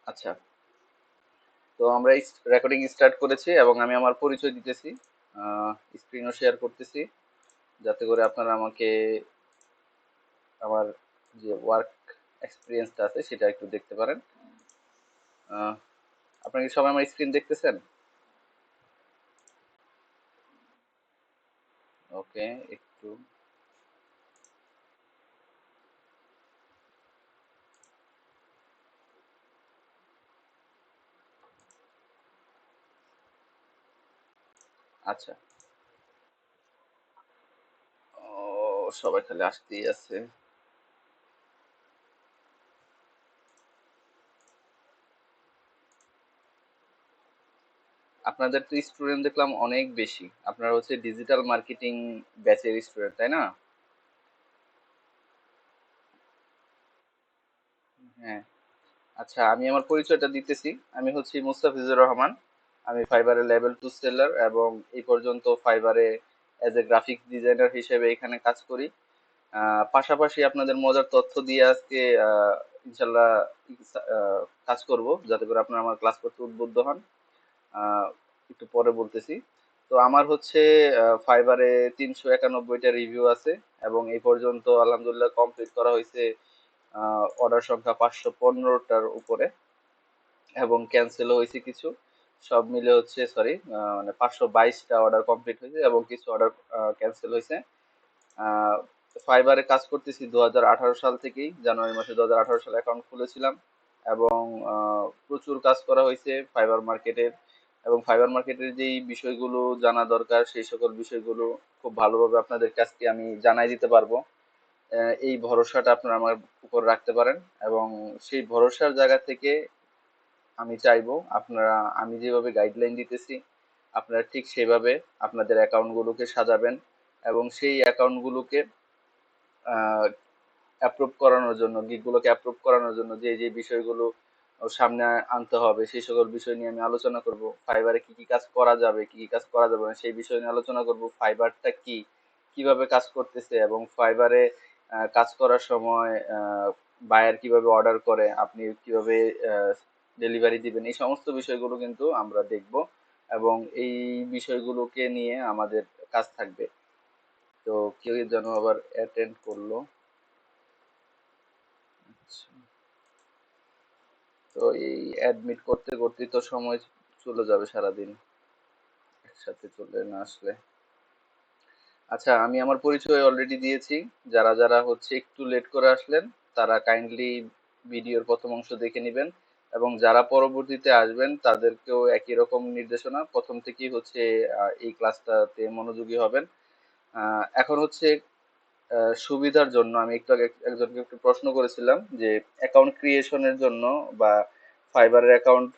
আচ্ছা, তো আমরা রেকর্ডিং স্টার্ট করেছি এবং আমি আমার পরিচয় দিতেছি, স্ক্রিনও শেয়ার করতেছি যাতে করে আপনারা আমাকে আমার যে ওয়ার্ক এক্সপিরিয়েন্সটা আছে সেটা একটু দেখতে পারেন। আহ, আপনারা কি সবাই আমার স্ক্রিন দেখতেছেন? ওকে, একটু। আচ্ছা, ও, সবাই খালি আসতেই আছে। আপনাদের তো স্টুডেন্ট দেখলাম অনেক বেশি, আপনারা হচ্ছে ডিজিটাল মার্কেটিং ব্যাচের স্টুডেন্ট, তাই না? হ্যাঁ। আচ্ছা, আমি আমার পরিচয়টা দিতেছি। আমি হচ্ছি মুস্তাফিজুর রহমান। আমি ফাইবারের লেভেল 2 সেলার এবং এই পর্যন্ত ফাইবারে অ্যাজ এ গ্রাফিক ডিজাইনার হিসেবে এখানে কাজ করি। পাশাপাশি আপনাদের মজার তথ্য দিয়ে আজকে ইনশাল্লাহ কাজ করব যাতে করে আপনারা আমার ক্লাস করতে উদ্বুদ্ধ হন। আহ, একটু পরে বলতেছি। তো আমার হচ্ছে ফাইবারে 391টা রিভিউ আছে এবং এই পর্যন্ত আলহামদুলিল্লাহ কমপ্লিট করা হয়েছে অর্ডার সংখ্যা 515টার উপরে, এবং ক্যান্সেলও হয়েছে কিছু। সব মিলে হচ্ছে, সরি, মানে 522টা অর্ডার কমপ্লিট হয়েছে এবং কিছু অর্ডার ক্যান্সেল হয়েছে। আহ, ফাইবারে কাজ করতেছি 2018 সাল থেকেই, জানুয়ারি মাসে 2018 সালে অ্যাকাউন্ট খুলেছিলাম এবং প্রচুর কাজ করা হয়েছে ফাইবার মার্কেটের। এবং ফাইবার মার্কেটের যেই বিষয়গুলো জানা দরকার সেই সকল বিষয়গুলো খুব ভালোভাবে আপনাদের কাছকে আমি জানাই দিতে পারবো। এই ভরসাটা আপনারা আমার উপর রাখতে পারেন এবং সেই ভরসার জায়গা থেকে আমি চাইবো আপনারা, আমি যেভাবে গাইডলাইন দিতেছি আপনারা ঠিক সেভাবে আপনাদের অ্যাকাউন্টগুলোকে সাজাবেন এবং সেই অ্যাকাউন্টগুলোকে অ্যাপ্রুভ করানোর জন্য, গিগগুলোকে অ্যাপ্রুভ করানোর জন্য যে যে বিষয়গুলো সামনে আনতে হবে সেই সকল বিষয় নিয়ে আমি আলোচনা করব। ফাইবারে কি কি কাজ করা যাবে, কি কি কাজ করা যাবে না সেই বিষয় নিয়ে আলোচনা করব। ফাইবারটা কি, কিভাবে কাজ করতেছে এবং ফাইবারে কাজ করার সময় বায়ার কিভাবে অর্ডার করে, আপনি কিভাবে ডেলিভারি দিবেন, এই সমস্ত বিষয়গুলো কিন্তু আমরা দেখব এবং এই বিষয়গুলোকে নিয়ে আমাদের কাজ থাকবে। তো কেউ যেন আবার অ্যাটেন্ড করলো। আচ্ছা, তো এই অ্যাডমিট করতে করতেই তো সময় চলে যাবে সারাদিন, একসাথে চলে না আসলে। আচ্ছা, আমি আমার পরিচয় অলরেডি দিয়েছি। যারা যারা হচ্ছে একটু লেট করে আসলেন তারা কাইন্ডলি ভিডিওর প্রথম অংশ দেখে নেবেন এবং যারা পরবর্তীতে আসবেন তাদেরকেও একই রকম নির্দেশনা, প্রথম থেকেই হচ্ছে এই ক্লাসটাতে মনোযোগী হবেন। এখন হচ্ছে সুবিধার জন্য আমি একটু আগে একজনকে একটু প্রশ্ন করেছিলাম যে অ্যাকাউন্ট ক্রিয়েশনের জন্য বা ফাইবারের অ্যাকাউন্ট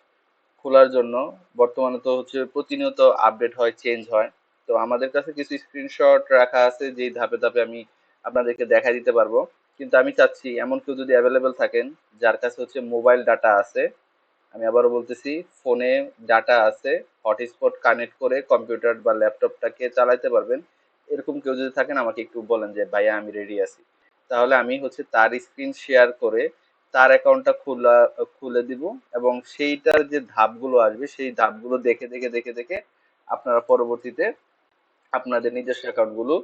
খোলার জন্য বর্তমানে তো হচ্ছে প্রতিনিয়ত আপডেট হয়, চেঞ্জ হয়। তো আমাদের কাছে কিছু স্ক্রিনশট রাখা আছে যেই ধাপে ধাপে আমি আপনাদেরকে দেখা দিতে পারবো। কিন্তু আমি চাচ্ছি এমন কেউ যদি অ্যাভেলেবেল থাকেন যার কাছে হচ্ছে মোবাইল ডাটা আছে, আমি আবারও বলতেছি, ফোনে ডাটা আছে, হটস্পট কানেক্ট করে কম্পিউটার বা ল্যাপটপটাকে চালাতে পারবেন, এরকম কেউ যদি থাকেন আমাকে একটু বলেন যে ভাইয়া আমি রেডি আছি। তাহলে আমি হচ্ছে তার স্ক্রিন শেয়ার করে তার অ্যাকাউন্টটা খুলে দিব এবং সেইটার যে ধাপগুলো আসবে সেই ধাপগুলো দেখে দেখে দেখে দেখে আপনারা পরবর্তীতে আপনাদের নিজস্ব অ্যাকাউন্টগুলো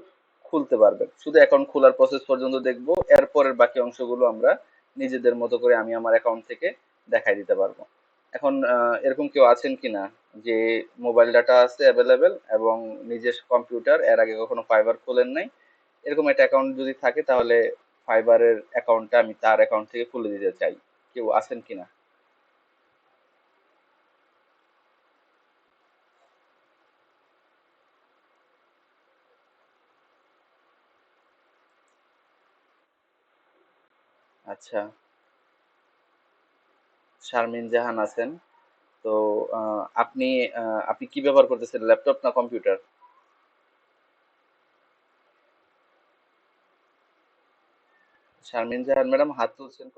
খুলতে পারবেন। শুধু অ্যাকাউন্ট খোলার প্রসেস পর্যন্ত দেখবো, এরপরের বাকি অংশগুলো আমরা নিজেদের মতো করে আমি আমার অ্যাকাউন্ট থেকে দেখাই দিতে পারবো। এখন এরকম কেউ আছেন কিনা যে মোবাইল ডাটা আছে অ্যাভেলেবেল এবং নিজের কম্পিউটার, এর আগে কখনো ফাইবার খোলেন নাই, এরকম একটা অ্যাকাউন্ট যদি থাকে তাহলে ফাইবারের অ্যাকাউন্টটা আমি তার অ্যাকাউন্ট থেকে খুলে দিতে চাই। কেউ আছেন কিনা? আচ্ছা, শারমিন জাহান আছেন। তো আপনি আপনি কি ব্যবহার করতেছেন, ল্যাপটপ না কম্পিউটার? শারমিন জাহান ম্যাডাম হাত তুলছেন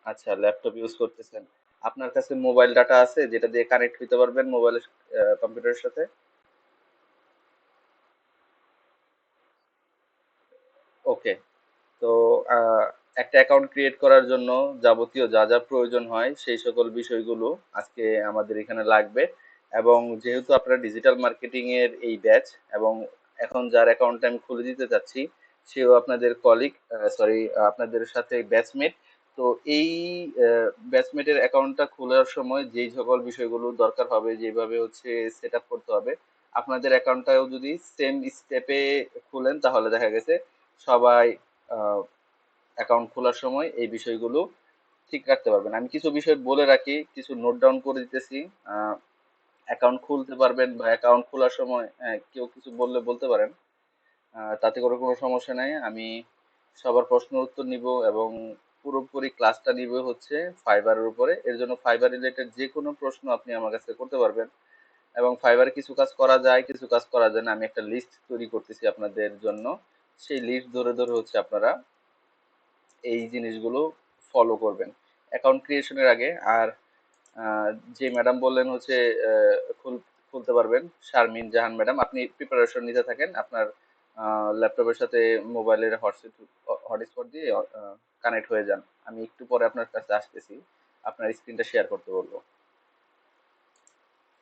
আচ্ছা, ল্যাপটপ ইউজ করতেছেন। আপনার কাছে মোবাইল ডাটা আছে যেটা দিয়ে কানেক্ট হইতে পারবেন মোবাইলের কম্পিউটারের সাথে? ওকে। তো একটা অ্যাকাউন্ট ক্রিয়েট করার জন্য যাবতীয় যা যা প্রয়োজন হয় সেই সকল বিষয়গুলো আজকে আমাদের এখানে লাগবে। এবং যেহেতু আপনারা ডিজিটাল মার্কেটিং এর এই ব্যাচ, এবং এখন যার অ্যাকাউন্ট আমি খুলে দিতে চাচ্ছি সেও আপনাদের কলিগ, সরি, আপনাদের সাথে ব্যাচমেট। তো এই ব্যাচমেটের অ্যাকাউন্টটা খোলার সময় যেই সকল বিষয়গুলো দরকার হবে, যেভাবে হচ্ছে সেট আপ করতে হবে, আপনাদের অ্যাকাউন্টটাও যদি সেম স্টেপে খুলেন তাহলে দেখা গেছে সবাই অ্যাকাউন্ট খোলার সময় এই বিষয়গুলো ঠিক রাখতে পারবেন। আমি কিছু বিষয় বলে রাখি, কিছু নোট ডাউন করে দিতেছি। অ্যাকাউন্ট খুলতে পারবেন বা অ্যাকাউন্ট খোলার সময় কেউ কিছু বললে বলতে পারেন, তাতে করে কোনো সমস্যা নাই। আমি সবার প্রশ্ন উত্তর নিব এবং পুরোপুরি ক্লাসটা নিব হচ্ছে ফাইবারের উপরে। এর জন্য ফাইবার রিলেটেড যে কোনো প্রশ্ন আপনি আমার কাছে করতে পারবেন। এবং ফাইবারে কিছু কাজ করা যায়, কিছু কাজ করা যায় না। আমি একটা লিস্ট তৈরি করতেছি আপনাদের জন্য, সেই লিস্ট ধরে ধরে হচ্ছে আপনারা এই জিনিসগুলো ফলো করবেন অ্যাকাউন্ট ক্রিয়েশনের আগে। আর আহ, যে ম্যাডাম বললেন হচ্ছে খুলতে পারবেন, শারমিন জাহান ম্যাডাম, আপনি প্রিপারেশন নিতে থাকেন আপনার ল্যাপটপের সাথে মোবাইলের হটস্পট দিয়ে কানেক্ট হয়ে যান। আমি একটু পরে আপনার কাছে আসতেছি, আপনার স্ক্রিনটা শেয়ার করতে বলবো।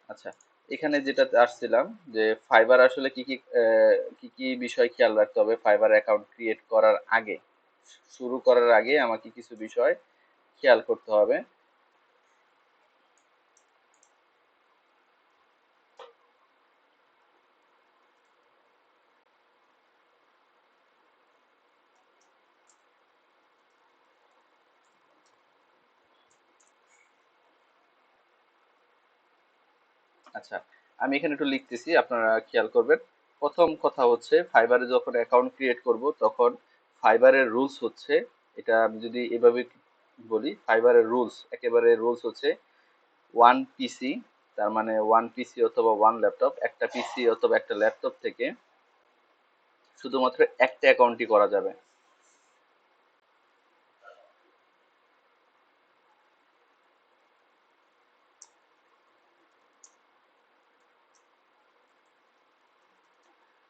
আচ্ছা, এখানে যেটা আসছিলাম যে ফাইবার আসলে কি কি কি কি বিষয় খেয়াল রাখতে হবে ফাইবার অ্যাকাউন্ট ক্রিয়েট করার আগে, শুরু করার আগে আমাকে কিছু বিষয় খেয়াল করতে হবে। আচ্ছা, আমি এখানে একটু লিখতেছি, আপনারা খেয়াল করবেন। প্রথম কথা হচ্ছে ফাইবারে যখন অ্যাকাউন্ট ক্রিয়েট করব তখন ফাইবারের রুলস হচ্ছে, এটা আমি যদি এভাবে বলি, ফাইবারের রুলস, একেবারে রুলস হচ্ছে ওয়ান পিসি, তার মানে ওয়ান পিসি অথবা ওয়ান ল্যাপটপ, একটা পিসি অথবা একটা ল্যাপটপ থেকে শুধুমাত্র একটা অ্যাকাউন্টই করা যাবে।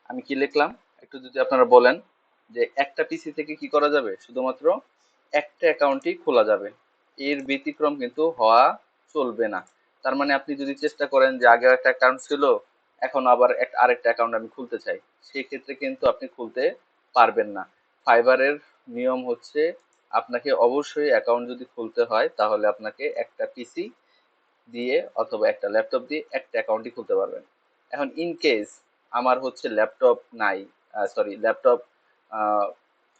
আমি কি লিখলাম একটু যদি আপনারা বলেন, যে একটা পিসি থেকে কি করা যাবে, শুধুমাত্র একটা অ্যাকাউন্টই খোলা যাবে, এর ব্যতিক্রম কিন্তু হওয়া চলবে না। তার মানে আপনি যদি চেষ্টা করেন যে আগে একটা অ্যাকাউন্ট ছিল, এখন আবার আরেকটা অ্যাকাউন্ট আমি খুলতে চাই, সেই ক্ষেত্রে কিন্তু আপনি খুলতে পারবেন না। ফাইবারের নিয়ম হচ্ছে আপনাকে অবশ্যই অ্যাকাউন্ট যদি খুলতে হয় তাহলে আপনাকে একটা পিসি দিয়ে অথবা একটা ল্যাপটপ দিয়ে একটা অ্যাকাউন্টই খুলতে পারবেন। এখন ইন কেস আমার হচ্ছে ল্যাপটপ নাই, সরি ল্যাপটপ,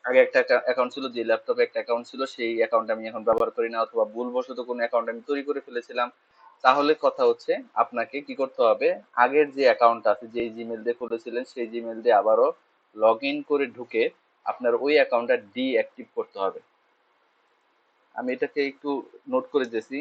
আগে একটা অ্যাকাউন্ট ছিল, যে ল্যাপটপে একটা অ্যাকাউন্ট ছিল সেই অ্যাকাউন্ট আমি এখন ব্যবহার করি না, অথবা ভুলবশত কোনো অ্যাকাউন্ট আমি তৈরি করে ফেলেছিলাম, তাহলে কথা হচ্ছে আপনাকে কি করতে হবে, আগের যে অ্যাকাউন্ট আছে, যে জিমেল দিয়ে খুলেছিলেন সেই জিমেল দিয়ে আবারও লগ ইন করে ঢুকে আপনার ওই অ্যাকাউন্টটা ডিঅ্যাক্টিভ করতে হবে। আমি এটাকে একটু নোট করে দিয়েছি।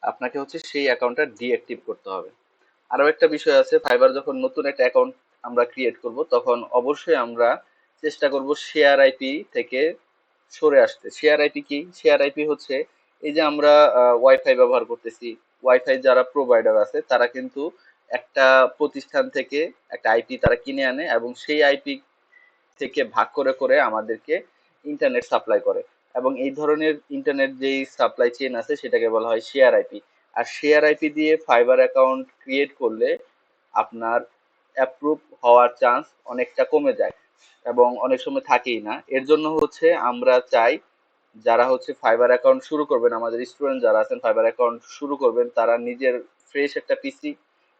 আপনাকে হচ্ছে সেই অ্যাকাউন্টটা ডিঅ্যাক্টিভ করতে হবে। আরো একটা বিষয় আছে, ফাইবার যখন নতুন একটা অ্যাকাউন্ট আমরা ক্রিয়েট করব তখন অবশ্যই আমরা চেষ্টা করব শেয়ার আইপি থেকে সরে আসতে। শেয়ার আইপি কি? শেয়ার আইপি হচ্ছে এই যে আমরা ওয়াইফাই ব্যবহার করতেছি, ওয়াইফাই যারা প্রোভাইডার আছে তারা কিন্তু একটা প্রতিষ্ঠান থেকে একটা আইপি তারা কিনে আনে এবং সেই আইপি থেকে ভাগ করে করে আমাদেরকে ইন্টারনেট সাপ্লাই করে। এবং এই ধরনের ইন্টারনেট যেই সাপ্লাই চেইন আছে সেটাকে বলা হয় শেয়ার আইপি। আর শেয়ার আইপি দিয়ে ফাইবার অ্যাকাউন্ট ক্রিয়েট করলে আপনার অ্যাপ্রুভ হওয়ার চান্স অনেকটা কমে যায় এবং অনেক সময় থাকেই না। এর জন্য হচ্ছে আমরা চাই যারা হচ্ছে ফাইবার অ্যাকাউন্ট শুরু করবেন, আমাদের স্টুডেন্ট যারা আছেন ফাইবার অ্যাকাউন্ট শুরু করবেন, তারা নিজের ফ্রেশ একটা পিসি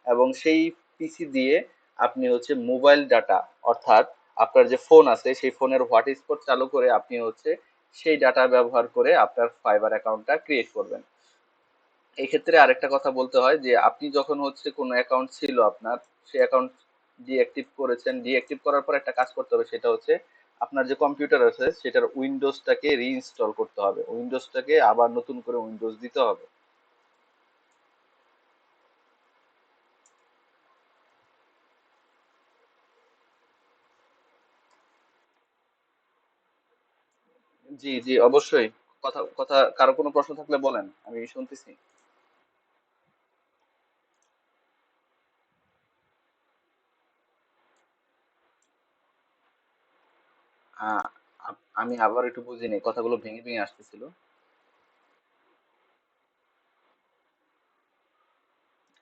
এবং সেই পিসি দিয়ে আপনি হচ্ছে মোবাইল ডাটা, অর্থাৎ আপনার যে ফোন আছে সেই ফোনের হটস্পট চালু করে আপনি হচ্ছে সেই ডাটা ব্যবহার করে আপনার ফাইবার অ্যাকাউন্টটা ক্রিয়েট করবেন। এই ক্ষেত্রে আরেকটা কথা বলতে হয় যে আপনি যখন হচ্ছে কোনো অ্যাকাউন্ট ছিল আপনার, সেই অ্যাকাউন্ট ডিঅ্যাক্টিভ করেছেন, ডিঅ্যাক্টিভ করার পর একটা কাজ করতে হবে, সেটা হচ্ছে আপনার যে কম্পিউটার আছে সেটার উইন্ডোজটাকে রিইনস্টল করতে হবে, উইন্ডোজটাকে আবার নতুন করে উইন্ডোজ দিতে হবে। জি জি, অবশ্যই। কথা কথা কারো কোনো প্রশ্ন থাকলে বলেন, আমি শুনতেছি। আহ, আমি আবার একটু বুঝিনি, কথাগুলো ভেঙে ভেঙে আসতেছিল।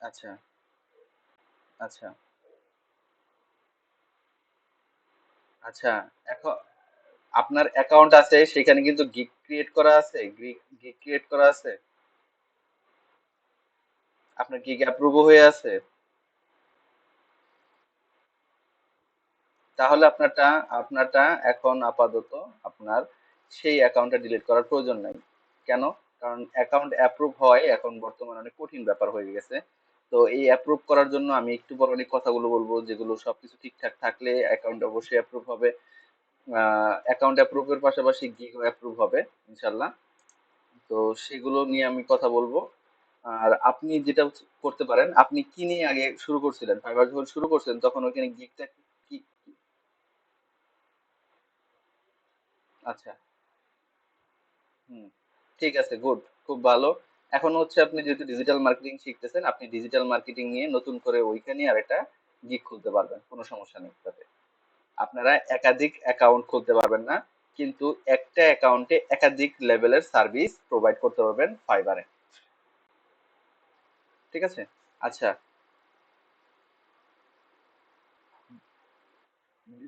আচ্ছা আচ্ছা আচ্ছা। এখন আপনার অ্যাকাউন্ট আছে সেখানে কিন্তু গিগ ক্রিয়েট করা আছে, গিগ গিগ ক্রিয়েট করা আছে। আপনার গিগ অ্যাপ্রুভ হয়ে আছে। তাহলে আপনারটা এখন আপাতত আপনার সেই অ্যাকাউন্টটা ডিলিট করার প্রয়োজন নাই। কেন? কারণ অ্যাকাউন্ট অ্যাপ্রুভ হয় এখন বর্তমানে অনেক কঠিন ব্যাপার হয়ে গেছে। তো এই অ্যাপ্রুভ করার জন্য আমি একটু পর অনেক কথাগুলো বলবো, যেগুলো সবকিছু ঠিকঠাক থাকলে অ্যাকাউন্ট অবশ্যই অ্যাপ্রুভ হবে। অ্যাকাউন্ট অ্যাপ্রুভের পাশাপাশি গিগ অ্যাপ্রুভ হবে ইনশাল্লাহ। তো সেগুলো নিয়ে আমি কথা বলবো। আর আপনি যেটা করতে পারেন, আপনি কি নিয়ে আগে শুরু করছিলেন? ফাইবার যখন শুরু করছেন তখন ওখানে গিগটা কি? আচ্ছা। হুম, ঠিক আছে, গুড, খুব ভালো। এখন হচ্ছে আপনি যেহেতু ডিজিটাল মার্কেটিং শিখতেছেন, আপনি ডিজিটাল মার্কেটিং নিয়ে নতুন করে ওইখানে আর একটা গিগ খুলতে পারবেন, কোনো সমস্যা নেই তাতে। আপনারা একাধিক অ্যাকাউন্ট খুলতে পারবেন না, কিন্তু একটা অ্যাকাউন্টে একাধিক লেভেলের সার্ভিস প্রোভাইড করতে পারবেন ফাইবারে। ঠিক আছে। আচ্ছা।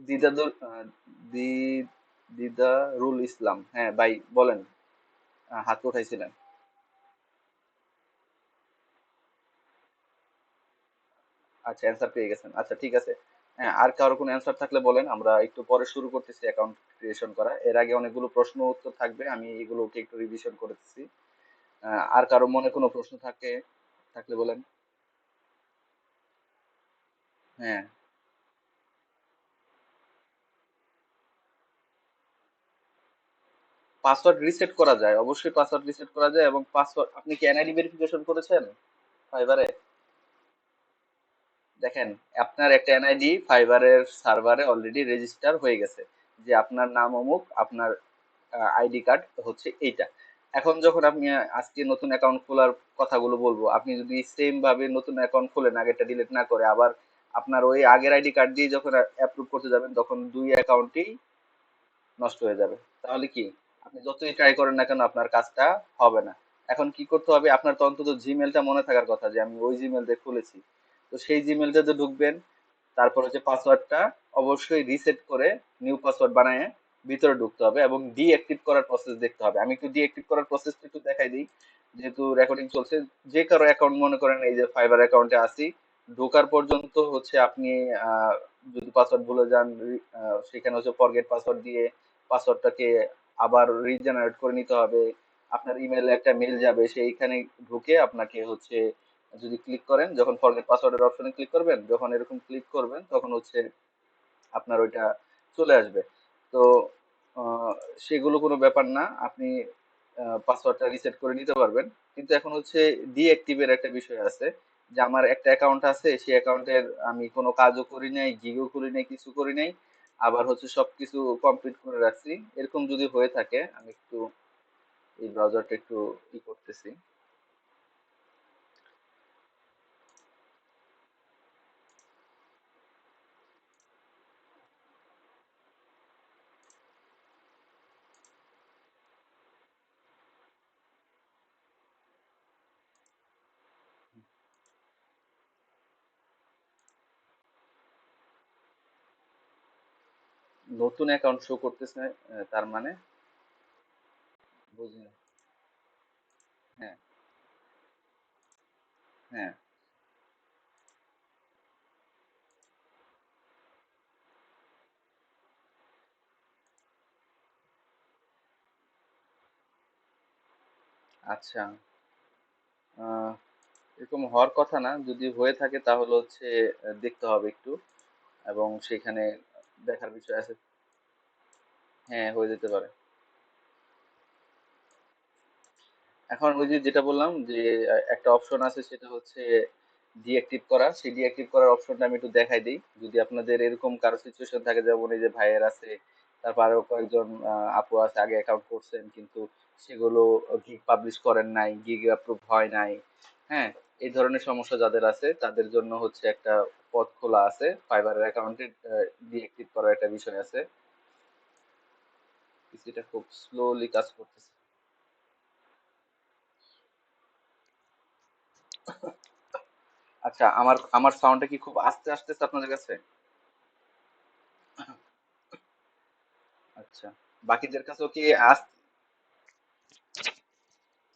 দিদাদুল দি দিদারুল ইসলাম, হ্যাঁ ভাই বলেন। হাত উঠাইছিলেন। আচ্ছা, অ্যান্সার পেয়ে গেছেন, আচ্ছা ঠিক আছে। হ্যাঁ, আর কারো কোনো অ্যান্সার থাকলে বলেন, আমরা একটু পরে শুরু করতেছি অ্যাকাউন্ট ক্রিয়েশন করা। এর আগে অনেকগুলো প্রশ্ন উত্তর থাকবে, আমি এগুলোকে একটু রিভিশন করতেছি। আর কারো মনে কোনো প্রশ্ন থাকলে বলেন। হ্যাঁ, পাসওয়ার্ড রিসেট করা যায়, অবশ্যই পাসওয়ার্ড রিসেট করা যায়। এবং পাসওয়ার্ড, আপনি কি এনআইডি ভেরিফিকেশন করেছেন ফাইবারে? দেখেন, আপনার একটা এনআইডি ফাইবারের সার্ভারে অলরেডি রেজিস্টার হয়ে গেছে, যে আপনার নাম অমুক, আপনার আইডি কার্ড হচ্ছে এইটা। এখন যখন আপনি আজকে নতুন অ্যাকাউন্ট খোলার কথাগুলো বলবো, আপনি যদি সেম ভাবে নতুন অ্যাকাউন্ট খোলেন, আগেরটা ডিলিট না করে, আবার আপনার ওই আগের আইডি কার্ড দিয়ে যখন অ্যাপ্রুভ করতে যাবেন, তখন দুই অ্যাকাউন্টেই নষ্ট হয়ে যাবে। তাহলে কি, আপনি যতই ট্রাই করেন না কেন আপনার কাজটা হবে না। এখন কি করতে হবে, আপনার তো অন্তত জিমেলটা মনে থাকার কথা যে আমি ওই জিমেল দিয়ে খুলেছি। তো সেই জিমেলটাতে ঢুকবেন, তারপর হচ্ছে পাসওয়ার্ডটা অবশ্যই রিসেট করে নিউ পাসওয়ার্ড বানায় ভিতরে ঢুকতে হবে, এবং ডিঅ্যাক্টিভ করার প্রসেস দেখতে হবে। আমি একটু ডিঅ্যাক্টিভ করার প্রসেসটা একটু দেখাই দিই, যেহেতু রেকর্ডিং চলছে। যে কারো অ্যাকাউন্ট, মনে করেন এই যে ফাইবার অ্যাকাউন্টে আসি, ঢোকার পর্যন্ত হচ্ছে আপনি আহ, যদি পাসওয়ার্ড ভুলে যান, সেখানে হচ্ছে ফরগেট পাসওয়ার্ড দিয়ে পাসওয়ার্ডটাকে আবার রিজেনারেট করে নিতে হবে। আপনার ইমেলে একটা মেল যাবে, সেইখানে ঢুকে আপনাকে হচ্ছে যদি ক্লিক করেন, যখন ফরগেট পাসওয়ার্ডের অপশনে ক্লিক করবেন, যখন এরকম ক্লিক করবেন তখন হচ্ছে আপনার ওইটা চলে আসবে। তো আহ, সেগুলো কোনো ব্যাপার না, আপনি পাসওয়ার্ডটা রিসেট করে নিতে পারবেন। কিন্তু এখন হচ্ছে ডিঅ্যাক্টিভের একটা বিষয় আছে, যে আমার একটা অ্যাকাউন্ট আছে, সেই অ্যাকাউন্টের আমি কোনো কাজও করি নাই, গিগও করি নাই, কিছু করি নাই, আবার হচ্ছে সবকিছু কমপ্লিট করে রাখছি। এরকম যদি হয়ে থাকে, আমি একটু এই ব্রাউজারটা একটু করতেছি। নতুন অ্যাকাউন্ট শো করতেছে, তার মানে বুঝি না। হ্যাঁ হ্যাঁ। আচ্ছা। আহ, এরকম হওয়ার কথা না, যদি হয়ে থাকে তাহলে হচ্ছে দেখতে হবে একটু, এবং সেখানে দেখার বিষয় আছে। হ্যাঁ, হয়ে যেতে পারে। এখন ওই যে যেটা বললাম যে একটা অপশন আছে, সেটা হচ্ছে ডিঅ্যাক্টিভ করা। সেই ডিঅ্যাক্টিভ করার অপশনটা আমি একটু দেখাই দিই। যদি আপনাদের এরকম কারো সিচুয়েশন থাকে, যেমন এই যে ভাইয়ের আছে, তারপর আরো কয়েকজন আপু আছে আগে অ্যাকাউন্ট করছেন কিন্তু সেগুলো গিগ পাবলিশ করেন নাই, গিগ অ্যাপ্রুভ হয় নাই। হ্যাঁ, এই ধরনের সমস্যা যাদের আছে তাদের জন্য হচ্ছে একটা পথ খোলা আছে, ফাইবারের অ্যাকাউন্টে ডিঅ্যাক্টিভ করার একটা বিষয় আছে। পিসিটা খুব স্লোলি কাজ করতেছে। আচ্ছা, আমার আমার সাউন্ডটা কি খুব আস্তে আসতেছে আপনাদের কাছে? আচ্ছা, বাকিদের কাছেও কি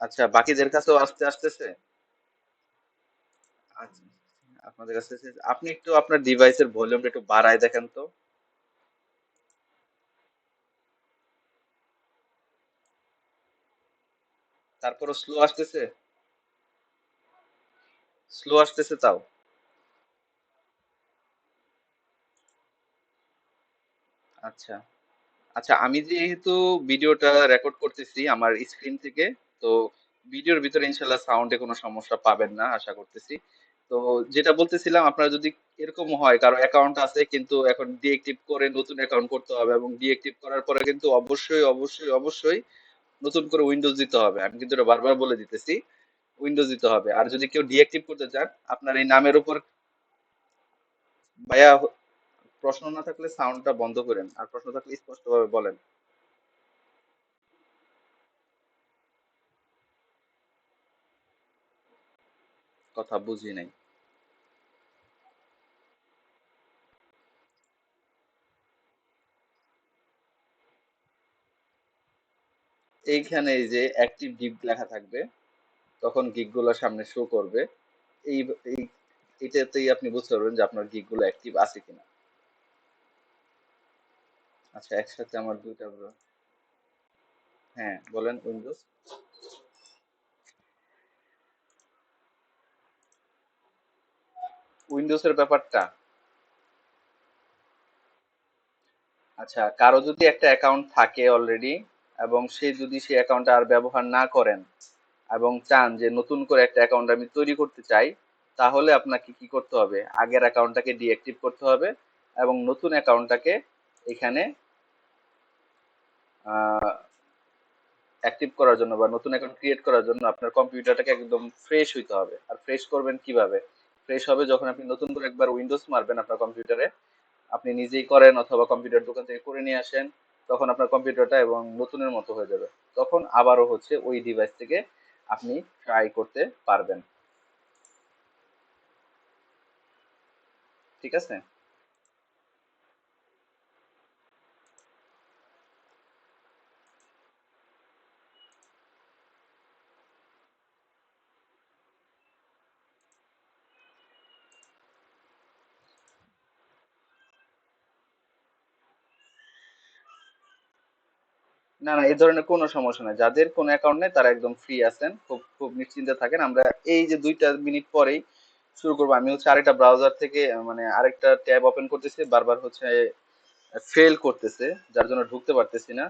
আচ্ছা, বাকিদের কাছেও আস্তে আসতেছে? আচ্ছা, আপনাদের কাছে আপনি একটু আপনার ডিভাইসের ভলিউমটা একটু বাড়ায় দেখেন তো। তারপরও স্লো আসতেছে? স্লো আসতেছে তাও? আচ্ছা, আচ্ছা, আমি যেহেতু ভিডিওটা রেকর্ড করতেছি আমার স্ক্রিন থেকে, তো ভিডিওর ভিতরে ইনশাল্লাহ সাউন্ডে কোনো সমস্যা পাবেন না আশা করতেছি। তো যেটা বলতেছিলাম, আপনার যদি এরকম হয় কারো অ্যাকাউন্ট আছে কিন্তু এখন ডিএক্টিভ করে নতুন অ্যাকাউন্ট করতে হবে, এবং ডিএক্টিভ করার পরে কিন্তু অবশ্যই অবশ্যই অবশ্যই নতুন করে উইন্ডোজ দিতে হবে। আমি কিন্তু এটা বারবার বলে দিতেছি, উইন্ডোজ দিতে হবে। আর যদি কেউ ডিএক্টিভ করতে চান, আপনার এই নামের উপর, ভাইয়া, প্রশ্ন না থাকলে সাউন্ডটা বন্ধ করেন, আর প্রশ্ন থাকলে স্পষ্টভাবে বলেন। কথা বুঝি নাই। এইখানে এই যে অ্যাক্টিভ গিগ লেখা থাকবে, তখন গিগ গুলো সামনে শো করবে। এই এই এটাতেই আপনি বুঝতে পারবেন যে আপনার গিগ গুলো অ্যাক্টিভ আছে কিনা। আচ্ছা, একসাথে আমার দুইটা হ্যাঁ, বলেন উইন্ডোজ। উইন্ডোজের ব্যাপারটা, আচ্ছা, কারো যদি একটা অ্যাকাউন্ট থাকে অলরেডি, এবং সে যদি সেই অ্যাকাউন্টটা আর ব্যবহার না করেন এবং চান যে নতুন করে একটা অ্যাকাউন্ট আমি তৈরি করতে চাই, তাহলে আপনাকে কি করতে হবে? আগের অ্যাকাউন্টটাকে ডিঅ্যাক্টিভ করতে হবে এবং নতুন অ্যাকাউন্টটাকে এখানে অ্যাক্টিভ করার জন্য বা নতুন অ্যাকাউন্ট ক্রিয়েট করার জন্য আপনার কম্পিউটারটাকে একদম ফ্রেশ হইতে হবে। আর ফ্রেশ করবেন কিভাবে? ফ্রেশ হবে যখন আপনি নতুন করে একবার উইন্ডোজ মারবেন আপনার কম্পিউটারে, আপনি নিজেই করেন অথবা কম্পিউটার দোকান থেকে করে নিয়ে আসেন, তখন আপনার কম্পিউটারটা এবং নতুনের মতো হয়ে যাবে। তখন আবারও হচ্ছে ওই ডিভাইস থেকে আপনি ট্রাই করতে পারবেন। ঠিক আছে? না, না, এই ধরনের কোনো সমস্যা নাই। যাদের কোনো অ্যাকাউন্ট নেই তারা একদম ফ্রি আছেন, খুব খুব নিশ্চিন্তে থাকেন। আমরা এই যে 2 মিনিট পরেই শুরু করবো। আমি হচ্ছে আরেকটা ব্রাউজার থেকে মানে আরেকটা ট্যাব ওপেন করতেছি, বারবার হচ্ছে ফেল করতেছে, যার জন্য ঢুকতে পারতেছি না।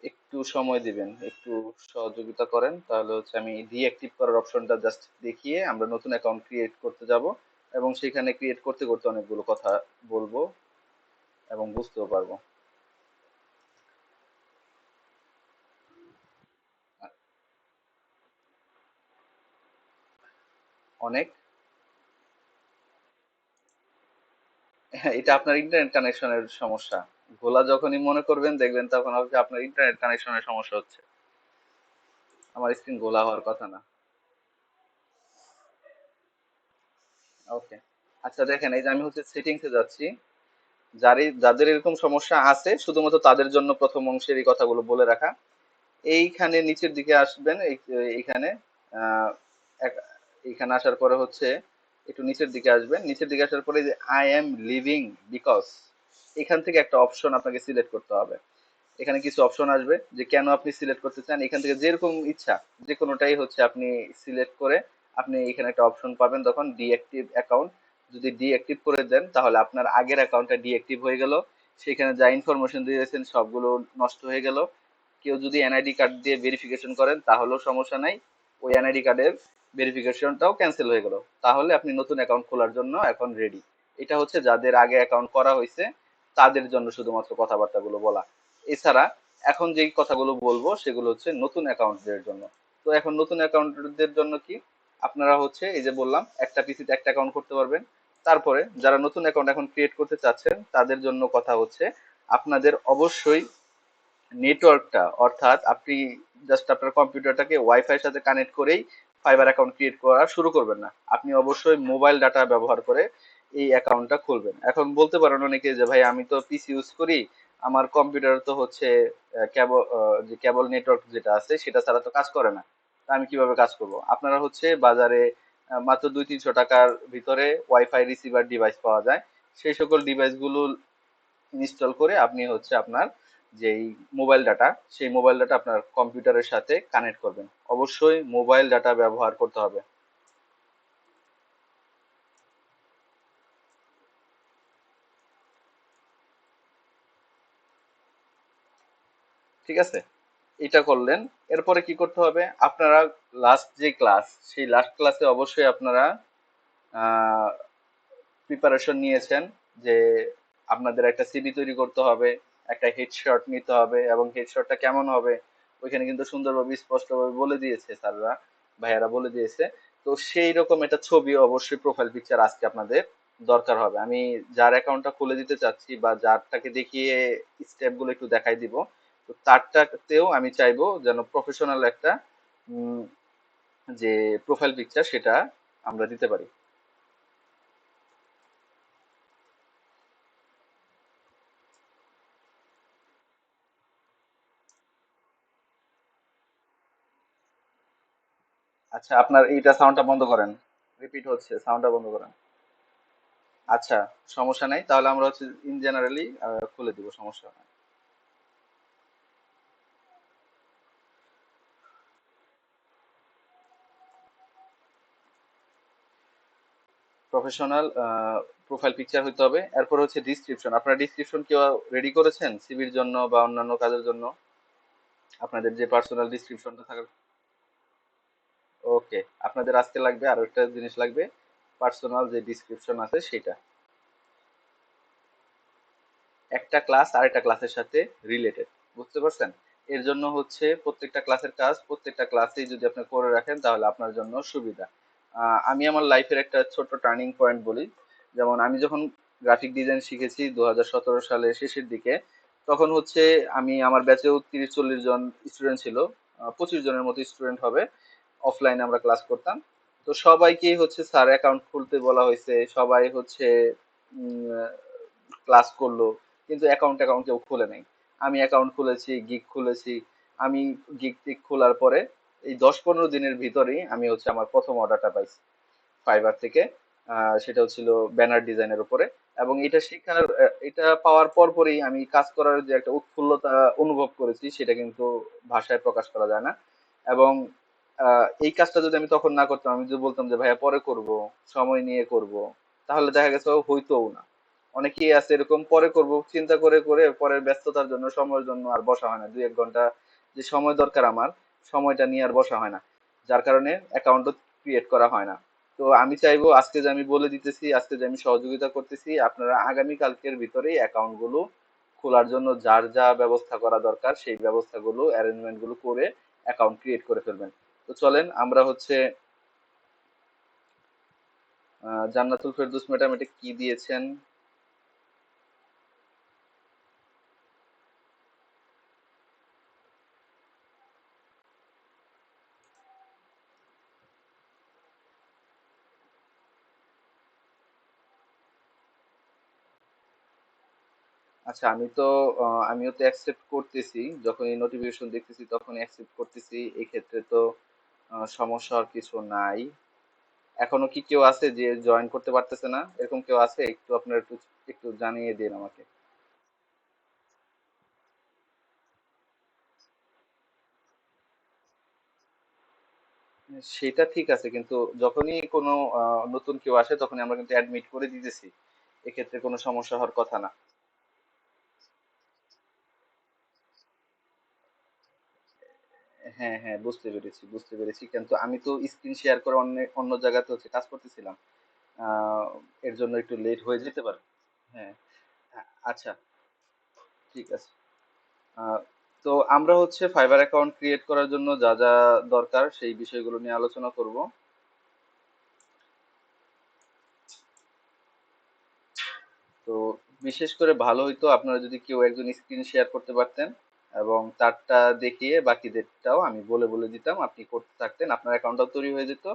একটু সময় দিবেন, একটু সহযোগিতা করেন, তাহলে হচ্ছে আমি ডিঅ্যাক্টিভ করার অপশনটা জাস্ট দেখিয়ে আমরা নতুন অ্যাকাউন্ট ক্রিয়েট করতে যাব, এবং সেখানে ক্রিয়েট করতে করতে অনেকগুলো কথা বলবো এবং বুঝতেও পারবো। অনেক। হ্যাঁ, এটা আপনার ইন্টারনেট কানেকশনের সমস্যা। ঘোলা যখনই মনে করবেন দেখবেন তখন হবে যে আপনার ইন্টারনেট কানেকশনের সমস্যা হচ্ছে। আমার স্ক্রিন ঘোলা হওয়ার কথা না। ওকে। আচ্ছা, দেখেন, এই যে আমি হচ্ছে সেটিংসে যাচ্ছি। যাদের এরকম সমস্যা আছে শুধুমাত্র তাদের জন্য প্রথম অংশের এই কথাগুলো বলে রাখা। এইখানে নিচের দিকে আসবেন, এইখানে আহ, এক- এইখানে আসার পরে হচ্ছে একটু নিচের দিকে আসবেন। নিচের দিকে আসার পরে যে আই এম লিভিং বিকজ, এখান থেকে একটা অপশন আপনাকে সিলেক্ট করতে হবে। এখানে কিছু অপশন আসবে যে কেন আপনি সিলেক্ট করতে চান, এখান থেকে যেরকম ইচ্ছা যে কোনোটাই হচ্ছে আপনি সিলেক্ট করে আপনি এখানে একটা অপশন পাবেন, তখন ডিঅ্যাক্টিভ অ্যাকাউন্ট। যদি ডিঅ্যাক্টিভ করে দেন তাহলে আপনার আগের অ্যাকাউন্টটা ডিঅ্যাক্টিভ হয়ে গেল, সেখানে যা ইনফরমেশন দিয়েছেন সবগুলো নষ্ট হয়ে গেল। কেউ যদি এনআইডি কার্ড দিয়ে ভেরিফিকেশন করেন তাহলেও সমস্যা নাই, ওই এনআইডি কার্ডের ভেরিফিকেশনটাও ক্যান্সেল হয়ে গেল, তাহলে আপনি নতুন অ্যাকাউন্ট খোলার জন্য এখন রেডি। এটা হচ্ছে যাদের আগে অ্যাকাউন্ট করা হয়েছে তাদের জন্য শুধুমাত্র কথাবার্তাগুলো বলা। এছাড়া এখন যেই কথাগুলো বলবো সেগুলো হচ্ছে নতুন অ্যাকাউন্টদের জন্য। তো এখন নতুন অ্যাকাউন্টদের জন্য কি, আপনারা হচ্ছে এই যে বললাম একটা পিসিতে একটা অ্যাকাউন্ট করতে পারবেন। তারপরে যারা নতুন অ্যাকাউন্ট এখন ক্রিয়েট করতে চাচ্ছেন তাদের জন্য কথা হচ্ছে, আপনাদের অবশ্যই নেটওয়ার্কটা, অর্থাৎ আপনি জাস্ট আপনার কম্পিউটারটাকে ওয়াইফাই এর সাথে কানেক্ট করেই ফাইবার অ্যাকাউন্ট ক্রিয়েট করা শুরু করবেন না, আপনি অবশ্যই মোবাইল ডাটা ব্যবহার করে এই অ্যাকাউন্টটা খুলবেন। এখন বলতে পারেন অনেকে যে ভাই আমি তো পিসি ইউজ করি, আমার কম্পিউটার তো হচ্ছে কেবল, যে কেবল নেটওয়ার্ক যেটা আছে সেটা ছাড়া তো কাজ করে না, তা আমি কিভাবে কাজ করব? আপনারা হচ্ছে বাজারে মাত্র 200-300 টাকার ভিতরে ওয়াইফাই রিসিভার ডিভাইস পাওয়া যায়, সেই সকল ডিভাইসগুলো ইনস্টল করে আপনি হচ্ছে আপনার যেই মোবাইল ডাটা, সেই মোবাইল ডাটা আপনার কম্পিউটারের সাথে কানেক্ট করবেন। অবশ্যই মোবাইল ডাটা ব্যবহার করতে হবে। ঠিক আছে, এটা করলেন। এরপরে কি করতে হবে, আপনারা লাস্ট যে ক্লাস, সেই লাস্ট ক্লাসে অবশ্যই আপনারা প্রিপারেশন নিয়েছেন যে আপনাদের একটা সিভি তৈরি করতে হবে, একটা হেডশট নিতে হবে, এবং হেডশটটা কেমন হবে ওইখানে কিন্তু সুন্দরভাবে স্পষ্টভাবে বলে দিয়েছে স্যাররা, ভাইয়ারা বলে দিয়েছে। তো সেই রকম একটা ছবি অবশ্যই প্রোফাইল পিকচার আজকে আপনাদের দরকার হবে। আমি যার অ্যাকাউন্টটা খুলে দিতে চাচ্ছি বা যারটাকে দেখিয়ে স্টেপ গুলো একটু দেখাই দিব, তো তারটাতেও আমি চাইবো যেন প্রফেশনাল একটা উম, যে প্রোফাইল পিকচার সেটা আমরা দিতে পারি। আচ্ছা, আপনার এইটা সাউন্ডটা বন্ধ করেন, রিপিট হচ্ছে, সাউন্ডটা বন্ধ করেন। আচ্ছা, সমস্যা নাই, তাহলে আমরা হচ্ছে ইন জেনারেলি খুলে দিব, সমস্যা নাই। প্রফেশনাল প্রোফাইল পিকচার হইতে হবে। এরপর হচ্ছে ডিসক্রিপশন, আপনারা ডিসক্রিপশন কেউ রেডি করেছেন সিভির জন্য বা অন্যান্য কাজের জন্য? আপনাদের যে পার্সোনাল ডিসক্রিপশনটা থাকার, ওকে, আপনাদের আজকে লাগবে আরো একটা জিনিস লাগবে, পার্সোনাল যে ডিসক্রিপশন আছে সেটা একটা ক্লাস আরেকটা ক্লাসের সাথে রিলেটেড, বুঝতে পারছেন? এর জন্য হচ্ছে প্রত্যেকটা ক্লাসের কাজ প্রত্যেকটা ক্লাসেই যদি আপনি করে রাখেন তাহলে আপনার জন্য সুবিধা। আমি আমার লাইফের একটা ছোট্ট টার্নিং পয়েন্ট বলি। যেমন আমি যখন গ্রাফিক ডিজাইন শিখেছি 2017 সালের শেষের দিকে, তখন হচ্ছে আমি আমার ব্যাচেও 30-40 জন স্টুডেন্ট ছিল, 25 জনের মতো স্টুডেন্ট হবে। অফলাইনে আমরা ক্লাস করতাম। তো সবাইকেই হচ্ছে স্যার অ্যাকাউন্ট খুলতে বলা হয়েছে, সবাই হচ্ছে ক্লাস করলো, কিন্তু অ্যাকাউন্ট অ্যাকাউন্ট কেউ খুলে নাই। আমি অ্যাকাউন্ট খুলেছি, গিগ খুলেছি। আমি গিগ টিগ খোলার পরে এই 10-15 দিনের ভিতরেই আমি হচ্ছে আমার প্রথম অর্ডারটা পাইছি ফাইবার থেকে। সেটাও ছিল ব্যানার ডিজাইনের উপরে। এবং এটা শেখার এটা পাওয়ার পর পরই আমি কাজ করার যে একটা উৎফুল্লতা অনুভব করেছি সেটা কিন্তু ভাষায় প্রকাশ করা যায় না। এবং এই কাজটা যদি আমি তখন না করতাম, আমি যদি বলতাম যে ভাইয়া পরে করব, সময় নিয়ে করব, তাহলে দেখা গেছে হইতোও না। অনেকেই আছে এরকম, পরে করব চিন্তা করে করে পরের ব্যস্ততার জন্য, সময়ের জন্য আর বসা হয় না, 2-1 ঘন্টা যে সময় দরকার আমার, সময়টা নিয়ে আর বসা হয় না, যার কারণে অ্যাকাউন্টও ক্রিয়েট করা হয় না। তো আমি চাইবো আজকে যে আমি বলে দিতেছি, আজকে যে আমি সহযোগিতা করতেছি, আপনারা আগামী কালকের ভিতরেই অ্যাকাউন্ট গুলো খোলার জন্য যার যা ব্যবস্থা করা দরকার সেই ব্যবস্থাগুলো অ্যারেঞ্জমেন্ট গুলো করে অ্যাকাউন্ট ক্রিয়েট করে ফেলবেন। তো চলেন আমরা হচ্ছে জান্নাতুল ফেরদৌস ম্যাডাম এটা কি দিয়েছেন। আচ্ছা, আমিও তো অ্যাকসেপ্ট করতেছি, যখন এই নোটিফিকেশন দেখতেছি তখন অ্যাকসেপ্ট করতেছি, এই ক্ষেত্রে তো সমস্যা আর কিছু নাই। এখনো কি কেউ আছে যে জয়েন করতে পারতেছে না, এরকম কেউ আছে? একটু আপনারা একটু একটু জানিয়ে দিন আমাকে। সেটা ঠিক আছে, কিন্তু যখনই কোনো নতুন কেউ আসে তখনই আমরা কিন্তু অ্যাডমিট করে দিতেছি, এক্ষেত্রে কোনো সমস্যা হওয়ার কথা না। হ্যাঁ হ্যাঁ, বুঝতে পেরেছি বুঝতে পেরেছি, কিন্তু আমি তো স্ক্রিন শেয়ার করে অন্য অন্য জায়গাতে হচ্ছে কাজ করতেছিলাম। আহ, এর জন্য একটু লেট হয়ে যেতে পারে। হ্যাঁ। আচ্ছা, ঠিক আছে। আহ, তো আমরা হচ্ছে ফাইবার অ্যাকাউন্ট ক্রিয়েট করার জন্য যা যা দরকার সেই বিষয়গুলো নিয়ে আলোচনা করব। তো বিশেষ করে ভালো হইতো আপনারা যদি কেউ একজন স্ক্রিন শেয়ার করতে পারতেন, এবং তারটা দেখিয়ে বাকিদেরটাও আমি বলে বলে দিতাম, আপনি করতে থাকতেন, আপনার অ্যাকাউন্টটাও তৈরি হয়ে যেত।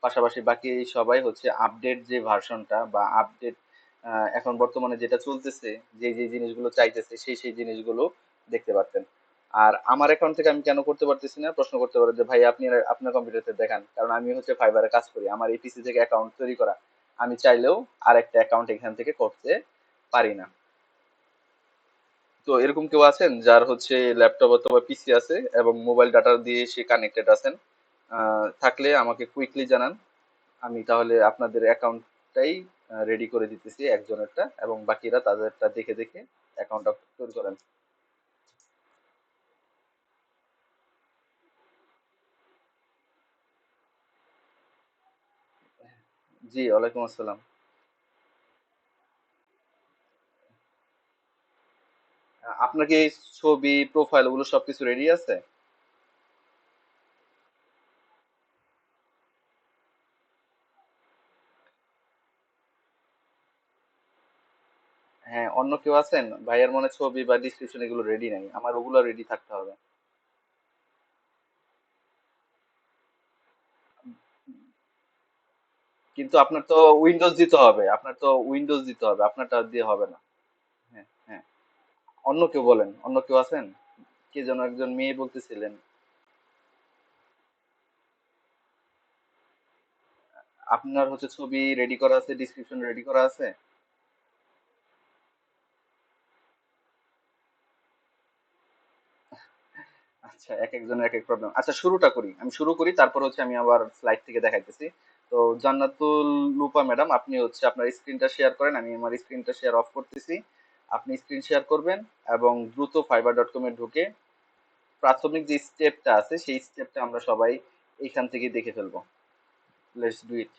পাশাপাশি বাকি সবাই হচ্ছে আপডেট যে ভার্সনটা বা আপডেট এখন বর্তমানে যেটা চলতেছে, যে যে জিনিসগুলো চাইতেছে সেই সেই জিনিসগুলো দেখতে পারতেন। আর আমার অ্যাকাউন্ট থেকে আমি কেন করতে পারতেছি না প্রশ্ন করতে পারেন যে ভাই আপনি আপনার কম্পিউটারতে দেখান, কারণ আমি হচ্ছে ফাইবারে কাজ করি, আমার এই পিসি থেকে অ্যাকাউন্ট তৈরি করা। আমি চাইলেও আর একটা অ্যাকাউন্ট এখান থেকে করতে পারি না। তো এরকম কেউ আছেন যার হচ্ছে ল্যাপটপ অথবা পিসি আছে এবং মোবাইল ডাটা দিয়ে সে কানেক্টেড আছেন? থাকলে আমাকে কুইকলি জানান। আমি তাহলে আপনাদের অ্যাকাউন্টটাই রেডি করে দিতেছি একজনেরটা, এবং বাকিরা তাদেরটা দেখে দেখে অ্যাকাউন্টটা তৈরি করেন। জি, ওয়ালাইকুম আসসালাম। আপনার কি ছবি প্রোফাইল ওগুলো সবকিছু রেডি আছে? হ্যাঁ, অন্য কেউ আছেন? ভাইয়ার মনে হয় ছবি বা ডিসক্রিপশন এগুলো রেডি নাই, আমার ওগুলো রেডি থাকতে হবে। কিন্তু আপনার তো উইন্ডোজ দিতে হবে, আপনার তো উইন্ডোজ দিতে হবে, আপনারটা দিয়ে হবে না। হ্যাঁ হ্যাঁ। অন্য কেউ বলেন, অন্য কেউ আছেন? কে যেন একজন মেয়ে বলতেছিলেন। আপনার হচ্ছে ছবি রেডি করা আছে, ডিসক্রিপশন রেডি করা আছে? আচ্ছা, এক একজনের এক এক প্রবলেম। আচ্ছা, শুরুটা করি, আমি শুরু করি, তারপর হচ্ছে আমি আবার স্লাইড থেকে দেখাইতেছি। তো জান্নাতুল লুপা ম্যাডাম, আপনি হচ্ছে আপনার স্ক্রিনটা শেয়ার করেন, আমি আমার স্ক্রিনটা শেয়ার অফ করতেছি। আপনি স্ক্রিন শেয়ার করবেন এবং দ্রুত fiverr.com এ ঢুকে প্রাথমিক যে স্টেপটা আছে সেই স্টেপটা আমরা সবাই এইখান থেকে দেখে ফেলবো। Let's do it.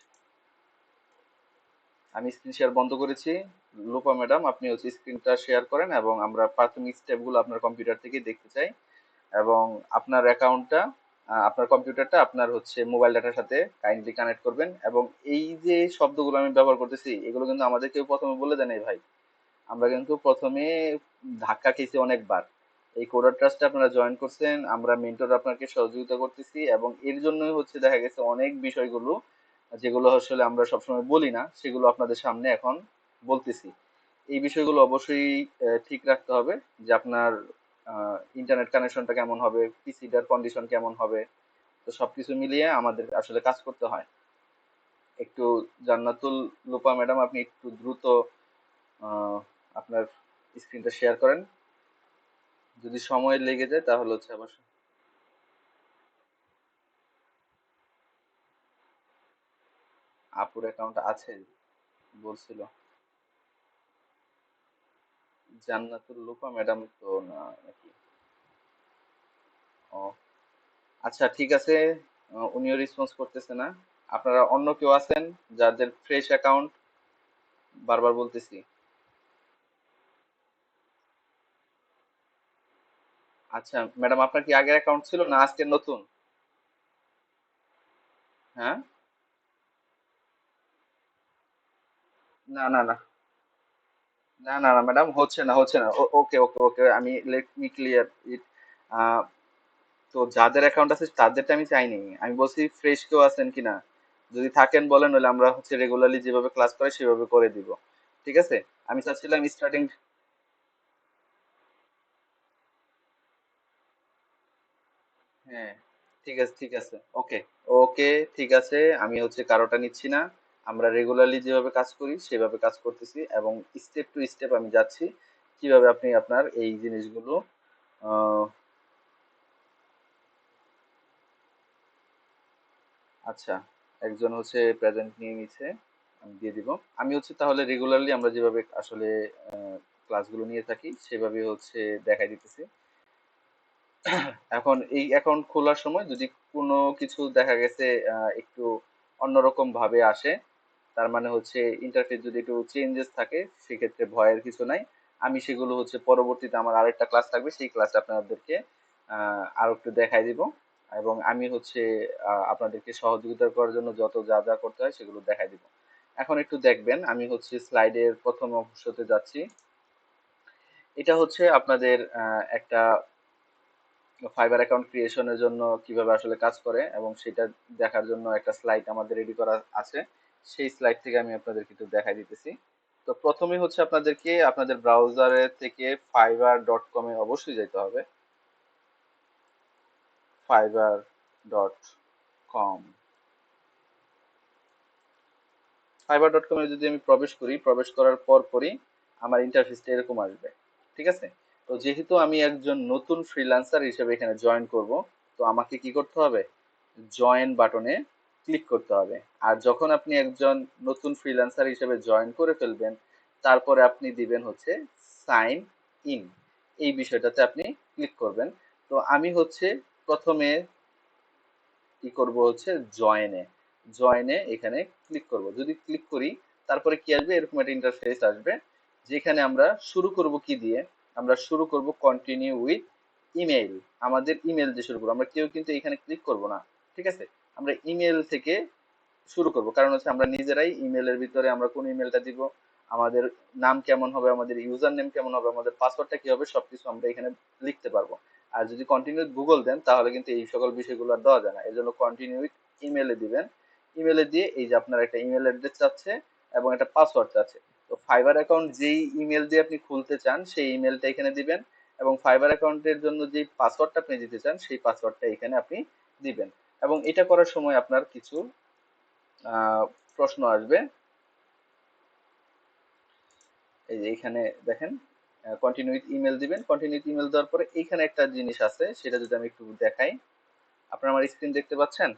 আমি স্ক্রিন শেয়ার বন্ধ করেছি। লুপা ম্যাডাম, আপনি হচ্ছে স্ক্রিনটা শেয়ার করেন এবং আমরা প্রাথমিক স্টেপগুলো আপনার কম্পিউটার থেকে দেখতে চাই। এবং আপনার অ্যাকাউন্টটা, আপনার কম্পিউটারটা আপনার হচ্ছে মোবাইল ডাটার সাথে কাইন্ডলি কানেক্ট করবেন। এবং এই যে শব্দগুলো আমি ব্যবহার করতেছি এগুলো কিন্তু আমাদের কেউ প্রথমে বলে দেয় নাই ভাই। আমরা কিন্তু প্রথমে ধাক্কা খেয়েছি অনেকবার। এই কোডার ট্রাস্টে আপনারা জয়েন করছেন, আমরা মেন্টর আপনাকে সহযোগিতা করতেছি, এবং এর জন্যই হচ্ছে দেখা গেছে অনেক বিষয়গুলো যেগুলো আসলে আমরা সবসময় বলি না সেগুলো আপনাদের সামনে এখন বলতেছি। এই বিষয়গুলো অবশ্যই ঠিক রাখতে হবে, যে আপনার ইন্টারনেট কানেকশনটা কেমন হবে, পিসিটার কন্ডিশন কেমন হবে। তো সবকিছু মিলিয়ে আমাদের আসলে কাজ করতে হয়। একটু জান্নাতুল লুপা ম্যাডাম, আপনি একটু দ্রুত আহ, আপনার স্ক্রিনটা শেয়ার করেন। যদি সময় লেগে যায় তাহলে হচ্ছে আবার। আপুর অ্যাকাউন্ট আছে বলছিল। জান্নাতুল লুপা ম্যাডাম তো না নাকি? ও, আচ্ছা ঠিক আছে। উনিও রেসপন্স করতেছে না। আপনারা অন্য কেউ আছেন যাদের ফ্রেশ অ্যাকাউন্ট? বারবার বলতেছি। আচ্ছা ম্যাডাম, আপনার কি আগের অ্যাকাউন্ট ছিল না আজকের নতুন? হ্যাঁ। না না না, না না না ম্যাডাম, হচ্ছে না হচ্ছে না। ওকে ওকে ওকে, আমি লেট মি ক্লিয়ার ইট। তো যাদের অ্যাকাউন্ট আছে তাদেরটা আমি চাইনি, আমি বলছি ফ্রেশ কেউ আছেন কিনা। যদি থাকেন বলেন, নইলে আমরা হচ্ছে রেগুলারলি যেভাবে ক্লাস করে সেভাবে করে দিব। ঠিক আছে। আমি চাচ্ছিলাম স্টার্টিং। হ্যাঁ, ঠিক আছে ঠিক আছে, ওকে ওকে, ঠিক আছে। আমি হচ্ছে কারোটা নিচ্ছি না। আমরা রেগুলারলি যেভাবে কাজ করি সেভাবে কাজ করতেছি, এবং স্টেপ টু স্টেপ আমি যাচ্ছি কিভাবে আপনি আপনার এই জিনিসগুলো আহ, আচ্ছা, একজন হচ্ছে প্রেজেন্ট নিয়ে নিচ্ছে, আমি দিয়ে দিব। আমি হচ্ছে তাহলে রেগুলারলি আমরা যেভাবে আসলে ক্লাসগুলো নিয়ে থাকি সেভাবে হচ্ছে দেখাই দিতেছি। এখন এই অ্যাকাউন্ট খোলার সময় যদি কোনো কিছু দেখা গেছে একটু অন্যরকম ভাবে আসে, তার মানে হচ্ছে ইন্টারফেস যদি একটু চেঞ্জেস থাকে, সেক্ষেত্রে ভয়ের কিছু নাই। আমি সেগুলো হচ্ছে পরবর্তীতে আমার আরেকটা ক্লাস থাকবে, সেই ক্লাসে আপনাদেরকে আরো একটু দেখাই দিব। এবং আমি হচ্ছে আপনাদেরকে সহযোগিতা করার জন্য যত যা যা করতে হয় সেগুলো দেখাই দিব। এখন একটু দেখবেন, আমি হচ্ছে স্লাইডের প্রথম অংশতে যাচ্ছি। এটা হচ্ছে আপনাদের একটা ফাইবার অ্যাকাউন্ট ক্রিয়েশনের জন্য কিভাবে আসলে কাজ করে এবং সেটা দেখার জন্য একটা স্লাইড আমাদের রেডি করা আছে। সেই স্লাইড থেকে আমি আপনাদেরকে একটু দেখাই দিতেছি। তো প্রথমে হচ্ছে আপনাদেরকে আপনাদের ব্রাউজারে থেকে fiverr.com এ অবশ্যই যেতে হবে। fiverr.com, fiverr.com এ যদি আমি প্রবেশ করি, প্রবেশ করার পরই আমার ইন্টারফেসটা এরকম আসবে। ঠিক আছে? তো যেহেতু আমি একজন নতুন ফ্রিল্যান্সার হিসেবে এখানে জয়েন করব, তো আমাকে কি করতে হবে? জয়েন বাটনে ক্লিক করতে হবে। আর যখন আপনি একজন নতুন ফ্রিল্যান্সার হিসেবে জয়েন করে ফেলবেন, তারপরে আপনি দিবেন হচ্ছে সাইন ইন, এই বিষয়টাতে আপনি ক্লিক করবেন। তো আমি হচ্ছে প্রথমে কি করব হচ্ছে জয়েনে, জয়েনে এখানে ক্লিক করব। যদি ক্লিক করি, তারপরে কি আসবে? এরকম একটা ইন্টারফেস আসবে, যেখানে আমরা শুরু করব কি দিয়ে? আমরা শুরু করব কন্টিনিউ উইথ ইমেইল। আমাদের ইমেল দিয়ে শুরু করবো, আমরা কেউ কিন্তু এখানে ক্লিক করব না। ঠিক আছে? আমরা ইমেল থেকে শুরু করব, কারণ হচ্ছে আমরা নিজেরাই ইমেলের ভিতরে আমরা কোন ইমেলটা দিব, আমাদের নাম কেমন হবে, আমাদের ইউজার নেম কেমন হবে, আমাদের পাসওয়ার্ডটা কি হবে, সবকিছু আমরা এখানে লিখতে পারবো। আর যদি কন্টিনিউ গুগল দেন, তাহলে কিন্তু এই সকল বিষয়গুলো আর দেওয়া যায় না। এর জন্য কন্টিনিউ ইমেলে দিবেন। ইমেলে দিয়ে এই যে আপনার একটা ইমেল অ্যাড্রেস চাচ্ছে এবং একটা পাসওয়ার্ড চাচ্ছে। তো ফাইবার অ্যাকাউন্ট যেই ইমেল দিয়ে আপনি খুলতে চান সেই ইমেলটা এখানে দিবেন, এবং ফাইবার অ্যাকাউন্টের জন্য যেই পাসওয়ার্ডটা আপনি দিতে চান সেই পাসওয়ার্ডটা এখানে আপনি দিবেন। এবং এটা করার সময় আপনার কিছু প্রশ্ন আসবে। এই যে এখানে দেখেন, কন্টিনিউ উইথ ইমেল দিবেন। কন্টিনিউ উইথ ইমেল দেওয়ার পরে এইখানে একটা জিনিস আছে, সেটা যদি আমি একটু দেখাই। আপনারা আমার স্ক্রিন দেখতে পাচ্ছেন?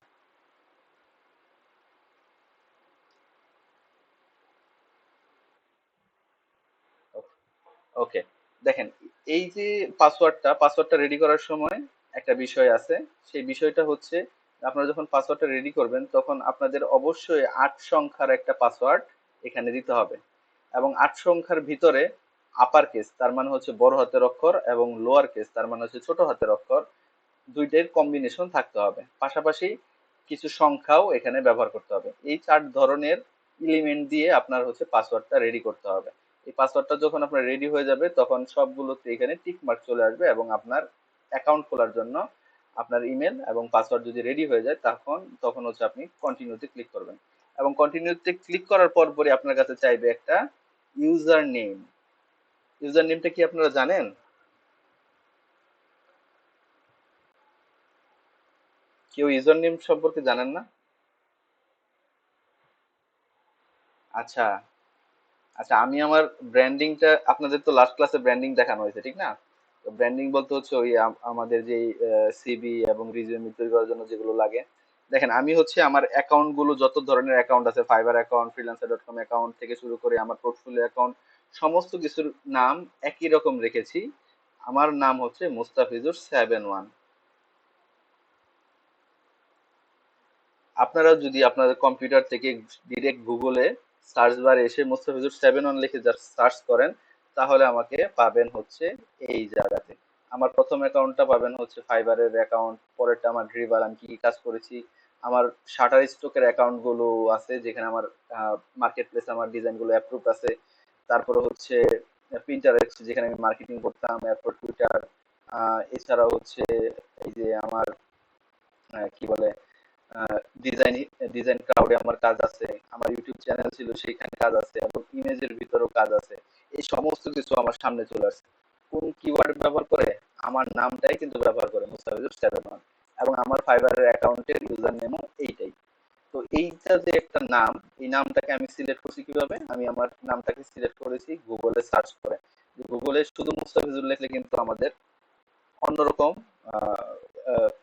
ওকে, দেখেন, এই যে পাসওয়ার্ডটা রেডি করার সময় একটা বিষয় আছে। সেই বিষয়টা হচ্ছে, আপনারা যখন পাসওয়ার্ডটা রেডি করবেন তখন আপনাদের অবশ্যই 8 সংখ্যার একটা পাসওয়ার্ড এখানে দিতে হবে। এবং 8 সংখ্যার ভিতরে আপার কেস তার মানে হচ্ছে বড় হাতের অক্ষর, এবং লোয়ার কেস তার মানে হচ্ছে ছোট হাতের অক্ষর, দুইটার কম্বিনেশন থাকতে হবে। পাশাপাশি কিছু সংখ্যাও এখানে ব্যবহার করতে হবে। এই 4 ধরনের এলিমেন্ট দিয়ে আপনার হচ্ছে পাসওয়ার্ডটা রেডি করতে হবে। এই পাসওয়ার্ডটা যখন আপনার রেডি হয়ে যাবে, তখন সবগুলোতে এখানে টিক মার্ক চলে আসবে, এবং আপনার অ্যাকাউন্ট খোলার জন্য আপনার ইমেল এবং পাসওয়ার্ড যদি রেডি হয়ে যায়, তখন তখন হচ্ছে আপনি কন্টিনিউতে ক্লিক করবেন। এবং কন্টিনিউতে ক্লিক করার পরই আপনার কাছে চাইবে একটা ইউজার নেম। ইউজার নেমটা কি আপনারা জানেন? কেউ ইউজার নেম সম্পর্কে জানেন না? আচ্ছা, আচ্ছা, আমি আমার ব্র্যান্ডিংটা, আপনাদের তো লাস্ট ক্লাসে ব্র্যান্ডিং দেখানো হয়েছে, ঠিক না? তো ব্র্যান্ডিং বলতে হচ্ছে ওই আমাদের যে সিভি এবং রিজিউমি তৈরি করার জন্য যেগুলো লাগে। দেখেন, আমি হচ্ছে আমার অ্যাকাউন্ট গুলো, যত ধরনের অ্যাকাউন্ট আছে, ফাইবার অ্যাকাউন্ট, ফ্রিল্যান্সার.com অ্যাকাউন্ট থেকে শুরু করে আমার পোর্টফোলিও অ্যাকাউন্ট, সমস্ত কিছুর নাম একই রকম রেখেছি। আমার নাম হচ্ছে মুস্তাফিজুর 71। আপনারা যদি আপনাদের কম্পিউটার থেকে ডিরেক্ট গুগলে সার্চ বারে এসে মুস্তাফিজুর 71 লিখে জাস্ট সার্চ করেন, তাহলে আমাকে পাবেন হচ্ছে এই জায়গাতে। আমার প্রথম অ্যাকাউন্টটা পাবেন হচ্ছে ফাইবারের অ্যাকাউন্ট, পরেরটা আমার ড্রিবার, আমি কি কি কাজ করেছি। আমার শাটার স্টকের অ্যাকাউন্ট গুলো আছে, যেখানে আমার মার্কেট প্লেস আমার ডিজাইন গুলো অ্যাপ্রুভ আছে। তারপরে হচ্ছে পিন্টারেস্ট, যেখানে আমি মার্কেটিং করতাম, এরপর টুইটার, এছাড়াও হচ্ছে এই যে আমার কি বলে ডিজাইন ডিজাইন ক্লাউডে আমার কাজ আছে, আমার ইউটিউব চ্যানেল ছিল সেখানে কাজ আছে, এবং ইমেজের ভিতরেও কাজ আছে। এই সমস্ত কিছু আমার সামনে চলে আসছে। কোন কিওয়ার্ড ব্যবহার করে? আমার নামটাই কিন্তু ব্যবহার করে, মুস্তাফিজুর 71। এবং আমার ফাইবারের অ্যাকাউন্টের ইউজার নেমও এইটাই। তো এইটা যে একটা নাম, এই নামটাকে আমি সিলেক্ট করছি কিভাবে? আমি আমার নামটাকে সিলেক্ট করেছি গুগলে সার্চ করে। গুগলে শুধু মুস্তাফিজুর লিখলে কিন্তু আমাদের অন্যরকম আহ,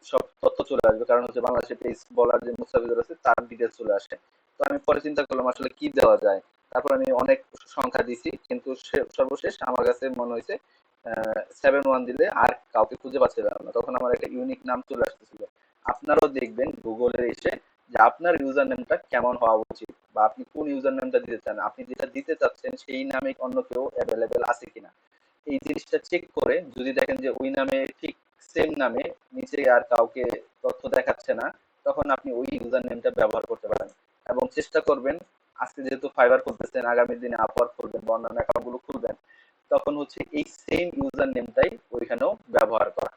সব তথ্য চলে আসবে, কারণ হচ্ছে বাংলাদেশের পেজ বলার যে মুস্তাফিজুর আছে তার ডিটেলস চলে আসে। তো আমি পরে চিন্তা করলাম আসলে কি দেওয়া যায়। তারপর আমি অনেক সংখ্যা দিছি, কিন্তু সর্বশেষ আমার কাছে মনে হয়েছে 71 দিলে আর কাউকে খুঁজে পাচ্ছিলাম না, তখন আমার একটা ইউনিক নাম চলে আসতেছিল। আপনারাও দেখবেন গুগলে এসে যে আপনার ইউজার নেমটা কেমন হওয়া উচিত, বা আপনি কোন ইউজার নেমটা দিতে চান, আপনি যেটা দিতে চাচ্ছেন সেই নামে অন্য কেউ অ্যাভেলেবেল আছে কিনা, এই জিনিসটা চেক করে যদি দেখেন যে ওই নামে ঠিক সেম নামে নিচে আর কাউকে তথ্য দেখাচ্ছে না, তখন আপনি ওই ইউজার নেমটা ব্যবহার করতে পারেন। এবং চেষ্টা করবেন, আজকে যেহেতু ফাইবার খুলতেছেন, আগামী দিনে আপওয়ার্ক খুলবেন বা অন্যান্য অ্যাকাউন্টগুলো খুলবেন, তখন হচ্ছে এই সেম ইউজার নেমটাই ওইখানেও ব্যবহার করা।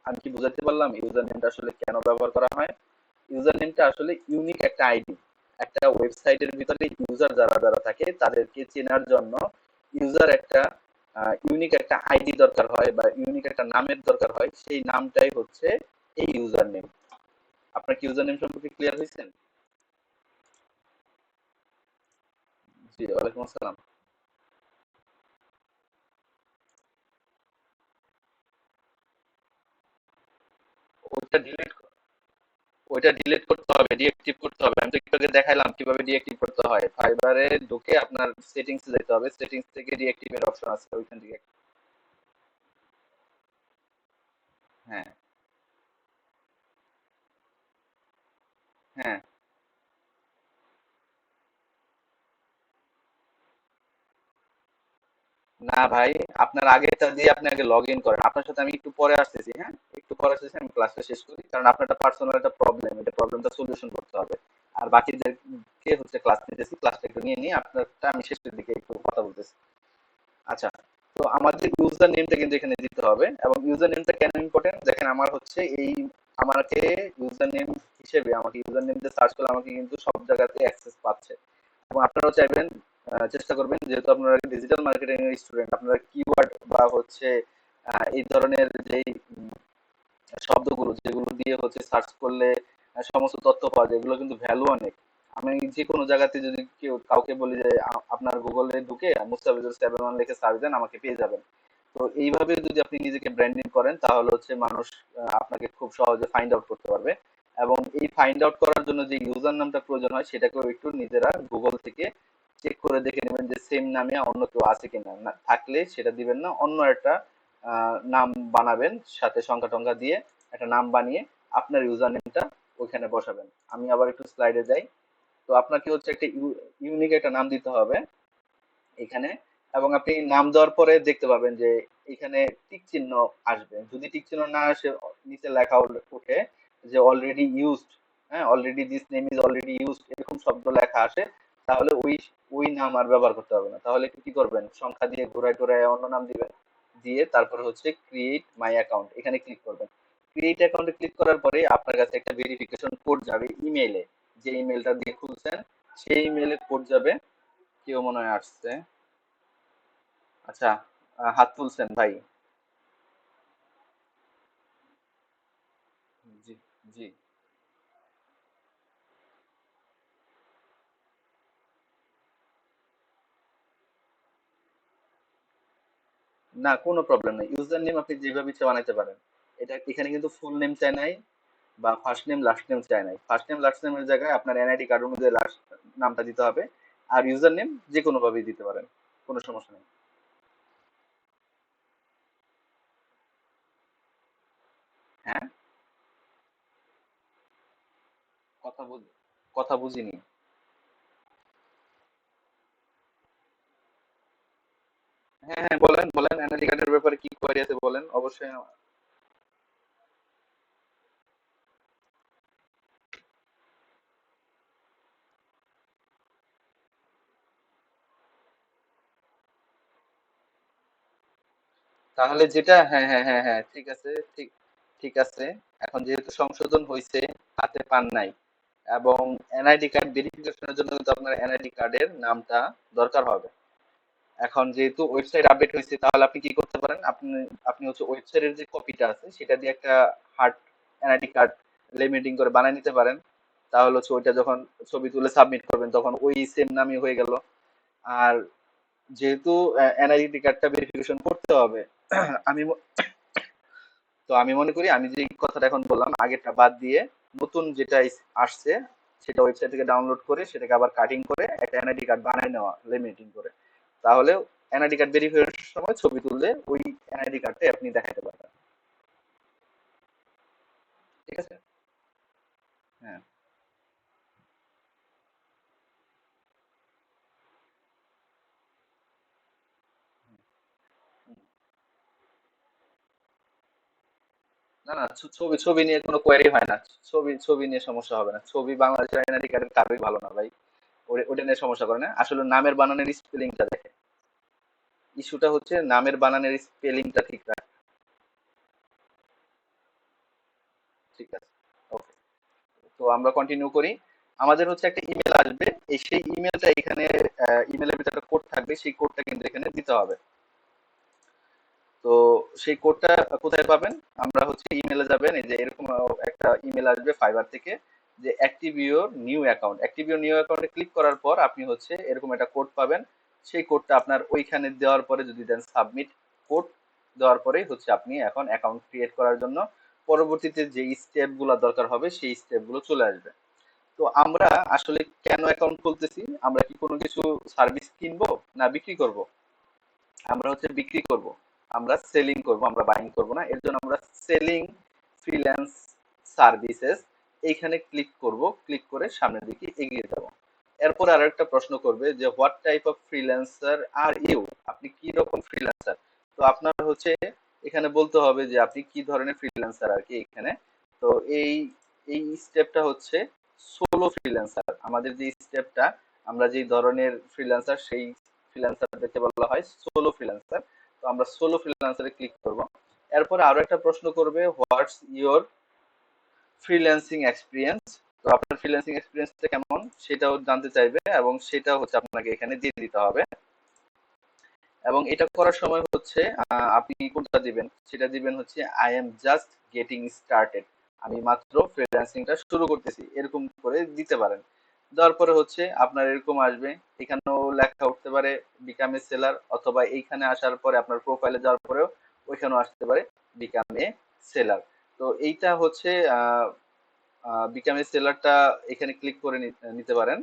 আমি কি বুঝাতে পারলাম ইউজার নেমটা আসলে কেন ব্যবহার করা হয়? ইউজার নেমটা আসলে ইউনিক একটা আইডি। একটা ওয়েবসাইটের ভিতরে ইউজার যারা যারা থাকে তাদেরকে চেনার জন্য ইউজার একটা ইউনিক একটা আইডি দরকার হয় বা ইউনিক একটা নামের দরকার হয়, সেই নামটাই হচ্ছে এই ইউজার নেম। আপনার কি ইউজার নেম সম্পর্কে ক্লিয়ার হয়েছেন? জি, ওয়ালাইকুম আসসালাম। ওইটা ডিলিট ওইটা ডিলিট করতে হবে, ডিএক্টিভ করতে হবে। আমি তো একটু আগে দেখাইলাম কিভাবে ডিএক্টিভ করতে হয়। ফাইবারে ঢুকে আপনার সেটিংস যেতে হবে, সেটিংস থেকে ডিএক্টিভ এর অপশন আছে ওইখান থেকে। হ্যাঁ, হ্যাঁ। না ভাই, আপনার আগেরটা দিয়ে আপনি আগে লগ ইন করেন। আপনার সাথে আমি একটু পরে আসতেছি, হ্যাঁ, একটু পরে আসতেছি, আমি ক্লাসটা শেষ করি, কারণ আপনার একটা পার্সোনাল একটা প্রবলেম, এটা প্রবলেমটা সলিউশন করতে হবে। আর বাকিদেরকে হচ্ছে ক্লাস নিতেছি, ক্লাসটা একটু নিয়ে নিয়ে আপনারটা আমি শেষের দিকে একটু কথা বলতেছি। আচ্ছা, তো আমাদের ইউজার নেমটা কিন্তু এখানে দিতে হবে। এবং ইউজার নেমটা কেন ইম্পর্টেন্ট দেখেন, আমার হচ্ছে এই আমাকে ইউজার নেম হিসেবে, আমাকে ইউজার নেম দিয়ে সার্চ করলে আমাকে কিন্তু সব জায়গাতে অ্যাক্সেস পাচ্ছে। এবং আপনারাও চাইবেন, চেষ্টা করবেন, যেহেতু আপনারা ডিজিটাল মার্কেটিং এর স্টুডেন্ট, আপনারা কিওয়ার্ড বা হচ্ছে এই ধরনের যেই শব্দগুলো যেগুলো দিয়ে হচ্ছে সার্চ করলে সমস্ত তথ্য পাওয়া যায়, এগুলো কিন্তু ভ্যালু অনেক। আমি যে কোনো জায়গাতে যদি কেউ কাউকে বলি যে আপনার গুগলে ঢুকে মুস্তাফিজুর 71 লিখে সার্চ দেন, আমাকে পেয়ে যাবেন। তো এইভাবে যদি আপনি নিজেকে ব্র্যান্ডিং করেন, তাহলে হচ্ছে মানুষ আপনাকে খুব সহজে ফাইন্ড আউট করতে পারবে। এবং এই ফাইন্ড আউট করার জন্য যে ইউজার নামটা প্রয়োজন হয়, সেটাকেও একটু নিজেরা গুগল থেকে চেক করে দেখে নেবেন যে সেম নামে অন্য কেউ আছে কিনা। না থাকলে সেটা দিবেন না, অন্য একটা নাম বানাবেন, সাথে সংখ্যা টংখ্যা দিয়ে একটা নাম বানিয়ে আপনার ইউজার নেমটা ওইখানে বসাবেন। আমি আবার একটু স্লাইডে যাই। তো আপনাকে হচ্ছে একটা ইউনিক একটা নাম দিতে হবে এখানে। এবং আপনি নাম দেওয়ার পরে দেখতে পাবেন যে এখানে টিক চিহ্ন আসবে। যদি টিক চিহ্ন না আসে, নিচে লেখা ওঠে যে অলরেডি ইউজড, হ্যাঁ, already this name is already used, এরকম শব্দ লেখা আসে, তাহলে ওই ওই নাম আর ব্যবহার করতে হবে না। তাহলে কি করবেন, সংখ্যা দিয়ে ঘুরায় টুরায় অন্য নাম দিবেন, দিয়ে তারপরে হচ্ছে ক্রিয়েট মাই অ্যাকাউন্ট এখানে ক্লিক করবেন। ক্রিয়েট অ্যাকাউন্টে ক্লিক করার পরে আপনার কাছে একটা ভেরিফিকেশন কোড যাবে ইমেইলে, যে ইমেলটা দিয়ে খুলছেন সেই ইমেইলে কোড যাবে। কেউ মনে হয় আসছে। আচ্ছা, হাত তুলছেন ভাই। জি, জি। না, কোনো প্রবলেম নেই, ইউজার নেম আপনি যেভাবে ইচ্ছা বানাইতে পারেন। এটা এখানে কিন্তু ফুল নেম চাই নাই বা ফার্স্ট নেম লাস্ট নেম চাই নাই। ফার্স্ট নেম লাস্ট নেমের জায়গায় আপনার এনআইডি কার্ড অনুযায়ী লাস্ট নামটা দিতে হবে। আর ইউজার নেম যে কোনো ভাবেই দিতে পারেন, কোনো সমস্যা নেই। হ্যাঁ, কথা বুঝ কথা বুঝিনি। হ্যাঁ, হ্যাঁ, বলেন বলেন, এনআইডি কার্ডের ব্যাপারে কি কোয়ারি আছে বলেন অবশ্যই। তাহলে যেটা, হ্যাঁ, হ্যাঁ, হ্যাঁ, হ্যাঁ, ঠিক আছে, ঠিক, ঠিক আছে। এখন যেহেতু সংশোধন হয়েছে, হাতে পান নাই, এবং এনআইডি কার্ড ভেরিফিকেশনের জন্য কিন্তু আপনার এনআইডি কার্ডের নামটা দরকার হবে। এখন যেহেতু ওয়েবসাইট আপডেট হয়েছে, তাহলে আপনি কি করতে পারেন, আপনি আপনি হচ্ছে ওয়েবসাইটের যে কপিটা আছে সেটা দিয়ে একটা হার্ড এনআইডি কার্ড লেমিনেটিং করে বানিয়ে নিতে পারেন। তাহলে হচ্ছে ওইটা যখন ছবি তুলে সাবমিট করবেন, তখন ওই সেম নামই হয়ে গেল। আর যেহেতু এনআইডি কার্ডটা ভেরিফিকেশন করতে হবে, আমি তো আমি মনে করি আমি যে কথাটা এখন বললাম আগেরটা বাদ দিয়ে নতুন যেটা আসছে সেটা ওয়েবসাইট থেকে ডাউনলোড করে সেটাকে আবার কাটিং করে একটা এনআইডি কার্ড বানায় নেওয়া লেমিনেটিং করে, তাহলে এনআইডি কার্ড ভেরিফাইয়ের সময় ছবি তুললে ওই এনআইডি কার্ডটাই আপনি দেখাতে পারবেন। ঠিক আছে। হ্যাঁ। না না, ছবি ছবি নিয়ে কোনো কোয়ারি হয় না। ছবি ছবি নিয়ে সমস্যা হবে না। ছবি বাংলাদেশের এনআইডি কার্ডের কারোই ভালো না ভাই। ওটা নিয়ে সমস্যা করে না, আসলে নামের বানানের স্পেলিংটা দেখে। ইস্যুটা হচ্ছে নামের বানানের স্পেলিংটা ঠিক রাখা। ঠিক আছে। ওকে। তো আমরা কন্টিনিউ করি। আমাদের হচ্ছে একটা ইমেল আসবে, এই সেই ইমেলটা এখানে, ইমেলের ভিতরে একটা কোড থাকবে, সেই কোডটা কিন্তু এখানে দিতে হবে। তো সেই কোডটা কোথায় পাবেন? আমরা হচ্ছে ইমেলে যাবেন, এই যে এরকম একটা ইমেল আসবে ফাইবার থেকে, যে active your new account. Active your new অ্যাকাউন্টে ক্লিক করার পর আপনি হচ্ছে এরকম একটা কোড পাবেন। সেই কোডটা আপনার ওইখানে দেওয়ার পরে যদি দেন সাবমিট, কোড দেওয়ার পরেই হচ্ছে আপনি এখন অ্যাকাউন্ট ক্রিয়েট করার জন্য পরবর্তীতে যে স্টেপ গুলো দরকার হবে সেই স্টেপ গুলো চলে আসবে। তো আমরা আসলে কেন অ্যাকাউন্ট খুলতেছি? আমরা কি কোনো কিছু সার্ভিস কিনবো না বিক্রি করব? আমরা হচ্ছে বিক্রি করব। আমরা সেলিং করব, আমরা বাইং করব না। এর জন্য আমরা সেলিং ফ্রিল্যান্স সার্ভিসেস এইখানে ক্লিক করব। ক্লিক করে সামনের দিকে এগিয়ে যাব। এরপর আর একটা প্রশ্ন করবে যে what type of freelancer are you, আপনি কি রকম ফ্রিল্যান্সার। তো আপনার হচ্ছে এখানে বলতে হবে যে আপনি কি ধরনের ফ্রিল্যান্সার আর কি এখানে। তো এই এই স্টেপটা হচ্ছে সোলো ফ্রিল্যান্সার। আমাদের যে স্টেপটা, আমরা যে ধরনের ফ্রিল্যান্সার সেই ফ্রিল্যান্সারদেরকে বলা হয় সোলো ফ্রিল্যান্সার। তো আমরা সোলো ফ্রিল্যান্সারে ক্লিক করব। এরপরে আরো একটা প্রশ্ন করবে হোয়াটস ইওর ফ্রিল্যান্সিং এক্সপিরিয়েন্স। তো আপনার ফ্রিল্যান্সিং এক্সপিরিয়েন্সটা কেমন সেটাও জানতে চাইবে, এবং সেটা হচ্ছে আপনাকে এখানে দিয়ে দিতে হবে। এবং এটা করার সময় হচ্ছে আপনি কোনটা দিবেন, সেটা দিবেন হচ্ছে I am just getting started, আমি মাত্র ফ্রিল্যান্সিংটা শুরু করতেছি, এরকম করে দিতে পারেন। দেওয়ার পরে হচ্ছে আপনার এরকম আসবে, এখানেও লেখা উঠতে পারে বিকাম এ সেলার, অথবা এইখানে আসার পরে আপনার প্রোফাইলে যাওয়ার পরেও ওইখানেও আসতে পারে বিকাম এ সেলার। তো এইটা হচ্ছে বিকাম এ সেলারটা এখানে ক্লিক করে নিতে পারেন।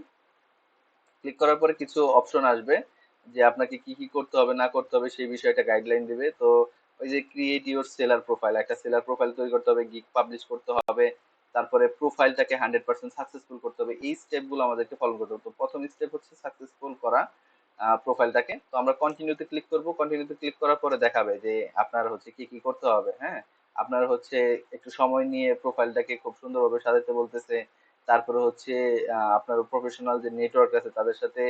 ক্লিক করার পরে কিছু অপশন আসবে যে আপনাকে কি কি করতে হবে না করতে হবে সেই বিষয়টা গাইডলাইন দিবে। তো ওই যে ক্রিয়েট ইউর সেলার প্রোফাইল, একটা সেলার প্রোফাইল তৈরি করতে হবে, গিগ পাবলিশ করতে হবে, তারপরে প্রোফাইলটাকে 100% সাকসেসফুল করতে হবে। এই স্টেপগুলো আমাদেরকে ফলো করতে হবে। তো প্রথম স্টেপ হচ্ছে সাকসেসফুল করা প্রোফাইলটাকে। তো আমরা কন্টিনিউতে ক্লিক করব। কন্টিনিউতে ক্লিক করার পরে দেখাবে যে আপনার হচ্ছে কি কি করতে হবে। হ্যাঁ, আপনার হচ্ছে একটু সময় নিয়ে প্রোফাইলটাকে খুব সুন্দরভাবে সাজাতে বলতেছে। তারপরে হচ্ছে আপনার প্রফেশনাল যে নেটওয়ার্ক আছে তাদের সাথে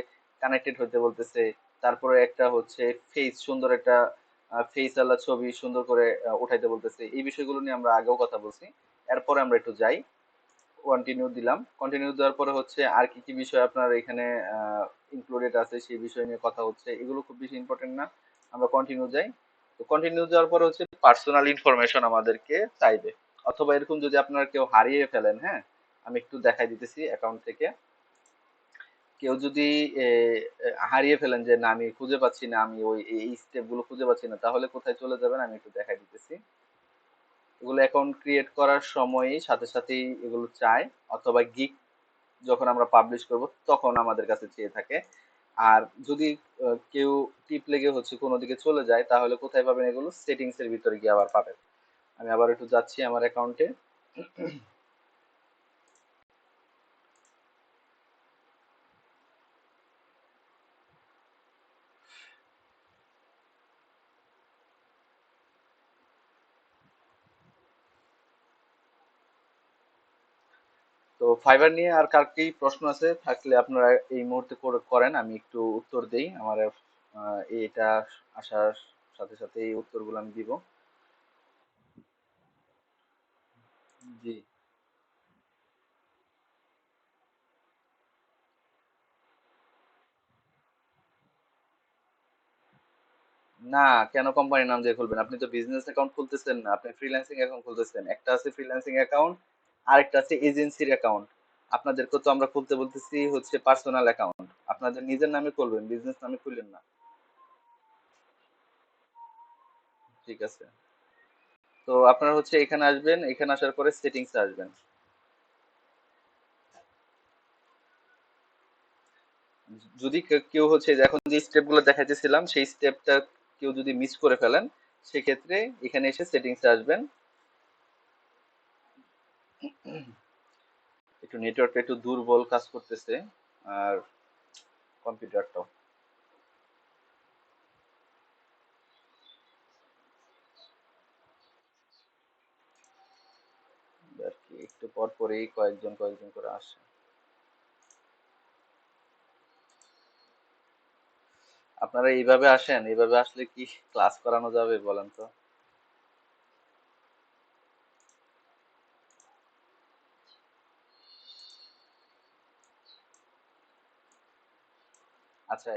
কানেক্টেড হতে বলতেছে। তারপরে একটা হচ্ছে ফেস, সুন্দর একটা ফেস আলা ছবি সুন্দর করে উঠাইতে বলতেছে। এই বিষয়গুলো নিয়ে আমরা আগেও কথা বলছি। এরপরে আমরা একটু যাই, কন্টিনিউ দিলাম। কন্টিনিউ দেওয়ার পরে হচ্ছে আর কি কি বিষয় আপনার এখানে ইনক্লুডেড আছে সেই বিষয় নিয়ে কথা হচ্ছে, এগুলো খুব বেশি ইম্পর্টেন্ট না। আমরা কন্টিনিউ যাই। তো কন্টিনিউ যাওয়ার পরে হচ্ছে পার্সোনাল ইনফরমেশন আমাদেরকে চাইবে, অথবা এরকম যদি আপনারা কেউ হারিয়ে ফেলেন, হ্যাঁ, আমি একটু দেখাই দিতেছি অ্যাকাউন্ট থেকে। কেউ যদি এ, হারিয়ে ফেলেন যে না আমি খুঁজে পাচ্ছি না, আমি ওই এই স্টেপ গুলো খুঁজে পাচ্ছি না, তাহলে কোথায় চলে যাবেন আমি একটু দেখাই দিতেছি। এগুলো অ্যাকাউন্ট ক্রিয়েট করার সময়ই সাথে সাথেই এগুলো চায়, অথবা গিগ যখন আমরা পাবলিশ করব তখন আমাদের কাছে চেয়ে থাকে। আর যদি কেউ টিপ লেগে হচ্ছে কোনো দিকে চলে যায় তাহলে কোথায় পাবেন? এগুলো সেটিংস এর ভিতরে গিয়ে আবার পাবেন। আমি আবার একটু যাচ্ছি আমার অ্যাকাউন্টে। তো ফাইবার নিয়ে আর কার কি প্রশ্ন আছে থাকলে আপনারা এই মুহূর্তে করেন, আমি একটু উত্তর দেই। আমার এটা আসার সাথে সাথে এই উত্তরগুলো আমি দিব। জি। না, কেন কোম্পানির নাম দিয়ে খুলবেন? আপনি তো বিজনেস অ্যাকাউন্ট খুলতেছেন না, আপনি ফ্রিল্যান্সিং অ্যাকাউন্ট খুলতেছেন। একটা আছে ফ্রিল্যান্সিং অ্যাকাউন্ট, আরেকটা আছে এজেন্সির অ্যাকাউন্ট। আপনাদেরকে তো আমরা খুলতে বলতেছি হচ্ছে পার্সোনাল অ্যাকাউন্ট, আপনাদের নিজের নামে খুলবেন, বিজনেস নামে খুলবেন না। ঠিক আছে। তো আপনারা হচ্ছে এখানে আসবেন, এখানে আসার পরে সেটিংস আসবেন। যদি কেউ হচ্ছে যে এখন যে স্টেপগুলো দেখাইতেছিলাম সেই স্টেপটা কেউ যদি মিস করে ফেলেন, সেক্ষেত্রে এখানে এসে সেটিংসে আসবেন। একটু নেটওয়ার্কটা একটু দুর্বল কাজ করতেছে, আর কম্পিউটারটাও আর কি একটু পর পরেই কয়েকজন কয়েকজন করে আসে। আপনারা এইভাবে আসেন, এইভাবে আসলে কি ক্লাস করানো যাবে বলেন তো? আচ্ছা,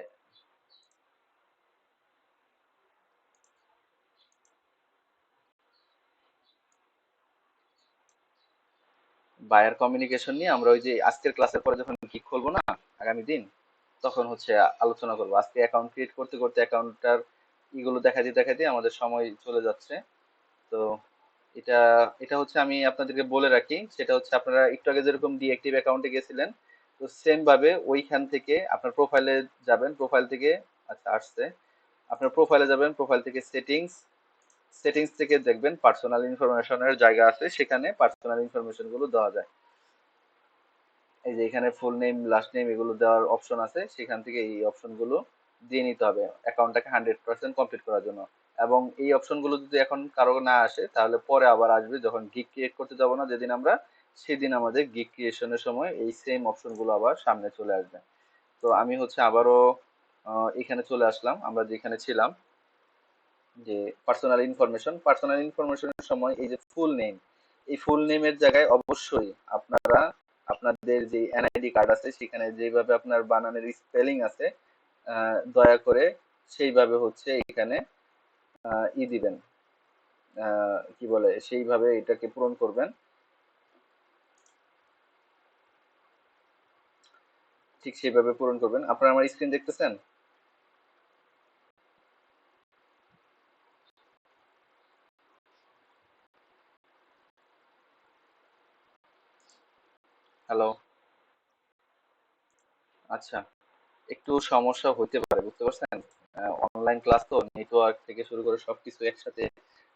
বায়ার কমিউনিকেশন নিয়ে আমরা ওই যে আজকের ক্লাসের পরে যখন গিগ খুলবো না আগামী দিন, তখন হচ্ছে আলোচনা করবো। আজকে অ্যাকাউন্ট ক্রিয়েট করতে করতে অ্যাকাউন্টটার ইগুলো দেখাতে দেখাতে আমাদের সময় চলে যাচ্ছে। তো এটা এটা হচ্ছে আমি আপনাদেরকে বলে রাখি, সেটা হচ্ছে আপনারা একটু আগে যেরকম ডিএক্টিভ অ্যাকাউন্টে গেছিলেন, তো সেম ভাবে ওইখান থেকে আপনার প্রোফাইলে যাবেন, প্রোফাইল থেকে, আচ্ছা আসছে, আপনার প্রোফাইলে যাবেন, প্রোফাইল থেকে সেটিংস, সেটিংস থেকে দেখবেন পার্সোনাল ইনফরমেশনের জায়গা আছে, সেখানে পার্সোনাল ইনফরমেশন গুলো দেওয়া যায়। এই যে এখানে ফুল নেম লাস্ট নেম এগুলো দেওয়ার অপশন আছে, সেখান থেকে এই অপশন গুলো দিয়ে নিতে হবে অ্যাকাউন্টটাকে 100% কমপ্লিট করার জন্য। এবং এই অপশন গুলো যদি এখন কারো না আসে, তাহলে পরে আবার আসবে যখন গিগ ক্রিয়েট করতে যাব না যেদিন আমরা, সেদিন আমাদের গিগ ক্রিয়েশনের সময় এই সেম অপশন গুলো আবার সামনে চলে আসবে। তো আমি হচ্ছে আবারও এখানে চলে আসলাম, আমরা যেখানে ছিলাম, যে পার্সোনাল ইনফরমেশনের সময় এই যে ফুল নেম, এই ফুল নেমের জায়গায় অবশ্যই আপনারা আপনাদের যে এনআইডি কার্ড আছে সেখানে যেভাবে আপনার বানানের স্পেলিং আছে, দয়া করে সেইভাবে হচ্ছে এখানে দিবেন, কি বলে সেইভাবে এটাকে পূরণ করবেন। ঠিক সেইভাবে পূরণ করবেন। আপনারা আমার স্ক্রিন দেখতেছেন? হ্যালো? আচ্ছা, একটু সমস্যা হতে পারে, বুঝতে পারছেন? অনলাইন ক্লাস তো, নেটওয়ার্ক থেকে শুরু করে সবকিছু একসাথে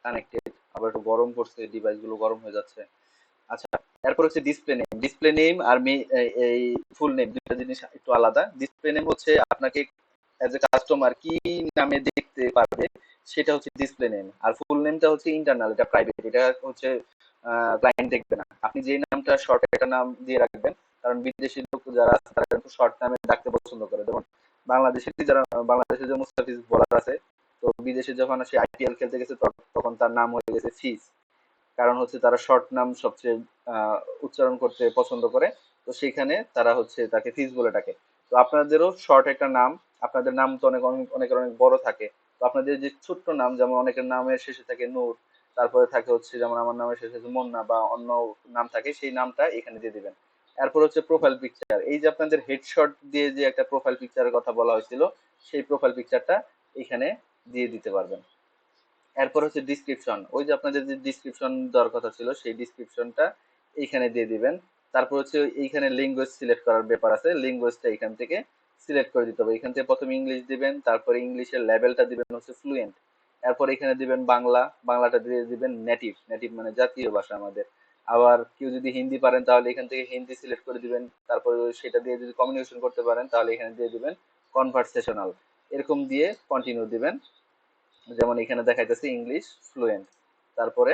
কানেক্টেড, আবার একটু গরম পড়ছে, ডিভাইস গুলো গরম হয়ে যাচ্ছে। আচ্ছা, এরপর হচ্ছে ডিসপ্লে নেম। ডিসপ্লে নেম আর এই ফুল নেম দুটো জিনিস একটু আলাদা। ডিসপ্লে নেম হচ্ছে আপনাকে অ্যাজ এ কাস্টমার কি নামে দেখতে পারবে, সেটা হচ্ছে ডিসপ্লে নেম। আর ফুল নেমটা হচ্ছে ইন্টারনাল, এটা প্রাইভেট, এটা হচ্ছে ক্লায়েন্ট দেখবে না। আপনি যেই নামটা শর্ট একটা নাম দিয়ে রাখবেন, কারণ বিদেশি লোক যারা আছে তারা কিন্তু শর্ট নামে ডাকতে পছন্দ করে। যেমন বাংলাদেশের যে মুস্তাফিজ বোলার আছে, তো বিদেশে যখন সে আইপিএল খেলতে গেছে তখন তার নাম হয়ে গেছে ফিজ। কারণ হচ্ছে তারা শর্ট নাম সবচেয়ে উচ্চারণ করতে পছন্দ করে। তো সেখানে তারা হচ্ছে তাকে ফিজ বলে ডাকে। তো আপনাদেরও শর্ট একটা নাম, আপনাদের নাম তো অনেক অনেক অনেকের অনেক বড় থাকে। তো আপনাদের যে ছোট্ট নাম, যেমন অনেকের নামের শেষে থাকে নূর, তারপরে থাকে হচ্ছে যেমন আমার নামের শেষে আছে মুন্না বা অন্য নাম থাকে, সেই নামটা এখানে দিয়ে দিবেন। এরপর হচ্ছে প্রোফাইল পিকচার। এই যে আপনাদের হেডশট দিয়ে যে একটা প্রোফাইল পিকচারের কথা বলা হয়েছিল, সেই প্রোফাইল পিকচারটা এখানে দিয়ে দিতে পারবেন। এরপর হচ্ছে ডিসক্রিপশন, ওই যে আপনাদের যে ডিসক্রিপশন দেওয়ার কথা ছিল সেই ডিসক্রিপশনটা এইখানে দিয়ে দিবেন। তারপর হচ্ছে এইখানে ল্যাঙ্গুয়েজ সিলেক্ট করার ব্যাপার আছে, ল্যাঙ্গুয়েজটা এখান থেকে সিলেক্ট করে দিতে হবে। এখান থেকে প্রথমে ইংলিশ দিবেন, তারপরে ইংলিশের লেভেলটা দিবেন হচ্ছে ফ্লুয়েন্ট। এরপর এখানে দিবেন বাংলা, বাংলাটা দিয়ে দিবেন নেটিভ, নেটিভ মানে জাতীয় ভাষা আমাদের। আবার কেউ যদি হিন্দি পারেন তাহলে এখান থেকে হিন্দি সিলেক্ট করে দিবেন, তারপরে সেটা দিয়ে যদি কমিউনিকেশন করতে পারেন তাহলে এখানে দিয়ে দিবেন কনভারসেশনাল। এরকম দিয়ে কন্টিনিউ দিবেন। যেমন এখানে দেখাইতেছে ইংলিশ ফ্লুয়েন্ট। তারপরে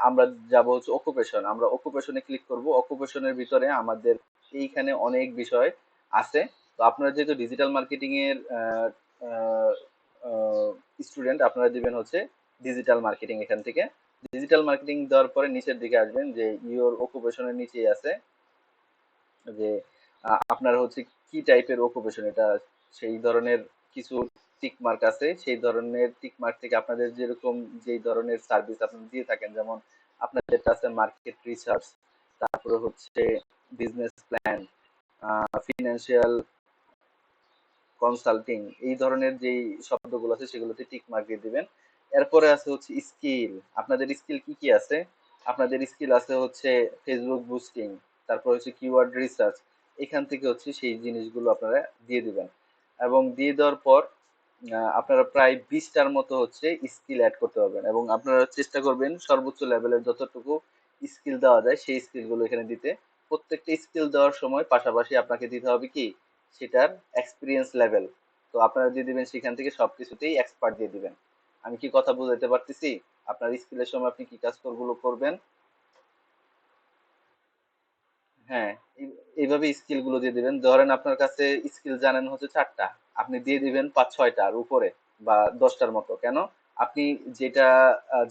আমরা যাব হচ্ছে অকুপেশন, আমরা অকুপেশনে ক্লিক করব। অকুপেশনের ভিতরে আমাদের এইখানে অনেক বিষয় আছে। তো আপনারা যেহেতু ডিজিটাল মার্কেটিং এর স্টুডেন্ট, আপনারা দিবেন হচ্ছে ডিজিটাল মার্কেটিং। এখান থেকে ডিজিটাল মার্কেটিং দেওয়ার পরে নিচের দিকে আসবেন, যে ইওর অকুপেশনের নিচেই আছে যে আপনার হচ্ছে কি টাইপের অকুপেশন এটা, সেই ধরনের কিছু টিক মার্ক আছে। সেই ধরনের টিক মার্ক থেকে আপনাদের যেরকম যেই ধরনের সার্ভিস আপনারা দিয়ে থাকেন, যেমন আপনাদের কাছে মার্কেট রিসার্চ, তারপরে হচ্ছে বিজনেস প্ল্যান, ফিনান্সিয়াল কনসাল্টিং, এই ধরনের যেই শব্দগুলো আছে সেগুলোতে টিক মার্ক দিয়ে দিবেন। এরপরে আছে হচ্ছে স্কিল, আপনাদের স্কিল কি কি আছে। আপনাদের স্কিল আছে হচ্ছে ফেসবুক বুস্টিং, তারপর হচ্ছে কিওয়ার্ড রিসার্চ, এখান থেকে হচ্ছে সেই জিনিসগুলো আপনারা দিয়ে দিবেন। এবং দিয়ে দেওয়ার পর আপনারা প্রায় 20টার মতো হচ্ছে স্কিল অ্যাড করতে পারবেন, এবং আপনারা চেষ্টা করবেন সর্বোচ্চ লেভেলের যতটুকু স্কিল দেওয়া যায় সেই স্কিলগুলো এখানে দিতে। প্রত্যেকটা স্কিল দেওয়ার সময় পাশাপাশি আপনাকে দিতে হবে কি, সেটার এক্সপিরিয়েন্স লেভেল। তো আপনারা দিয়ে দিবেন সেখান থেকে সবকিছুতেই এক্সপার্ট দিয়ে দিবেন। আমি কি কথা বুঝাতে পারতেছি? আপনার স্কিলের সময় আপনি কি কাজগুলো করবেন? হ্যাঁ, এইভাবে স্কিল গুলো দিয়ে দিবেন। ধরেন আপনার কাছে স্কিল জানেন হচ্ছে 4টা, আপনি দিয়ে দিবেন 5-6টার উপরে বা 10টার মতো। কেন? আপনি যেটা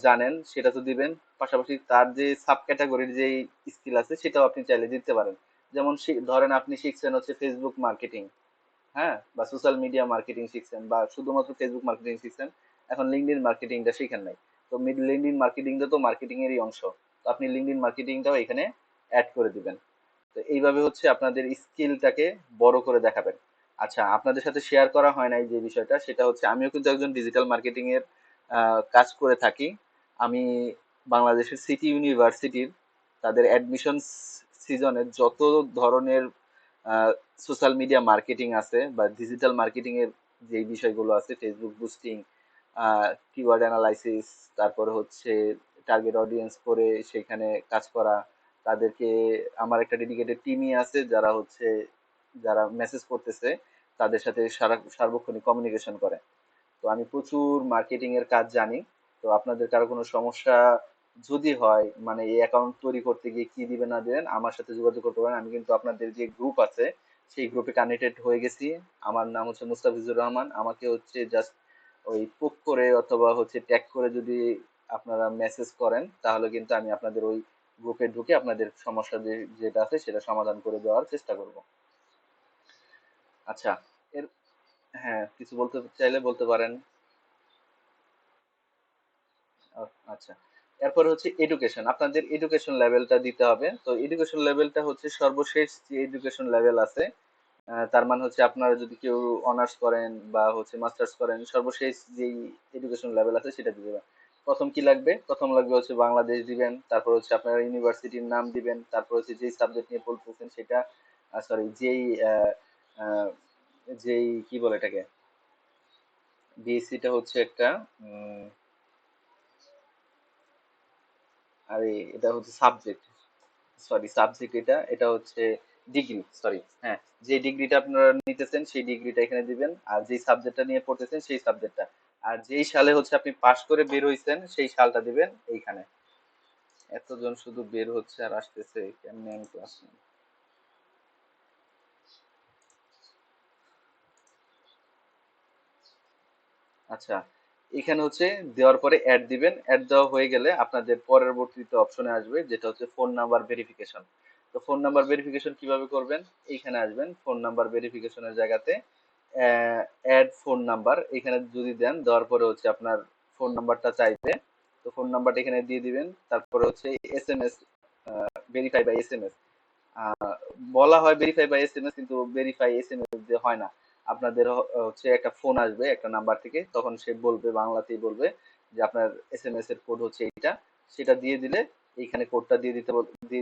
জানেন সেটা তো দিবেন, পাশাপাশি তার যে সাব ক্যাটাগরির যে স্কিল আছে সেটাও আপনি চাইলে দিতে পারেন। যেমন ধরেন আপনি শিখছেন হচ্ছে ফেসবুক মার্কেটিং, হ্যাঁ, বা সোশ্যাল মিডিয়া মার্কেটিং শিখছেন, বা শুধুমাত্র ফেসবুক মার্কেটিং শিখছেন, এখন লিঙ্কডইন মার্কেটিংটা শিখেন নাই। তো লিঙ্কডইন মার্কেটিংটা তো মার্কেটিং এরই অংশ, তো আপনি লিঙ্কডইন মার্কেটিংটাও এখানে অ্যাড করে দিবেন। তো এইভাবে হচ্ছে আপনাদের স্কিলটাকে বড় করে দেখাবেন। আচ্ছা, আপনাদের সাথে শেয়ার করা হয় নাই যে বিষয়টা, সেটা হচ্ছে আমিও কিন্তু একজন ডিজিটাল মার্কেটিং এর কাজ করে থাকি। আমি বাংলাদেশের সিটি ইউনিভার্সিটির তাদের অ্যাডমিশন সিজনে যত ধরনের সোশ্যাল মিডিয়া মার্কেটিং আছে বা ডিজিটাল মার্কেটিং এর যে বিষয়গুলো আছে, ফেসবুক বুস্টিং, কিওয়ার্ড অ্যানালাইসিস, তারপরে হচ্ছে টার্গেট অডিয়েন্স করে সেখানে কাজ করা, তাদেরকে, আমার একটা ডেডিকেটেড টিমই আছে যারা হচ্ছে, যারা মেসেজ করতেছে তাদের সাথে সার্বক্ষণিক কমিউনিকেশন করে। তো আমি প্রচুর মার্কেটিং এর কাজ জানি। তো আপনাদের কারো কোনো সমস্যা যদি হয়, মানে এই অ্যাকাউন্ট তৈরি করতে গিয়ে কি দিবেন না দিবেন, আমার সাথে যোগাযোগ করতে পারেন। আমি কিন্তু আপনাদের যে গ্রুপ আছে সেই গ্রুপে কানেক্টেড হয়ে গেছি। আমার নাম হচ্ছে মুস্তাফিজুর রহমান। আমাকে হচ্ছে জাস্ট ওই পোক করে অথবা হচ্ছে ট্যাগ করে যদি আপনারা মেসেজ করেন, তাহলে কিন্তু আমি আপনাদের ওই গ্রুপে ঢুকে আপনাদের সমস্যা যেটা আছে সেটা সমাধান করে দেওয়ার চেষ্টা করব। আচ্ছা, এর, হ্যাঁ, কিছু বলতে চাইলে বলতে পারেন। আচ্ছা, এরপর হচ্ছে এডুকেশন, আপনাদের এডুকেশন লেভেলটা দিতে হবে। তো এডুকেশন লেভেলটা হচ্ছে সর্বশেষ যে এডুকেশন লেভেল আছে, তার মানে হচ্ছে আপনারা যদি কেউ অনার্স করেন বা হচ্ছে মাস্টার্স করেন, সর্বশেষ যেই এডুকেশন লেভেল আছে সেটা দিয়ে দেবেন। প্রথম কি লাগবে? প্রথম লাগবে হচ্ছে বাংলাদেশ দিবেন, তারপর হচ্ছে আপনার ইউনিভার্সিটির নাম দিবেন, তারপর হচ্ছে যেই সাবজেক্ট নিয়ে পড়তেছেন সেটা, সরি, আহ, আহ, যেই কি বলে এটাকে, বিএসসিটা হচ্ছে একটা, আরে এটা হচ্ছে সাবজেক্ট, সরি সাবজেক্ট, এটা এটা হচ্ছে ডিগ্রি, সরি, হ্যাঁ, যে ডিগ্রিটা আপনারা নিতেছেন সেই ডিগ্রিটা এখানে দিবেন, আর যেই সাবজেক্টটা নিয়ে পড়তেছেন সেই সাবজেক্টটা, আর যেই সালে হচ্ছে আপনি পাশ করে বের হইছেন সেই সালটা দিবেন এইখানে। এতজন শুধু বের হচ্ছে আর আসতেছে, কেমনে আমি ক্লাস নেব? আচ্ছা, এখানে হচ্ছে দেওয়ার পরে অ্যাড দিবেন। অ্যাড দেওয়া হয়ে গেলে আপনাদের পরবর্তীতে অপশনে আসবে যেটা হচ্ছে ফোন নাম্বার ভেরিফিকেশন। তো ফোন নাম্বার ভেরিফিকেশন কিভাবে করবেন? এইখানে আসবেন, ফোন নাম্বার ভেরিফিকেশনের জায়গাতে অ্যাড ফোন নাম্বার এখানে যদি দেন, দেওয়ার পরে হচ্ছে আপনার ফোন নাম্বারটা চাইবে। তো ফোন নাম্বারটা এখানে দিয়ে দিবেন। তারপরে হচ্ছে S M S, verify by S M S, বলা হয় ভেরিফাই বাই এসএমএস, কিন্তু ভেরিফাই এসএমএস দিয়ে হয় না। আপনাদের হচ্ছে একটা ফোন আসবে একটা নাম্বার থেকে, তখন সে বলবে, বাংলাতেই বলবে যে আপনার এসএমএস এর কোড হচ্ছে এইটা। সেটা দিয়ে দিলে, এইখানে কোডটা দিয়ে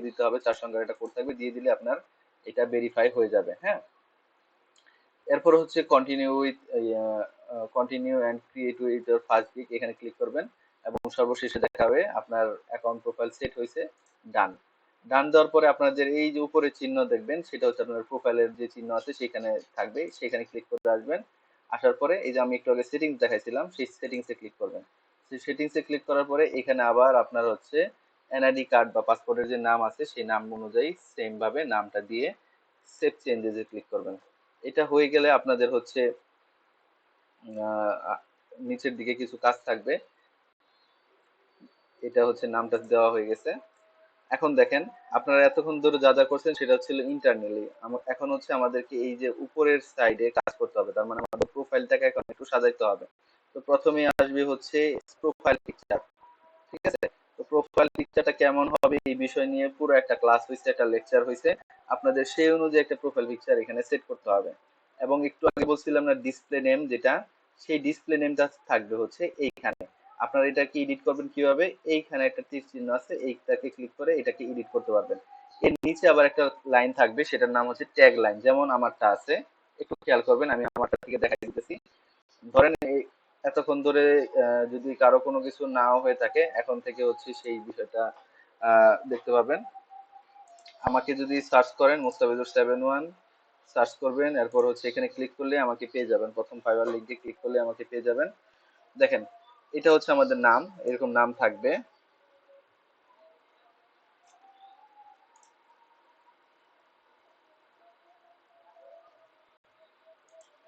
দিতে হবে, 4 সংখ্যার একটা কোড থাকবে, দিয়ে দিলে আপনার এটা ভেরিফাই হয়ে যাবে। হ্যাঁ, এরপর হচ্ছে continue and create with your first gig, এখানে ক্লিক করবেন এবং সর্বশেষে দেখাবে আপনার অ্যাকাউন্ট প্রোফাইল সেট হয়েছে। ডান। ডান দেওয়ার পরে আপনাদের এই যে উপরে চিহ্ন দেখবেন সেটা হচ্ছে আপনার প্রোফাইলের যে চিহ্ন আছে সেখানে থাকবে, সেখানে ক্লিক করে আসবেন। আসার পরে এই যে আমি একটু আগে সেটিংস দেখাইছিলাম সেই সেটিংসে ক্লিক করবেন। সেই সেটিংসে ক্লিক করার পরে এখানে আবার আপনার হচ্ছে এনআইডি কার্ড বা পাসপোর্টের যে নাম আছে সেই নাম অনুযায়ী সেম ভাবে নামটা দিয়ে সেভ চেঞ্জেসে ক্লিক করবেন। এটা হয়ে গেলে আপনাদের হচ্ছে আহ, নিচের দিকে কিছু কাজ থাকবে। এটা হচ্ছে নামটা দেওয়া হয়ে গেছে। এখন দেখেন, আপনারা এতক্ষণ ধরে যা যা করছেন সেটা হচ্ছিল ইন্টারনালি। এখন হচ্ছে আমাদেরকে এই যে উপরের সাইডে কাজ করতে হবে, তার মানে আমাদের প্রোফাইলটাকে এখন একটু সাজাইতে হবে। তো প্রথমে আসবে হচ্ছে প্রোফাইল পিকচার। ঠিক আছে? তো প্রোফাইল পিকচারটা কেমন হবে এই বিষয় নিয়ে পুরো একটা ক্লাস হয়েছে, একটা লেকচার হয়েছে। আপনাদের সেই অনুযায়ী একটা প্রোফাইল পিকচার এখানে সেট করতে হবে। এবং একটু আগে বলছিলাম না ডিসপ্লে নেম যেটা, সেই ডিসপ্লে নেমটা থাকবে হচ্ছে এইখানে। আপনারা এটাকে এডিট করবেন কিভাবে? এইখানে একটা তীর চিহ্ন আছে, এইটাকে ক্লিক করে এটাকে এডিট করতে পারবেন। এর নিচে আবার একটা লাইন থাকবে, সেটার নাম হচ্ছে ট্যাগ লাইন, যেমন আমারটা আছে। একটু খেয়াল করবেন, আমি আমারটা থেকে দেখাই দিতেছি। ধরেন এই এতক্ষণ ধরে যদি কারো কোনো কিছু নাও হয়ে থাকে, এখন থেকে হচ্ছে সেই বিষয়টা দেখতে পাবেন। আমাকে যদি সার্চ করেন মুস্তাফিজুর 71 সার্চ করবেন, এরপর হচ্ছে এখানে ক্লিক করলে আমাকে পেয়ে যাবেন, প্রথম ফাইবার লিঙ্কে ক্লিক করলে আমাকে পেয়ে যাবেন। দেখেন, এটা হচ্ছে আমাদের নাম, এরকম নাম থাকবে।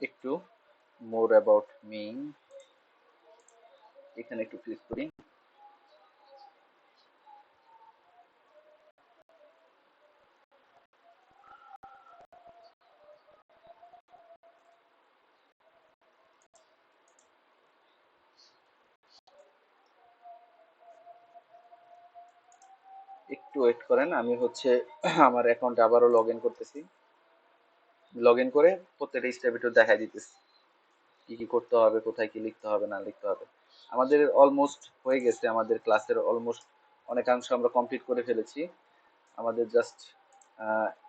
একটু মোর অ্যাবাউট মি, এখানে একটু ক্লিক করি। একটু ওয়েট করেন, আমি হচ্ছে আমার অ্যাকাউন্টে আবারও লগ ইন করতেছি। লগ ইন করে প্রত্যেকটা স্টেপ একটু দেখাই দিতেছি কি কি করতে হবে, কোথায় কি লিখতে হবে না লিখতে হবে। আমাদের অলমোস্ট হয়ে গেছে, আমাদের ক্লাসের অলমোস্ট অনেকাংশ আমরা কমপ্লিট করে ফেলেছি। আমাদের জাস্ট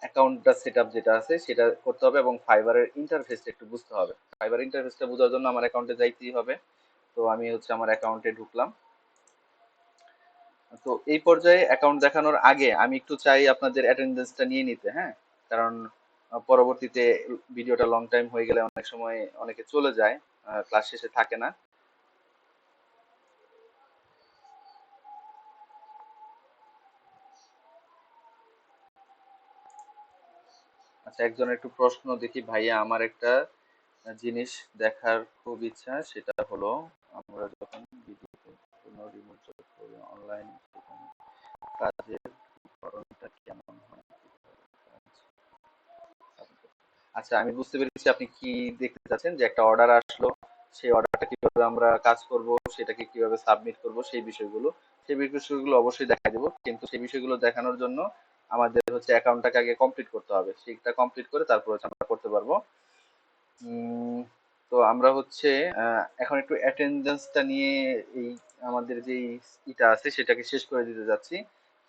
অ্যাকাউন্টটা সেট আপ যেটা আছে সেটা করতে হবে, এবং ফাইবারের ইন্টারফেসটা একটু বুঝতে হবে। ফাইবার ইন্টারফেসটা বোঝার জন্য আমার অ্যাকাউন্টে যাইতেই হবে। তো আমি হচ্ছে আমার অ্যাকাউন্টে ঢুকলাম। তো এই পর্যায়ে অ্যাকাউন্ট দেখানোর আগে আমি একটু চাই আপনাদের অ্যাটেন্ডেন্সটা নিয়ে নিতে, হ্যাঁ। কারণ পরবর্তীতে ভিডিওটা লং টাইম হয়ে গেলে অনেক সময় অনেকে চলে যায়, ক্লাস শেষে থাকে না। আচ্ছা, একজনের একটু প্রশ্ন দেখি ভাইয়া, আমার একটা জিনিস দেখার খুব ইচ্ছা, সেটা হলো আমরা যখন ভিডিওতে কোনো রিমোট করি অনলাইন, সেখানে কাজের ধরনটা কেমন হয়। আচ্ছা, আমি বুঝতে পেরেছি আপনি কি দেখতে চাচ্ছেন, যে একটা অর্ডার আসলো, সেই অর্ডারটা কিভাবে আমরা কাজ করব, সেটাকে কিভাবে সাবমিট করব, সেই বিষয়গুলো। সেই বিষয়গুলো অবশ্যই দেখা দেবো, কিন্তু সেই বিষয়গুলো দেখানোর জন্য আমাদের হচ্ছে অ্যাকাউন্টটাকে আগে কমপ্লিট করতে হবে। সেটা কমপ্লিট করে তারপর হচ্ছে আমরা করতে পারবো। উম, তো আমরা হচ্ছে এখন একটু অ্যাটেন্ডেন্সটা নিয়ে এই আমাদের যে ইটা আছে সেটাকে শেষ করে দিতে যাচ্ছি।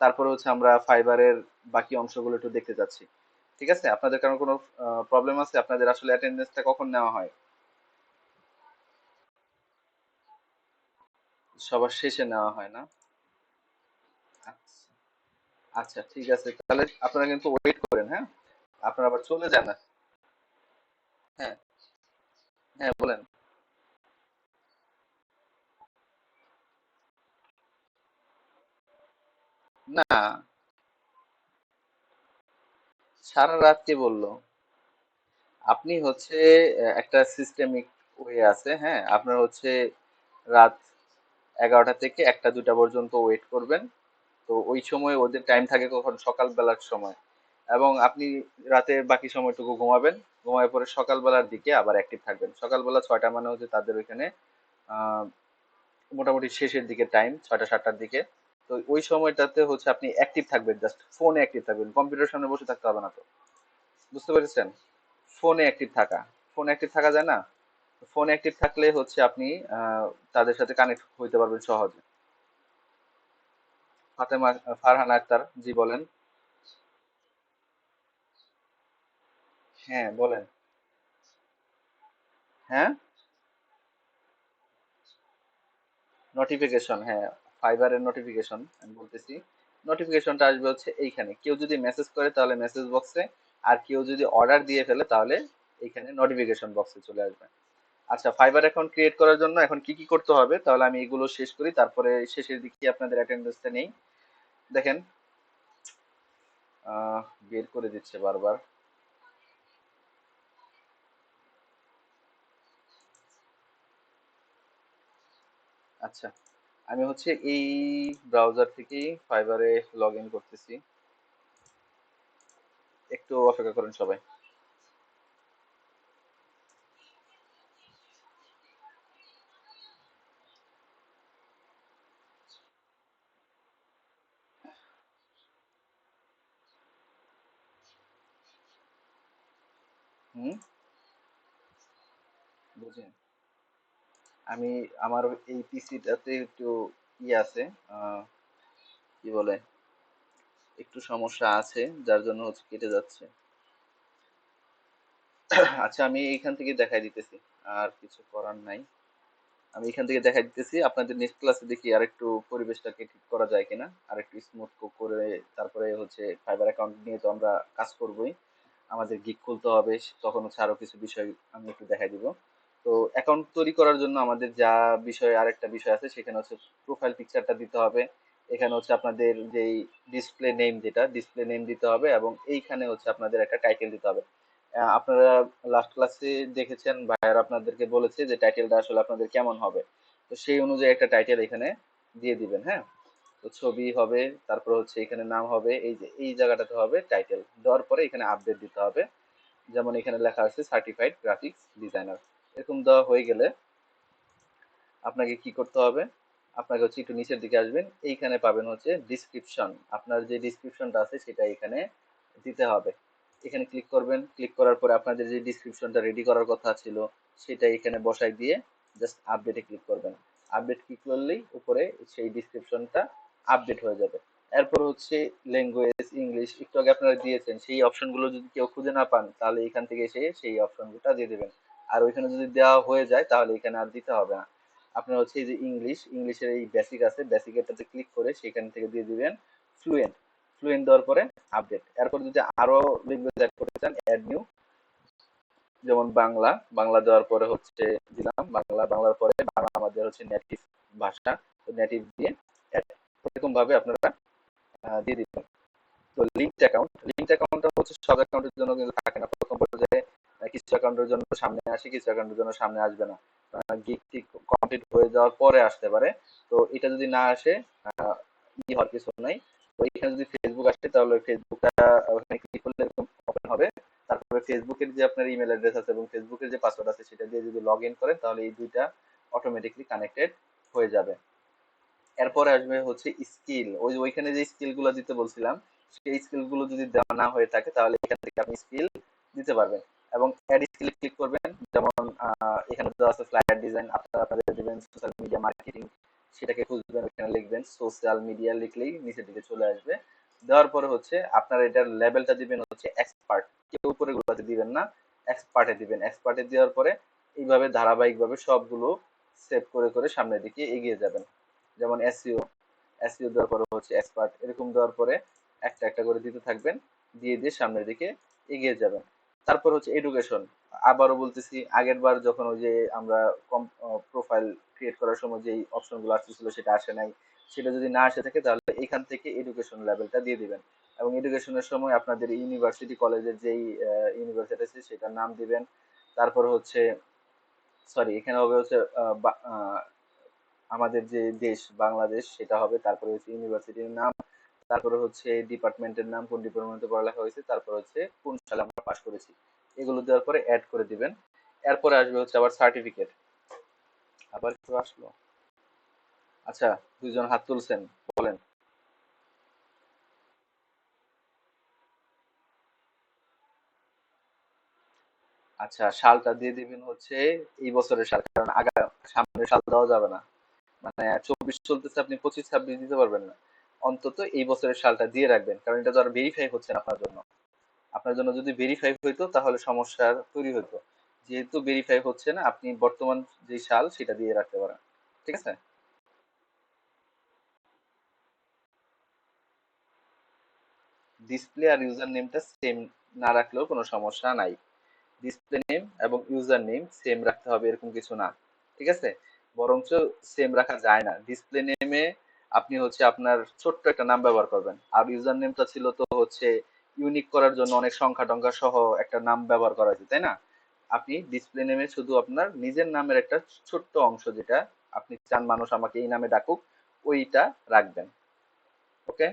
তারপরে হচ্ছে আমরা ফাইবারের বাকি অংশগুলো একটু দেখতে যাচ্ছি। ঠিক আছে, আপনাদের কারণ কোনো প্রবলেম আছে? আপনাদের আসলে অ্যাটেন্ডেন্সটা কখন নেওয়া হয়? সবার শেষে নেওয়া হয় না? আচ্ছা, আচ্ছা, ঠিক আছে, তাহলে আপনারা কিন্তু ওয়েট করেন, হ্যাঁ। আপনারা আবার চলে যান না। হ্যাঁ, হ্যাঁ, বলেন। না, সারা রাত কে বললো? আপনি হচ্ছে একটা সিস্টেমিক ওয়ে আছে, হ্যাঁ। আপনার হচ্ছে রাত 11টা থেকে 1টা 2টা পর্যন্ত ওয়েট করবেন। তো ওই সময় ওদের টাইম থাকে কখন, সকালবেলার সময়। এবং আপনি রাতের বাকি সময়টুকু ঘুমাবেন। ঘুমায় পরে সকালবেলার দিকে আবার অ্যাক্টিভ থাকবেন। সকালবেলা 6টা মানে হচ্ছে তাদের ওইখানে আহ মোটামুটি শেষের দিকে টাইম, 6টা 7টার দিকে। তো ওই সময়টাতে হচ্ছে আপনি অ্যাক্টিভ থাকবেন, জাস্ট ফোনে অ্যাক্টিভ থাকবেন, কম্পিউটার সামনে বসে থাকতে হবে না তো। বুঝতে পেরেছেন? ফোনে অ্যাক্টিভ থাকা, ফোনে অ্যাক্টিভ থাকা যায় না? ফোন অ্যাক্টিভ থাকলে হচ্ছে আপনি তাদের সাথে কানেক্ট হইতে পারবেন সহজে। ফাতেমা, ফারহানা আক্তার জি, বলেন। হ্যাঁ, বলেন। হ্যাঁ, নোটিফিকেশন, হ্যাঁ। ফাইবারের নোটিফিকেশন আমি বলতেছি। নোটিফিকেশনটা আসবে হচ্ছে এইখানে, কেউ যদি মেসেজ করে তাহলে মেসেজ বক্সে, আর কেউ যদি অর্ডার দিয়ে ফেলে তাহলে এইখানে নোটিফিকেশন বক্সে চলে আসবে। আচ্ছা, ফাইবার অ্যাকাউন্ট ক্রিয়েট করার জন্য এখন কি কি করতে হবে, তাহলে আমি এগুলো শেষ করি, তারপরে শেষের দিকে আপনাদের অ্যাটেন্ডেন্সটা নেই। দেখেন, আহ, বের করে দিচ্ছে বারবার। আচ্ছা, আমি হচ্ছে এই ব্রাউজার থেকেই ফাইবারে লগ ইন করতেছি। একটু অপেক্ষা করেন সবাই। হুম, বুঝেন। আমি আমার এই পিসিটাতে একটু ই আছে, আহ, কি বলে, একটু সমস্যা আছে, যার জন্য হচ্ছে কেটে যাচ্ছে। আচ্ছা, আমি এইখান থেকে দেখাই দিতেছি, আর কিছু করার নাই। আমি এখান থেকে দেখাই দিতেছি আপনাদের নেক্সট ক্লাসে, দেখি আর একটু পরিবেশটাকে ঠিক করা যায় কিনা, আর একটু স্মুথ করে। তারপরে হচ্ছে ফাইবার অ্যাকাউন্ট নিয়ে তো আমরা কাজ করবোই, আমাদের গিগ খুলতে হবে, তখন হচ্ছে আরো কিছু বিষয় আমি একটু দেখাই দিব। তো অ্যাকাউন্ট তৈরি করার জন্য আমাদের যা বিষয়, আরেকটা বিষয় আছে, সেখানে হচ্ছে প্রোফাইল পিকচারটা দিতে হবে। এখানে হচ্ছে আপনাদের যেই ডিসপ্লে নেম, যেটা ডিসপ্লে নেম দিতে হবে, এবং এইখানে হচ্ছে আপনাদের একটা টাইটেল দিতে হবে। আপনারা লাস্ট ক্লাসে দেখেছেন, ভাইয়ার আপনাদেরকে বলেছে যে টাইটেলটা আসলে আপনাদের কেমন হবে। তো সেই অনুযায়ী একটা টাইটেল এখানে দিয়ে দিবেন, হ্যাঁ। তো ছবি হবে, তারপর হচ্ছে এখানে নাম হবে, এই যে এই জায়গাটাতে হবে টাইটেল দেওয়ার পরে এখানে আপডেট দিতে হবে। যেমন এখানে লেখা আছে সার্টিফাইড গ্রাফিক্স ডিজাইনার, এরকম দেওয়া হয়ে গেলে আপনাকে কি করতে হবে, আপনাকে হচ্ছে একটু নিচের দিকে আসবেন, এইখানে পাবেন হচ্ছে ডিসক্রিপশন। আপনার যে ডিসক্রিপশনটা আছে সেটা এখানে দিতে হবে। এখানে ক্লিক করবেন, ক্লিক করার পরে আপনাদের যে ডিসক্রিপশনটা রেডি করার কথা ছিল সেটা এখানে বসাই দিয়ে জাস্ট আপডেটে ক্লিক করবেন। আপডেট ক্লিক করলেই উপরে সেই ডিসক্রিপশনটা আপডেট হয়ে যাবে। এরপর হচ্ছে ল্যাঙ্গুয়েজ ইংলিশ, একটু আগে আপনারা দিয়েছেন, সেই অপশনগুলো যদি কেউ খুঁজে না পান তাহলে এখান থেকে এসে সেই অপশনগুলো দিয়ে দেবেন। আর ওইখানে যদি দেওয়া হয়ে যায় তাহলে এখানে আর দিতে হবে না। আপনার হচ্ছে এই যে ইংলিশের এই বেসিক আছে, বেসিকেরটাতে ক্লিক করে সেখান থেকে দিয়ে দিবেন ফ্লুয়েন্ট। ফ্লুয়েন্ট দেওয়ার পরে আপডেট। এরপর যদি আরো ল্যাঙ্গুয়েজ অ্যাড করতে চান, অ্যাড নিউ, যেমন বাংলা। বাংলা দেওয়ার পরে হচ্ছে দিলাম বাংলা, বাংলার পরে বাংলা আমাদের হচ্ছে নেটিভ ভাষা, তো নেটিভ দিয়ে add। এরকম ভাবে আপনারা দিয়ে দিবেন। তো লিঙ্কড অ্যাকাউন্টটা হচ্ছে সব অ্যাকাউন্টের জন্য কিন্তু থাকে না। প্রথম পর্যায়ে কিছু অ্যাকাউন্টের জন্য সামনে আসে, কিছু অ্যাকাউন্টের জন্য সামনে আসবে না। গিগ টিক কমপ্লিট হয়ে যাওয়ার পরে আসতে পারে। তো এটা যদি না আসে, আহ, ই হওয়ার কিছু নাই। তো এখানে যদি ফেসবুক আসে তাহলে ফেসবুকটা ওখানে ক্লিক করলে ওপেন হবে। তারপরে ফেসবুকের যে আপনার ইমেল অ্যাড্রেস আছে এবং ফেসবুকের যে পাসওয়ার্ড আছে সেটা দিয়ে যদি লগ ইন করেন তাহলে এই দুইটা অটোমেটিকলি কানেক্টেড হয়ে যাবে। এরপরে আসবে হচ্ছে স্কিল, ওইখানে যে স্কিল গুলো দিতে বলছিলাম, সেই স্কিল গুলো যদি দেওয়া না হয়ে থাকে তাহলে এখান থেকে আপনি স্কিল দিতে পারবেন। এবং অ্যাড স্কিলে ক্লিক করবেন। যেমন এখানে দেওয়া আছে ফ্লায়ার ডিজাইন, আপনারা আপনাদের দিবেন সোশ্যাল মিডিয়া মার্কেটিং, সেটাকে খুঁজবেন, ওখানে লিখবেন সোশ্যাল মিডিয়া, লিখলেই নিচের দিকে চলে আসবে। দেওয়ার পরে হচ্ছে আপনার এটার লেভেলটা দিবেন হচ্ছে এক্সপার্ট, কেউ উপরে গুলোতে দিবেন না, এক্সপার্টে দিবেন। এক্সপার্টে দেওয়ার পরে এইভাবে ধারাবাহিকভাবে সবগুলো সেভ করে করে সামনের দিকে এগিয়ে যাবেন। যেমন এসইও, এসইও দেওয়ার পরে হচ্ছে এক্সপার্ট, এরকম দেওয়ার পরে একটা একটা করে দিতে থাকবেন, দিয়ে দিয়ে সামনের দিকে এগিয়ে যাবেন। তারপর হচ্ছে এডুকেশন। আবারও বলতেছি, আগের বার যখন ওই যে আমরা প্রোফাইল ক্রিয়েট করার সময় যেই অপশনগুলো আসতেছিল সেটা আসে নাই, সেটা যদি না আসে থাকে তাহলে এখান থেকে এডুকেশন লেভেলটা দিয়ে দিবেন। এবং এডুকেশনের সময় আপনাদের ইউনিভার্সিটি কলেজের যেই ইউনিভার্সিটি আছে সেটার নাম দিবেন। তারপর হচ্ছে, সরি, এখানে হবে হচ্ছে আমাদের যে দেশ বাংলাদেশ সেটা হবে, তারপরে হচ্ছে ইউনিভার্সিটির নাম, তারপরে হচ্ছে ডিপার্টমেন্টের নাম, কোন ডিপার্টমেন্টে পড়ালেখা হয়েছে, তারপর হচ্ছে কোন সালে আমরা পাশ করেছি, এগুলো দেওয়ার পরে অ্যাড করে দিবেন। এরপরে আসবে হচ্ছে আবার সার্টিফিকেট। আবার কেউ আসলো? আচ্ছা, দুইজন হাত তুলছেন, বলেন। আচ্ছা, সালটা দিয়ে দিবেন হচ্ছে এই বছরের সাল, কারণ সামনের সাল দেওয়া যাবে না। মানে 24 চলতেছে, আপনি 25 26 দিতে পারবেন না। অন্তত এই বছরের সালটা দিয়ে রাখবেন, কারণ এটা তো আর ভেরিফাই হচ্ছে না আপনার জন্য। আপনার জন্য যদি ভেরিফাই হইতো তাহলে সমস্যার তৈরি হতো। যেহেতু ভেরিফাই হচ্ছে না, আপনি বর্তমান যে সাল সেটা দিয়ে রাখতে পারেন। ঠিক আছে। ডিসপ্লে আর ইউজার নেমটা সেম না রাখলেও কোনো সমস্যা নাই। ডিসপ্লে নেম এবং ইউজার নেম সেম রাখতে হবে এরকম কিছু না। ঠিক আছে। বরঞ্চ সেম রাখা যায় না। ডিসপ্লে নেমে আপনি হচ্ছে আপনার ছোট্ট একটা নাম ব্যবহার করবেন, আর ইউজার নেমটা ছিল তো হচ্ছে ইউনিক করার জন্য অনেক সংখ্যা টংখ্যা সহ একটা নাম ব্যবহার করা হয়েছে, তাই না? আপনি ডিসপ্লে নেমে শুধু আপনার নিজের নামের একটা ছোট্ট অংশ, যেটা আপনি চান মানুষ আমাকে এই নামে ডাকুক, ওইটা রাখবেন। ওকে।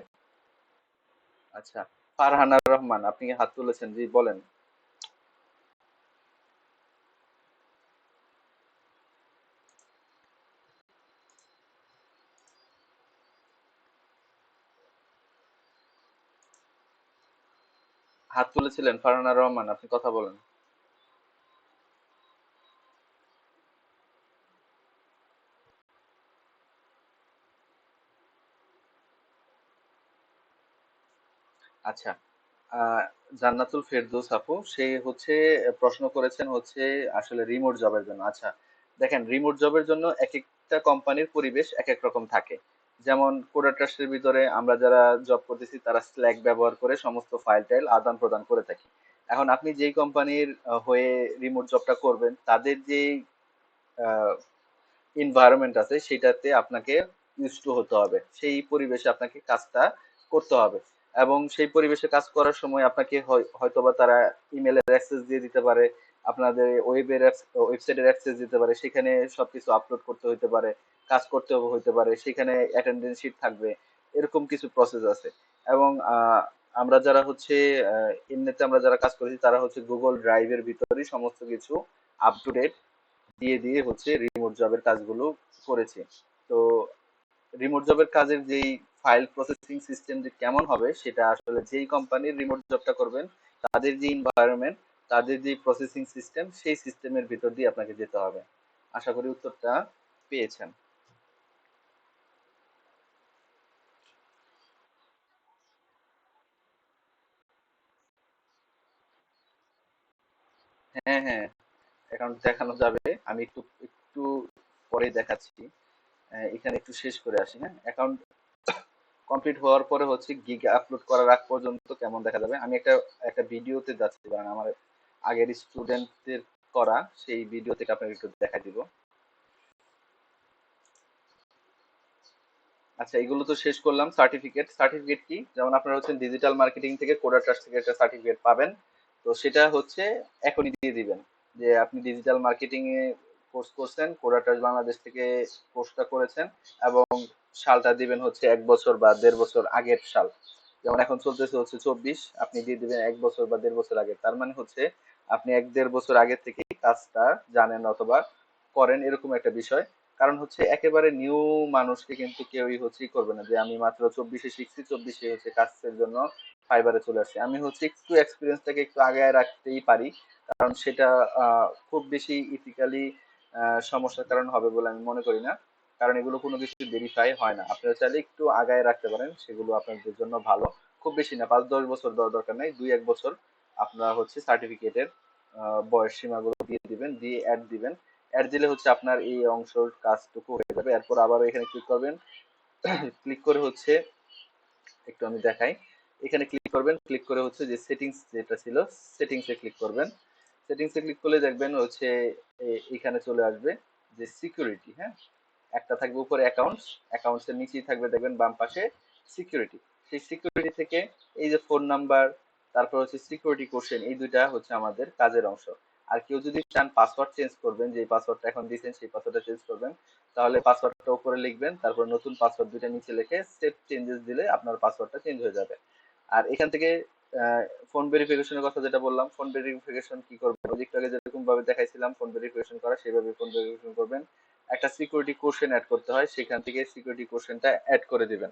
আচ্ছা, ফারহানা রহমান, আপনি হাত তুলেছেন, জি বলেন। হাত তুলেছিলেন ফারহানা রহমান, আপনি কথা বলেন। আচ্ছা, আহ, জান্নাতুল ফেরদৌস আপু সে হচ্ছে প্রশ্ন করেছেন হচ্ছে আসলে রিমোট জবের জন্য। আচ্ছা, দেখেন রিমোট জবের জন্য এক একটা কোম্পানির পরিবেশ এক এক রকম থাকে। যেমন কোডা ট্রাস্টের ভিতরে আমরা যারা জব করতেছি তারা স্ল্যাক ব্যবহার করে সমস্ত ফাইল টাইল আদান প্রদান করে থাকি। এখন আপনি যেই কোম্পানির হয়ে রিমোট জবটা করবেন তাদের যেই এনভায়রনমেন্ট আছে সেটাতে আপনাকে ইউজ টু হতে হবে, সেই পরিবেশে আপনাকে কাজটা করতে হবে। এবং সেই পরিবেশে কাজ করার সময় আপনাকে হয়তোবা তারা ইমেলের অ্যাক্সেস দিয়ে দিতে পারে, আপনাদের ওয়েবসাইটের অ্যাক্সেস দিতে পারে, সেখানে সবকিছু আপলোড করতে হতে পারে, কাজ করতে হতে পারে, সেখানে অ্যাটেন্ডেন্স শিট থাকবে, এরকম কিছু প্রসেস আছে। এবং আমরা যারা হচ্ছে এমনিতে আমরা যারা কাজ করেছি তারা হচ্ছে গুগল ড্রাইভের ভিতরেই সমস্ত কিছু আপ টু ডেট দিয়ে দিয়ে হচ্ছে রিমোট জবের কাজগুলো করেছি। তো রিমোট জবের কাজের যেই ফাইল প্রসেসিং সিস্টেম যে কেমন হবে সেটা আসলে যেই কোম্পানির রিমোট জবটা করবেন তাদের যে এনভায়রনমেন্ট, তাদের যে প্রসেসিং সিস্টেম, সেই সিস্টেমের ভিতর দিয়ে আপনাকে যেতে হবে। আশা করি উত্তরটা পেয়েছেন। হ্যাঁ, হ্যাঁ, অ্যাকাউন্ট দেখানো যাবে। আমি একটু একটু পরে দেখাচ্ছি। এখানে একটু শেষ করে আসি। হ্যাঁ, অ্যাকাউন্ট কমপ্লিট হওয়ার পরে হচ্ছে গিগ আপলোড করার আগ পর্যন্ত কেমন দেখা যাবে আমি একটা একটা ভিডিওতে যাচ্ছি, কারণ আমার আগের স্টুডেন্টদের করা সেই ভিডিও থেকে আপনাকে একটু দেখা দিব। আচ্ছা, এগুলো তো শেষ করলাম। সার্টিফিকেট, সার্টিফিকেট কি, যেমন আপনারা হচ্ছেন ডিজিটাল মার্কেটিং থেকে কোডা ট্রাস্ট থেকে একটা সার্টিফিকেট পাবেন। তো সেটা হচ্ছে এখনই দিয়ে দিবেন যে আপনি ডিজিটাল মার্কেটিং এ কোর্স করছেন, কোডা ট্রাস্ট বাংলাদেশ থেকে কোর্সটা করেছেন। এবং সালটা দিবেন হচ্ছে 1 বছর বা 1.5 বছর আগের সাল। যেমন এখন চলতেছে হচ্ছে 24, আপনি দিয়ে দিবেন 1 বছর বা 1.5 বছর আগে। তার মানে হচ্ছে আপনি 1-1.5 বছর আগে থেকে কাজটা জানেন অথবা করেন, এরকম একটা বিষয়। কারণ হচ্ছে একেবারে নিউ মানুষকে কিন্তু কেউই হচ্ছে করবে না যে আমি মাত্র 24-এ শিখছি, 24-এ হচ্ছে কাজের জন্য ফাইবারে চলে আসছি। আমি হচ্ছে একটু এক্সপিরিয়েন্সটাকে একটু আগায় রাখতেই পারি, কারণ সেটা খুব বেশি ইথিক্যালি সমস্যার কারণ হবে বলে আমি মনে করি না। কারণ এগুলো কোনো কিছু ভেরিফাই হয় না, আপনারা চাইলে একটু আগায় রাখতে পারেন, সেগুলো আপনাদের জন্য ভালো। খুব বেশি না, 5-10 বছর দেওয়ার দরকার নেই, 2-1 বছর আপনারা হচ্ছে সার্টিফিকেটের বয়স সীমাগুলো দিয়ে দিবেন, দিয়ে অ্যাড দিবেন। অ্যাড দিলে হচ্ছে আপনার এই অংশের কাজটুকু হয়ে যাবে। এরপর আবার এখানে ক্লিক করবেন, ক্লিক করে হচ্ছে একটু আমি দেখাই। এখানে ক্লিক করবেন, ক্লিক করে হচ্ছে যে সেটিংস যেটা ছিল সেটিংসে ক্লিক করবেন। সেটিংসে ক্লিক করলে দেখবেন হচ্ছে এখানে চলে আসবে যে সিকিউরিটি। হ্যাঁ, একটা থাকবে উপরে অ্যাকাউন্টস, অ্যাকাউন্টস এর নিচেই থাকবে দেখবেন বাম পাশে সিকিউরিটি। সেই সিকিউরিটি থেকে এই যে ফোন নাম্বার, তারপর হচ্ছে সিকিউরিটি কোশ্চেন, এই দুইটা হচ্ছে আমাদের কাজের অংশ। আর কেউ যদি চান পাসওয়ার্ড চেঞ্জ করবেন, যে পাসওয়ার্ডটা এখন দিয়েছেন সেই পাসওয়ার্ডটা চেঞ্জ করবেন, তাহলে পাসওয়ার্ডটা উপরে লিখবেন, তারপর নতুন পাসওয়ার্ড দুইটা নিচে লিখে সেভ চেঞ্জেস দিলে আপনার পাসওয়ার্ডটা চেঞ্জ হয়ে যাবে। আর এখান থেকে ফোন ভেরিফিকেশনের কথা যেটা বললাম, ফোন ভেরিফিকেশন কি করবেন, ওই একটু আগে যেরকম ভাবে দেখাইছিলাম ফোন ভেরিফিকেশন করা, সেইভাবে ফোন ভেরিফিকেশন করবেন। একটা সিকিউরিটি কোশ্চেন অ্যাড করতে হয়, সেখান থেকে সিকিউরিটি কোশ্চেনটা অ্যাড করে দিবেন।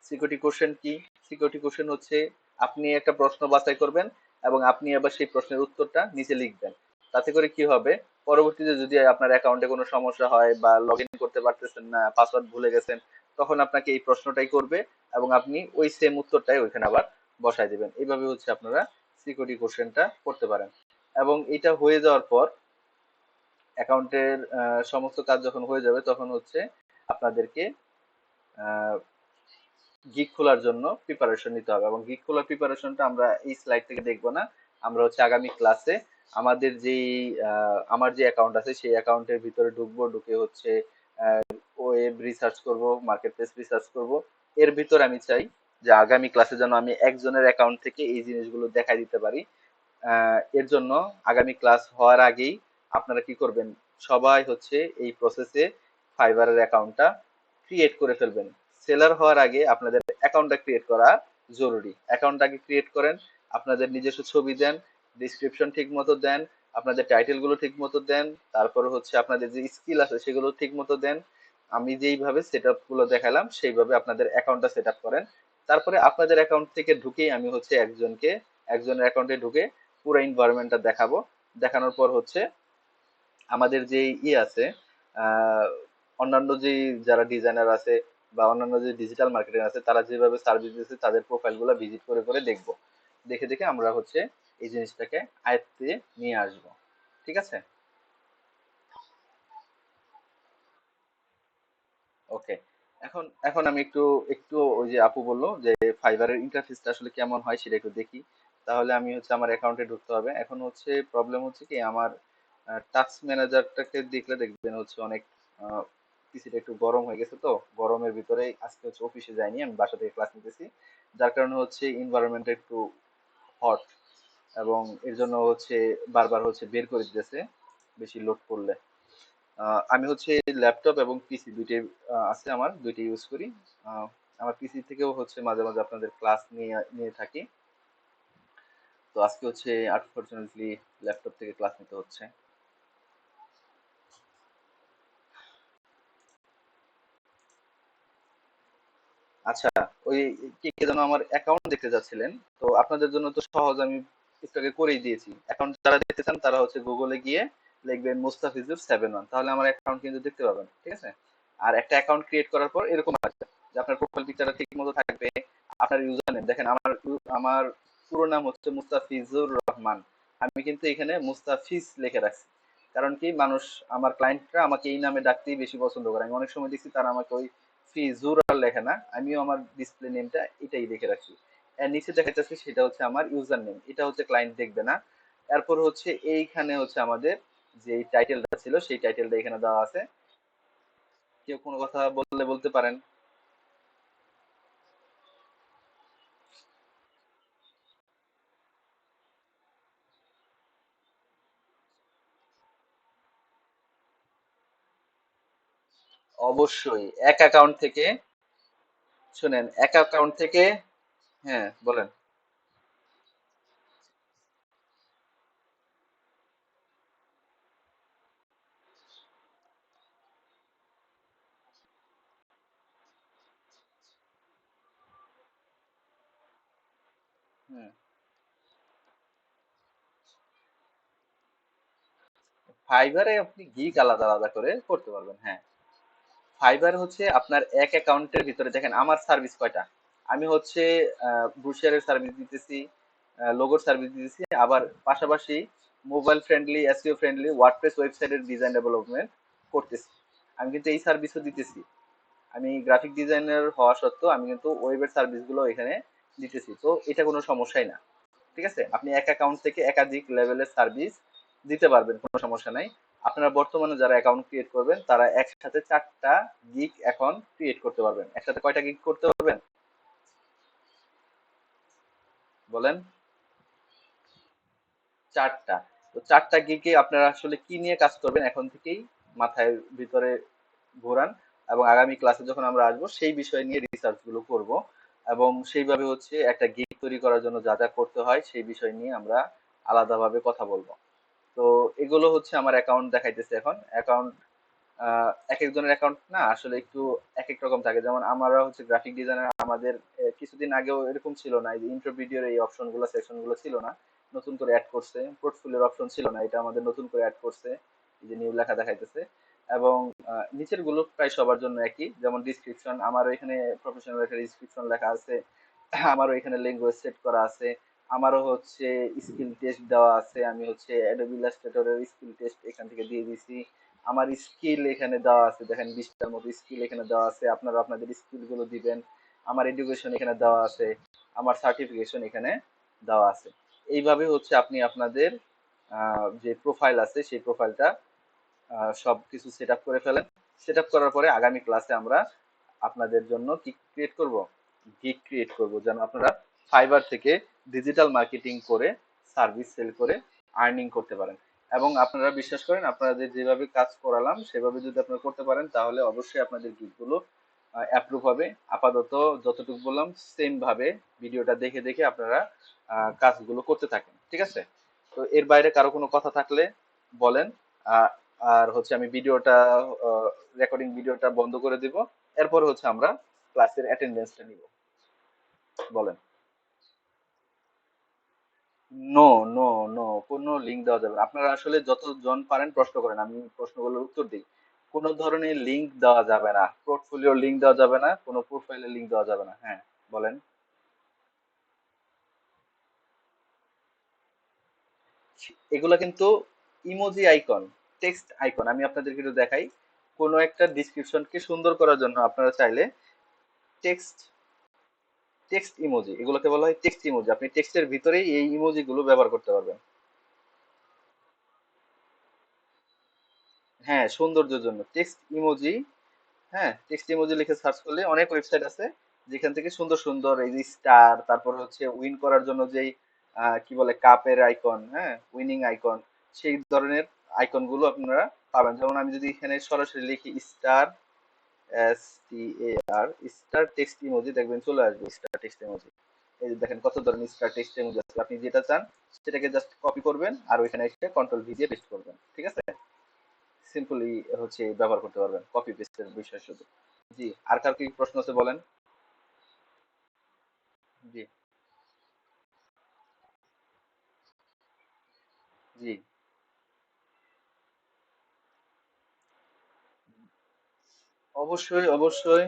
সিকিউরিটি কোশ্চেন কি, সিকিউরিটি কোশ্চেন হচ্ছে আপনি একটা প্রশ্ন বাছাই করবেন এবং আপনি আবার সেই প্রশ্নের উত্তরটা নিচে লিখবেন। তাতে করে কি হবে, পরবর্তীতে যদি আপনার অ্যাকাউন্টে কোনো সমস্যা হয় বা লগ ইন করতে পারতেছেন না, পাসওয়ার্ড ভুলে গেছেন, তখন আপনাকে এই প্রশ্নটাই করবে এবং আপনি ওই সেম উত্তরটাই ওইখানে আবার বসাই দিবেন। এইভাবে হচ্ছে আপনারা সিকিউরিটি কোশ্চেনটা করতে পারেন। এবং এটা হয়ে যাওয়ার পর অ্যাকাউন্টের সমস্ত কাজ যখন হয়ে যাবে তখন হচ্ছে আপনাদেরকে গিগ খোলার জন্য প্রিপারেশন নিতে হবে। এবং গিগ খোলার প্রিপারেশনটা আমরা এই স্লাইড থেকে দেখবো না, আমরা হচ্ছে আগামী ক্লাসে আমাদের যেই আমার যে অ্যাকাউন্ট আছে সেই অ্যাকাউন্টের ভিতরে ঢুকবো, ঢুকে হচ্ছে ওয়েব রিসার্চ করব, মার্কেট প্লেস রিসার্চ করব। এর ভিতর আমি চাই যে আগামী ক্লাসে যেন আমি একজনের অ্যাকাউন্ট থেকে এই জিনিসগুলো দেখাই দিতে পারি। এর জন্য আগামী ক্লাস হওয়ার আগেই আপনারা কি করবেন, সবাই হচ্ছে এই প্রসেসে ফাইবারের অ্যাকাউন্টটা ক্রিয়েট করে ফেলবেন। সেলার হওয়ার আগে আপনাদের অ্যাকাউন্টটা ক্রিয়েট করা জরুরি। অ্যাকাউন্টটাকে ক্রিয়েট করেন, আপনাদের নিজস্ব ছবি দেন, ডিসক্রিপশন ঠিক মতো দেন, আপনাদের টাইটেল গুলো ঠিক মতো দেন, তারপর হচ্ছে আপনাদের যে স্কিল আছে সেগুলো ঠিক মতো দেন। আমি যেইভাবে সেট আপ গুলো দেখালাম সেইভাবে আপনাদের অ্যাকাউন্টটা সেট আপ করেন। তারপরে আপনাদের অ্যাকাউন্ট থেকে ঢুকেই আমি হচ্ছে একজনের অ্যাকাউন্টে ঢুকে পুরো এনভায়রনমেন্টটা দেখাবো। দেখানোর পর হচ্ছে আমাদের যে আছে আহ, অন্যান্য যে যারা ডিজাইনার আছে বা অন্যান্য যে ডিজিটাল মার্কেটিং আছে তারা যেভাবে সার্ভিস দিচ্ছে তাদের প্রোফাইল গুলো ভিজিট করে করে দেখবো। দেখে দেখে আমরা হচ্ছে এই জিনিসটাকে আয়ত্তে নিয়ে আসবো। ঠিক আছে। ওকে। এখন এখন আমি একটু একটু ওই যে আপু বললো যে ফাইবারের ইন্টারফেসটা আসলে কেমন হয় সেটা একটু দেখি। তাহলে আমি হচ্ছে আমার অ্যাকাউন্টে ঢুকতে হবে। এখন হচ্ছে প্রবলেম হচ্ছে কি আমার টাস্ক ম্যানেজারটাকে দেখলে দেখবেন হচ্ছে অনেক পিসিটা একটু গরম হয়ে গেছে, তো গরমের ভিতরে আজকে হচ্ছে অফিসে যাইনি, আমি বাসা থেকে ক্লাস নিতেছি। যার কারণে হচ্ছে এনভায়রনমেন্টটা একটু হট, এবং এর জন্য হচ্ছে বারবার হচ্ছে বের করে দিতেছে বেশি লোড পড়লে। আমি হচ্ছে ল্যাপটপ এবং পিসি দুইটাই আছে আমার, দুইটাই ইউজ করি। আহ, আমার পিসি থেকেও হচ্ছে মাঝে মাঝে আপনাদের ক্লাস নিয়ে নিয়ে থাকি। তো আজকে হচ্ছে আনফরচুনেটলি ল্যাপটপ থেকে ক্লাস নিতে হচ্ছে। আচ্ছা, ওই কে কে যেন আমার অ্যাকাউন্ট দেখতে যাচ্ছিলেন, তো আপনাদের জন্য তো সহজ, আমি একটু আগে করেই দিয়েছি। অ্যাকাউন্ট যারা দেখতে চান তারা হচ্ছে গুগলে গিয়ে লিখবেন মুস্তাফিজুর 71, তাহলে আমার অ্যাকাউন্ট কিন্তু দেখতে পাবেন। ঠিক আছে। আর একটা অ্যাকাউন্ট ক্রিয়েট করার পর এরকম আসবে যে আপনার প্রোফাইল পিকচারটা ঠিক মতো থাকবে, আপনার ইউজার নেম দেখেন, আমার পুরো নাম হচ্ছে মুস্তাফিজুর রহমান। আমি কিন্তু এখানে মুস্তাফিজ লিখে রাখছি, কারণ কি মানুষ, আমার ক্লায়েন্টরা আমাকে এই নামে ডাকতেই বেশি পছন্দ করে। আমি অনেক সময় দেখছি তারা আমাকে ওই ফিজুর আর লেখে না, আমিও আমার ডিসপ্লে নেমটা এটাই লিখে রাখছি। এর নিচে দেখা যাচ্ছে সেটা হচ্ছে আমার ইউজার নেম, এটা হচ্ছে ক্লায়েন্ট দেখবে না। এরপর হচ্ছে এইখানে হচ্ছে আমাদের যে টাইটেলটা ছিল সেই টাইটেলটা এখানে দেওয়া আছে। কেউ কোনো কথা বললে বলতে পারেন। অবশ্যই এক অ্যাকাউন্ট থেকে, শুনেন, এক অ্যাকাউন্ট থেকে, হ্যাঁ বলেন। হুম। ফাইবারে আপনি গিগ আলাদা আলাদা করে করতে পারবেন, হ্যাঁ। ফাইবার হচ্ছে আপনার এক অ্যাকাউন্টের ভিতরে দেখেন আমার সার্ভিস কয়টা। আমি হচ্ছে ব্রুশিয়ারের সার্ভিস দিতেছি, লোগোর সার্ভিস দিতেছি, আবার পাশাপাশি mobile friendly, SEO friendly WordPress ওয়েবসাইটের ডিজাইন ডেভেলপমেন্ট করতেছি। আমি কিন্তু এই সার্ভিসও দিতেছি। আমি গ্রাফিক ডিজাইনার হওয়া সত্ত্বেও আমি কিন্তু ওয়েবের সার্ভিসগুলো এখানে দিতেছি, তো এটা কোনো সমস্যাই না। ঠিক আছে, আপনি এক অ্যাকাউন্ট থেকে একাধিক লেভেলের সার্ভিস দিতে পারবেন, কোনো সমস্যা নাই। আপনারা বর্তমানে যারা অ্যাকাউন্ট ক্রিয়েট করবেন তারা একসাথে 4টা গিগ অ্যাকাউন্ট ক্রিয়েট করতে পারবেন। একসাথে কয়টা গিগ করতে পারবেন বলেন? 4টা। তো 4টা গিগে আপনারা আসলে কি নিয়ে কাজ করবেন এখন থেকেই মাথায় ভিতরে ঘোরান, এবং আগামী ক্লাসে যখন আমরা আসবো সেই বিষয় নিয়ে রিসার্চ গুলো করব, এবং সেইভাবে হচ্ছে একটা গিগ তৈরি করার জন্য যা যা করতে হয় সেই বিষয় নিয়ে আমরা আলাদাভাবে কথা বলবো। তো এগুলো হচ্ছে আমার অ্যাকাউন্ট দেখাইতেছে এখন। অ্যাকাউন্ট এক একজনের অ্যাকাউন্ট না আসলে একটু এক এক রকম থাকে। যেমন আমরা হচ্ছে গ্রাফিক ডিজাইনার, আমাদের কিছুদিন আগেও এরকম ছিল না, এই যে ইন্ট্রো ভিডিওর এই অপশন গুলো সেকশন গুলো ছিল না, নতুন করে অ্যাড করছে। পোর্টফোলিওর অপশন ছিল না, এটা আমাদের নতুন করে অ্যাড করছে। এই যে নিউ লেখা দেখাইতেছে। এবং নিচের গুলো প্রায় সবার জন্য একই, যেমন ডিসক্রিপশন, আমারও এখানে প্রফেশনাল একটা ডিসক্রিপশন লেখা আছে, আমারও এখানে ল্যাঙ্গুয়েজ সেট করা আছে, আমারও হচ্ছে স্কিল টেস্ট দেওয়া আছে, আমি হচ্ছে অ্যাডোবি ইলাস্ট্রেটরের স্কিল টেস্ট এখান থেকে দিয়ে দিছি। আমার স্কিল এখানে দেওয়া আছে, দেখেন 20টার মতো স্কিল এখানে দেওয়া আছে, আপনারা আপনাদের স্কিল গুলো দিবেন। আমার এডুকেশন এখানে দেওয়া আছে, আমার সার্টিফিকেশন এখানে দেওয়া আছে। এইভাবে হচ্ছে আপনি আপনাদের যে প্রোফাইল আছে সেই প্রোফাইলটা সবকিছু সেট আপ করে ফেলেন। সেট আপ করার পরে আগামী ক্লাসে আমরা আপনাদের জন্য কি ক্রিয়েট করব, গিগ ক্রিয়েট করব, যেন আপনারা ফাইবার থেকে ডিজিটাল মার্কেটিং করে সার্ভিস সেল করে আর্নিং করতে পারেন। এবং আপনারা বিশ্বাস করেন, আপনাদের যেভাবে কাজ করালাম সেভাবে যদি আপনারা করতে পারেন তাহলে অবশ্যই আপনাদের গিগগুলো অ্যাপ্রুভ হবে। আপাতত যতটুকু বললাম সেম ভাবে ভিডিওটা দেখে দেখে আপনারা কাজগুলো করতে থাকেন। ঠিক আছে। তো এর বাইরে কারো কোনো কথা থাকলে বলেন। আহ, আর হচ্ছে আমি ভিডিওটা, রেকর্ডিং ভিডিওটা বন্ধ করে দিব। এরপর হচ্ছে আমরা ক্লাসের অ্যাটেন্ডেন্সটা নিব। বলেন। নো, নো, নো, কোনো লিঙ্ক দেওয়া যাবে না। আপনারা আসলে যতজন পারেন প্রশ্ন করেন, আমি প্রশ্নগুলোর উত্তর দিই। কোনো ধরনের লিংক দেওয়া যাবে না, পোর্টফোলিও লিংক দেওয়া যাবে না, কোনো প্রোফাইলের লিংক দেওয়া যাবে না। হ্যাঁ, বলেন। এগুলা কিন্তু ইমোজি আইকন, টেক্সট আইকন। আমি আপনাদেরকে একটু দেখাই। কোনো একটা ডিসক্রিপশনকে সুন্দর করার জন্য আপনারা চাইলে টেক্সট টেক্সট ইমোজি, এগুলোকে বলা হয় টেক্সট ইমোজি। আপনি টেক্সটের ভিতরেই এই ইমোজি গুলো ব্যবহার করতে পারবেন। হ্যাঁ, সৌন্দর্যের জন্য টেক্সট ইমোজি। হ্যাঁ, টেক্সট ইমোজি লিখে সার্চ করলে অনেক ওয়েবসাইট আছে যেখান থেকে সুন্দর সুন্দর এই যে স্টার, তারপর হচ্ছে উইন করার জন্য যেই কি বলে কাপের আইকন, হ্যাঁ, উইনিং আইকন, সেই ধরনের আইকন গুলো আপনারা পাবেন। যেমন আমি যদি এখানে সরাসরি লিখি star, STAR, star text emoji, দেখবেন চলে আসবে স্টার টেক্সট ইমোজি। এই যে দেখেন কত ধরনের স্টার টেক্সট ইমোজি আছে। আপনি যেটা চান সেটাকে জাস্ট কপি করবেন আর ওইখানে একটা কন্ট্রোল ভি দিয়ে পেস্ট করবেন, ঠিক আছে। সিম্পলি হচ্ছে ব্যবহার করতে পারবেন, কপি পেস্টের বিষয় শুধু। জি, আর কার কি প্রশ্ন আছে বলেন। জি। জি, অবশ্যই অবশ্যই।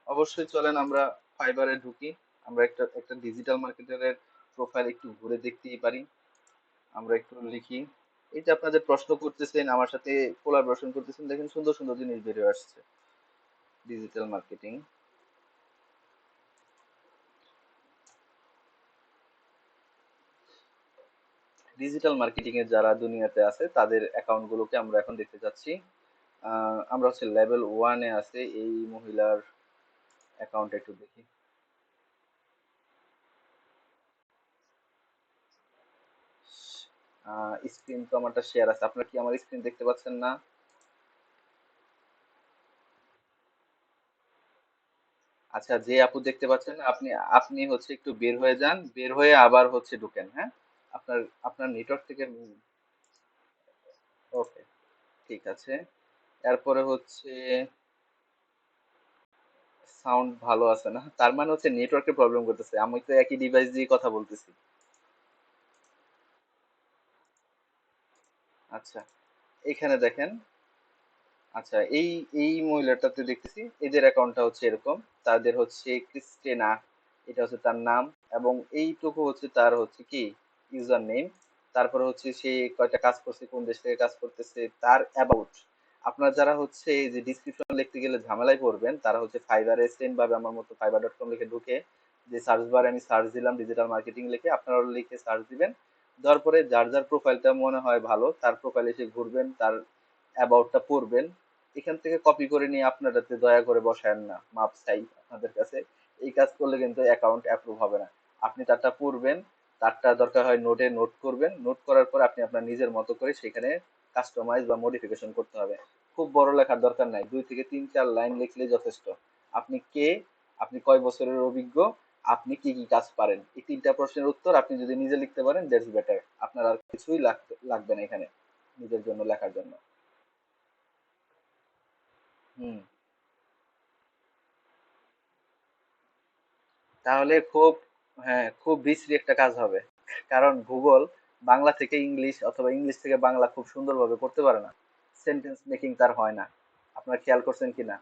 অবশ্যই চলেন আমরা ফাইবারে ঢুকি। আমরা একটা একটা ডিজিটাল মার্কেটারের প্রোফাইল একটু ঘুরে দেখতেই পারি। আমরা একটু লিখি। এই যে আপনাদের প্রশ্ন করতেছেন, আমার সাথে কোলাবোরেশন করতেছেন, দেখেন সুন্দর সুন্দর জিনিস বেরিয়ে আসছে। ডিজিটাল মার্কেটিং, ডিজিটাল মার্কেটিং এর যারা দুনিয়াতে আছে তাদের অ্যাকাউন্ট গুলোকে আমরা এখন দেখতে যাচ্ছি। আমরা হচ্ছে লেভেল ওয়ানে আছে এই মহিলার অ্যাকাউন্ট একটু দেখি। স্ক্রিন তো আমারটা শেয়ার আছে, আপনারা কি আমার স্ক্রিন দেখতে পাচ্ছেন না? আচ্ছা, যে আপু দেখতে পাচ্ছেন, আপনি আপনি হচ্ছে একটু বের হয়ে যান, বের হয়ে আবার হচ্ছে ঢুকেন, হ্যাঁ। আপনার আপনার নেটওয়ার্ক থেকে। ওকে, ঠিক আছে। এরপরে হচ্ছে সাউন্ড ভালো আছে না, তার মানে হচ্ছে নেটওয়ার্কের প্রবলেম করতেছে। আমি তো একই ডিভাইস দিয়ে কথা বলতেছি। আচ্ছা, এখানে দেখেন। আচ্ছা, এই এই মহিলাটাতে দেখতেছি এদের অ্যাকাউন্টটা হচ্ছে এরকম। তাদের হচ্ছে ক্রিস্টেনা, এটা হচ্ছে তার নাম, এবং এইটুকু হচ্ছে তার হচ্ছে কি ইউজার নেম। তারপরে হচ্ছে সে কয়টা কাজ করছে, কোন দেশ থেকে কাজ করতেছে, তার অ্যাবাউট। আপনারা যারা হচ্ছে এই যে ডিসক্রিপশন লিখতে গেলে ঝামেলায় পড়বেন, তারা হচ্ছে ফাইবারে সেম ভাবে আমার মতো fiverr.com লিখে ঢুকে যে সার্চ বারে আমি সার্চ দিলাম ডিজিটাল মার্কেটিং লিখে, আপনারা লিখে সার্চ দিবেন। দেওয়ার পরে যার যার প্রোফাইলটা মনে হয় ভালো তার প্রোফাইলে এসে ঘুরবেন, তার অ্যাবাউটটা পড়বেন। এখান থেকে কপি করে নিয়ে আপনারাতে দয়া করে বসায়েন না, মাপ চাই আপনাদের কাছে। এই কাজ করলে কিন্তু অ্যাকাউন্ট অ্যাপ্রুভ হবে না। আপনি তারটা পড়বেন, তারটা দরকার হয় নোটে নোট করবেন, নোট করার পর আপনি আপনার নিজের মতো করে সেখানে কাস্টমাইজ বা মডিফিকেশন করতে হবে। খুব বড় লেখার দরকার নাই, 2 থেকে 3 4 লাইন লিখলেই যথেষ্ট। আপনি কে, আপনি কয় বছরের অভিজ্ঞ, আপনি কি কি কাজ পারেন, এই 3টা প্রশ্নের উত্তর আপনি যদি নিজে লিখতে পারেন দ্যাটস বেটার। আপনার আর কিছুই লাগবে না এখানে নিজের জন্য লেখার জন্য। হুম। তাহলে খুব, হ্যাঁ, খুব বিশ্রী একটা কাজ হবে। কারণ ভূগোল বাংলা থেকে ইংলিশ অথবা ইংলিশ থেকে বাংলা খুব সুন্দরভাবে করতে পারে না। সেন্টেন্স মেকিং তার হয় না। আপনারা খেয়াল করছেন কিনা?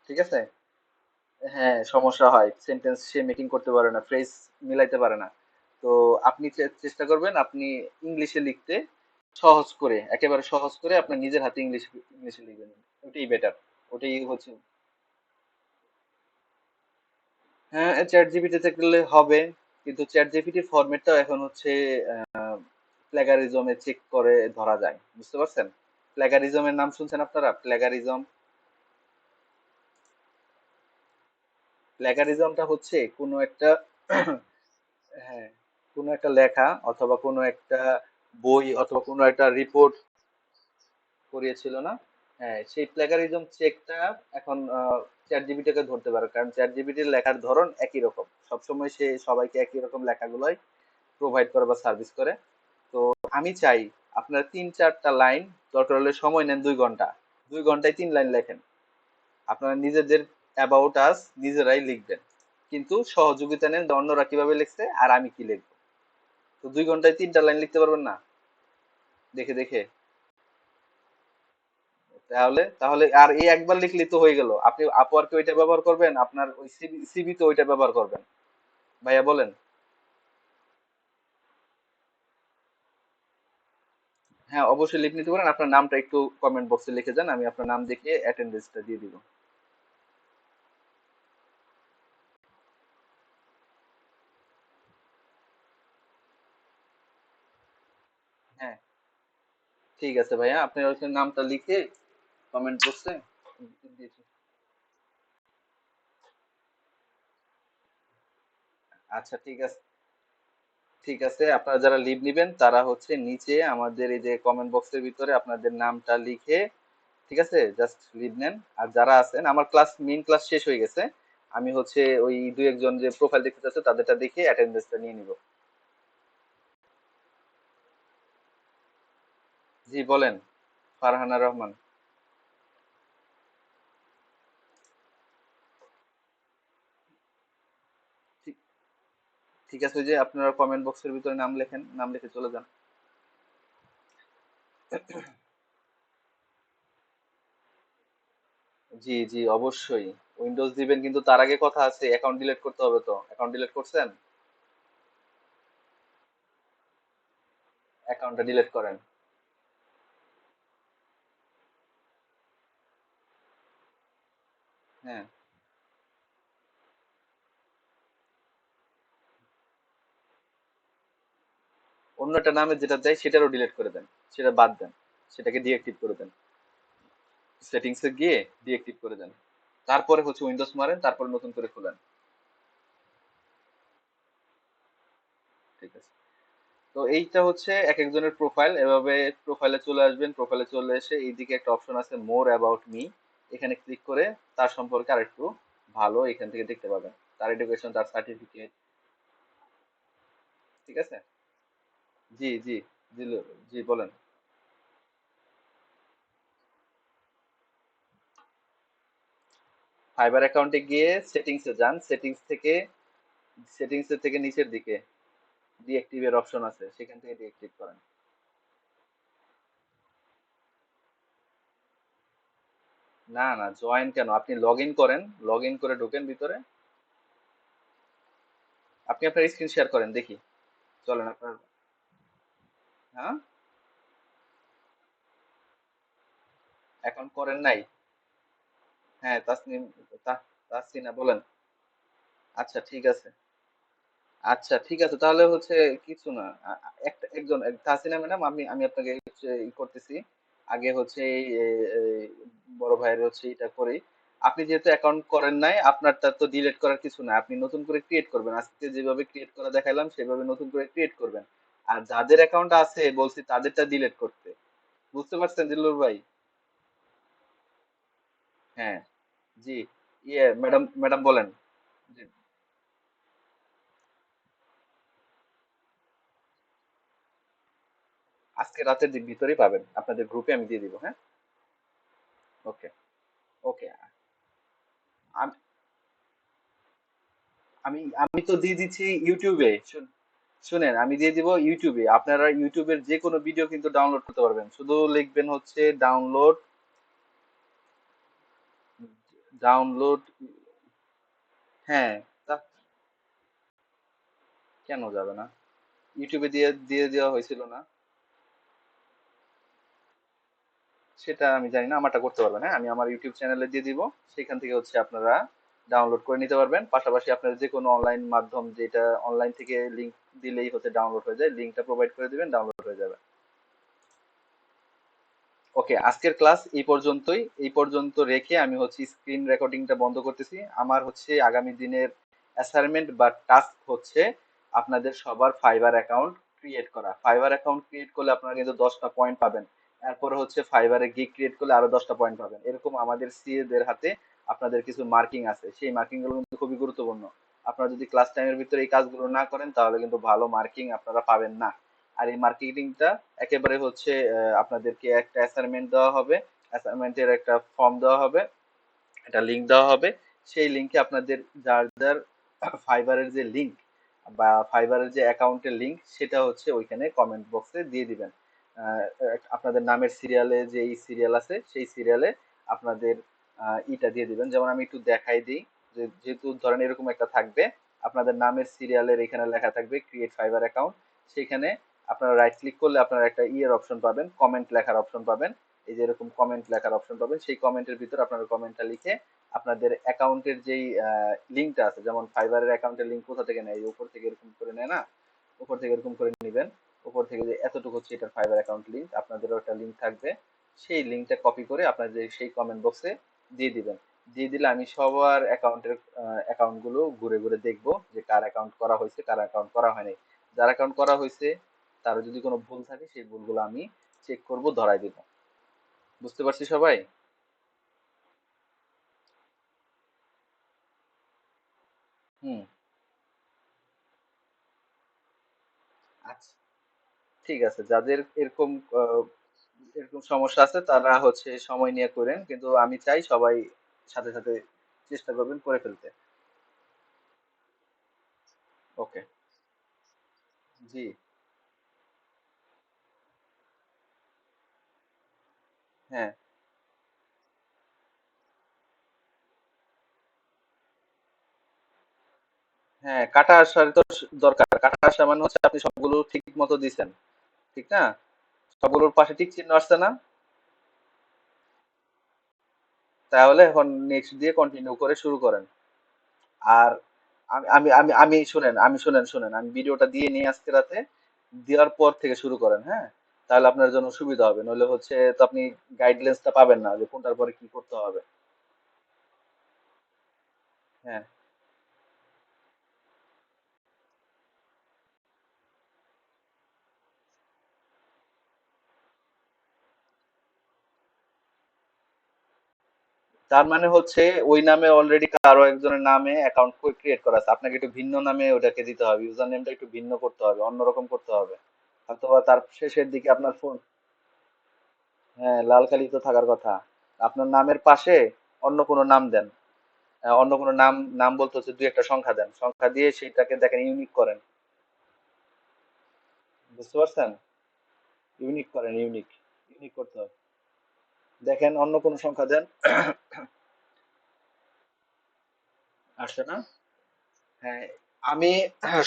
ঠিক আছে। হ্যাঁ, সমস্যা হয়, সেন্টেন্স সে মেকিং করতে পারে না, ফ্রেজ মিলাইতে পারে না। তো আপনি চেষ্টা করবেন আপনি ইংলিশে লিখতে, সহজ করে, একেবারে সহজ করে আপনার নিজের হাতে ইংলিশে লিখবেন। ওটাই বেটার। ওটাই হচ্ছে। হ্যাঁ, চ্যাট জিপিটিতে করলে হবে, কিন্তু চ্যাট জিপিটির ফরম্যাটটাও এখন হচ্ছে প্লেগারিজমে চেক করে ধরা যায়, বুঝতে পারছেন? প্লেগারিজমের নাম শুনছেন আপনারা? প্লেগারিজম, প্লেগারিজমটা হচ্ছে কোনো একটা হ্যাঁ, কোনো একটা লেখা অথবা কোনো একটা বই অথবা কোনো একটা রিপোর্ট করিয়েছিল না? হ্যাঁ, সেই প্লেগারিজম চেকটা এখন চ্যাট জিপিটিকে ধরতে পারে, কারণ চ্যাট জিপিটির লেখার ধরন একই রকম। সবসময় সে সবাইকে একই রকম লেখাগুলোই প্রোভাইড করে বা সার্ভিস করে। তো আমি চাই আপনারা 3 4টা লাইন, দরকার হলে সময় নেন 2 ঘন্টা, 2 ঘন্টায় 3 লাইন লেখেন। আপনারা নিজেদের অ্যাবাউট আস নিজেরাই লিখবেন, কিন্তু সহযোগিতা নেন যে অন্যরা কিভাবে লিখছে আর আমি কি লিখবো। তো 2 ঘন্টায় 3টা লাইন লিখতে পারবেন না দেখে দেখে? তাহলে তাহলে আর এই একবার লিখলেই তো হয়ে গেল। আপনি আপওয়ার্কে ওইটা ব্যবহার করবেন, আপনার ওই সিভি তে ওইটা ব্যবহার করবেন। ভাইয়া বলেন। হ্যাঁ, অবশ্যই লিখ নিতে পারেন। আপনার নামটা একটু কমেন্ট বক্সে লিখে যান, আমি আপনার নাম দেখে অ্যাটেন্ডেন্সটা দিয়ে দিব। হ্যাঁ, ঠিক আছে ভাইয়া, আপনি ওইখানে নামটা লিখে কমেন্ট বক্সে দিয়েছি। আচ্ছা ঠিক আছে। ঠিক আছে, আপনারা যারা লিভ নেবেন তারা হচ্ছে নিচে আমাদের এই যে কমেন্ট বক্সের ভিতরে আপনাদের নামটা লিখে, ঠিক আছে, জাস্ট লিভ নেন। আর যারা আছেন, আমার ক্লাস মেইন ক্লাস শেষ হয়ে গেছে, আমি হচ্ছে ওই দুই একজন যে প্রোফাইল দেখতে চাচ্ছে তাদেরটা দেখে অ্যাটেন্ডেন্সটা নিয়ে নিব। জি বলেন। ফারহানা রহমান। ঠিক ঠিক আছে, ওই যে আপনারা কমেন্ট বক্সের ভিতরে নাম লেখেন, নাম লিখে চলে যান। জি জি অবশ্যই। উইন্ডোজ দিবেন, কিন্তু তার আগে কথা আছে, অ্যাকাউন্ট ডিলিট করতে হবে তো। অ্যাকাউন্ট ডিলিট করছেন? অ্যাকাউন্টটা ডিলিট করেন। হ্যাঁ, অন্য একটা নামে যেটা দেয় সেটারও ডিলিট করে দেন, সেটা বাদ দেন, সেটাকে ডিএক্টিভ করে দেন। সেটিংসে গিয়ে ডিএক্টিভ করে দেন। তারপরে হচ্ছে উইন্ডোজ মারেন, তারপরে নতুন করে খুলেন। ঠিক আছে। তো এইটা হচ্ছে এক একজনের প্রোফাইল, এভাবে প্রোফাইলে চলে আসবেন। প্রোফাইলে চলে এসে এইদিকে একটা অপশন আছে মোর অ্যাবাউট মি, এখানে ক্লিক করে তার সম্পর্কে আরেকটু ভালো এখান থেকে দেখতে পাবেন, তার এডুকেশন, তার সার্টিফিকেট। ঠিক আছে। জি জি। দিল। জি বলেন। ফাইবার অ্যাকাউন্টে গিয়ে সেটিংসে যান, সেটিংস থেকে নিচের দিকে ডিএক্টিভের অপশন আছে, সেখান থেকে ডিএক্টিভ করেন। না না, জয়েন কেন, আপনি লগ ইন করেন, লগ ইন করে ঢোকেন ভিতরে। আপনি আপনার স্ক্রিন শেয়ার করেন দেখি। চলেন আপনার। হ্যাঁ, এখন করেন নাই? হ্যাঁ, তাসনিম। তাসিনা বলেন। আচ্ছা ঠিক আছে। আচ্ছা ঠিক আছে, তাহলে হচ্ছে কিছু না। একটা একজন তাসিনা ম্যাডাম, আমি আমি আপনাকে হচ্ছে করতেছি। আগে হচ্ছে এই বড় ভাইয়ের হচ্ছে এটা করি। আপনি যেহেতু অ্যাকাউন্ট করেন নাই, আপনারটা তো ডিলিট করার কিছু না, আপনি নতুন করে ক্রিয়েট করবেন। আজকে যেভাবে ক্রিয়েট করা দেখাইলাম সেভাবে নতুন করে ক্রিয়েট করবেন। আর যাদের অ্যাকাউন্ট আছে বলছি তাদেরটা ডিলিট করতে। বুঝতে পারছেন দিলুর ভাই? হ্যাঁ। জি। ইয়ে ম্যাডাম, ম্যাডাম বলেন। জি। আজকে রাতের ভিতরেই পাবেন, আপনাদের গ্রুপে আমি দিয়ে দিব। হ্যাঁ। ওকে। ওকে। আমি আমি আমি তো দিয়ে দিচ্ছি ইউটিউবে। শুনেন, আমি দিয়ে দিব ইউটিউবে, আপনারা ইউটিউবের যে কোনো ভিডিও কিন্তু ডাউনলোড করতে পারবেন, শুধু লিখবেন হচ্ছে ডাউনলোড। ডাউনলোড। হ্যাঁ। তা কেন যাবে না? ইউটিউবে দিয়ে দিয়ে দেওয়া হয়েছিল না? সেটা আমি জানি না, আমারটা করতে পারবেন। হ্যাঁ, আমি আমার ইউটিউব চ্যানেলে দিয়ে দিব, সেখান থেকে হচ্ছে আপনারা ডাউনলোড করে নিতে পারবেন। পাশাপাশি আপনার যে কোনো অনলাইন মাধ্যম, যেটা অনলাইন থেকে লিংক দিলেই হচ্ছে ডাউনলোড হয়ে যায়, লিংকটা প্রোভাইড করে দিবেন, ডাউনলোড হয়ে যাবে। ওকে, আজকের ক্লাস এই পর্যন্তই। এই পর্যন্ত রেখে আমি হচ্ছে স্ক্রিন রেকর্ডিংটা বন্ধ করতেছি। আমার হচ্ছে আগামী দিনের অ্যাসাইনমেন্ট বা টাস্ক হচ্ছে আপনাদের সবার ফাইবার অ্যাকাউন্ট ক্রিয়েট করা। ফাইবার অ্যাকাউন্ট ক্রিয়েট করলে আপনারা কিন্তু 10টা পয়েন্ট পাবেন। এরপরে হচ্ছে ফাইবারে গিগ ক্রিয়েট করলে আরো 10টা পয়েন্ট পাবেন। এরকম আমাদের সিএ দের হাতে আপনাদের কিছু মার্কিং আছে, সেই মার্কিং গুলো কিন্তু খুবই গুরুত্বপূর্ণ। আপনারা যদি ক্লাস টাইমের ভিতরে এই কাজগুলো না করেন তাহলে কিন্তু ভালো মার্কিং আপনারা পাবেন না। আর এই মার্কেটিংটা একেবারে হচ্ছে আপনাদেরকে একটা অ্যাসাইনমেন্ট দেওয়া হবে, অ্যাসাইনমেন্টের একটা ফর্ম দেওয়া হবে, একটা লিংক দেওয়া হবে। সেই লিংকে আপনাদের যার যার ফাইবারের যে লিংক বা ফাইবারের যে অ্যাকাউন্টের লিংক, সেটা হচ্ছে ওইখানে কমেন্ট বক্সে দিয়ে দিবেন। আহ, আপনাদের নামের সিরিয়ালে যে সিরিয়াল আছে সেই সিরিয়ালে আপনাদের ইটা দিয়ে দিবেন। যেমন আমি একটু দেখাই দিই, যে যেহেতু ধরেন এরকম একটা থাকবে, আপনাদের নামের সিরিয়ালের এখানে লেখা থাকবে ক্রিয়েট ফাইবার অ্যাকাউন্ট। সেখানে আপনারা রাইট ক্লিক করলে আপনারা একটা ইয়ের অপশন পাবেন, কমেন্ট লেখার অপশন পাবেন। এই যে এরকম কমেন্ট লেখার অপশন পাবেন, সেই কমেন্টের ভিতর আপনারা কমেন্টটা লিখে আপনাদের অ্যাকাউন্টের যেই লিঙ্কটা আছে, যেমন ফাইবারের অ্যাকাউন্টের লিঙ্ক কোথা থেকে নেয়, এই উপর থেকে এরকম করে নেয় না, উপর থেকে এরকম করে নেবেন। উপর থেকে যে এতটুকু হচ্ছে এটার ফাইবার অ্যাকাউন্ট লিঙ্ক, আপনাদেরও একটা লিঙ্ক থাকবে, সেই লিঙ্কটা কপি করে আপনাদের সেই কমেন্ট বক্সে দিয়ে দিবেন। দিয়ে দিলে আমি সবার অ্যাকাউন্টের অ্যাকাউন্ট গুলো ঘুরে ঘুরে দেখবো যে কার অ্যাকাউন্ট করা হয়েছে, কার অ্যাকাউন্ট করা হয়নি। যার অ্যাকাউন্ট করা হয়েছে তার যদি কোনো ভুল থাকে সেই ভুলগুলো আমি চেক করব, ধরাই দিব। বুঝতে পারছি সবাই? হুম। আচ্ছা, ঠিক আছে। যাদের এরকম এরকম সমস্যা আছে তারা হচ্ছে সময় নিয়ে করেন, কিন্তু আমি চাই সবাই সাথে সাথে চেষ্টা করবেন করে ফেলতে। ওকে। জি। হ্যাঁ, হ্যাঁ, কাটা আসার তো দরকার। কাটা আসা মানে হচ্ছে আপনি সবগুলো ঠিক মতো দিছেন, ঠিক না? সবগুলোর পাশে টিক চিহ্ন আসছে না? তাহলে এখন নেক্সট দিয়ে কন্টিনিউ করে শুরু করেন। আর আমি আমি আমি আমি শুনেন, শুনেন, আমি ভিডিওটা দিয়ে নিয়ে আজকে রাতে, দেওয়ার পর থেকে শুরু করেন, হ্যাঁ? তাহলে আপনার জন্য সুবিধা হবে, নইলে হচ্ছে তো আপনি গাইডলাইন্সটা পাবেন না যে কোনটার পরে কি করতে হবে। হ্যাঁ, তার মানে হচ্ছে ওই নামে অলরেডি কারো একজনের নামে অ্যাকাউন্ট ক্রিয়েট করা আছে, আপনাকে একটু ভিন্ন নামে ওটাকে দিতে হবে, ইউজার নেমটা একটু ভিন্ন করতে হবে, অন্যরকম করতে হবে। অথবা তার শেষের দিকে আপনার ফোন, হ্যাঁ, লাল কালি তো থাকার কথা। আপনার নামের পাশে অন্য কোনো নাম দেন। অন্য কোনো নাম, নাম বলতে হচ্ছে দুই একটা সংখ্যা দেন, সংখ্যা দিয়ে সেটাকে দেখেন ইউনিক করেন। বুঝতে পারছেন? ইউনিক করেন, ইউনিক, ইউনিক করতে হবে। দেখেন অন্য কোনো সংখ্যা দেন। আসছে না? হ্যাঁ, আমি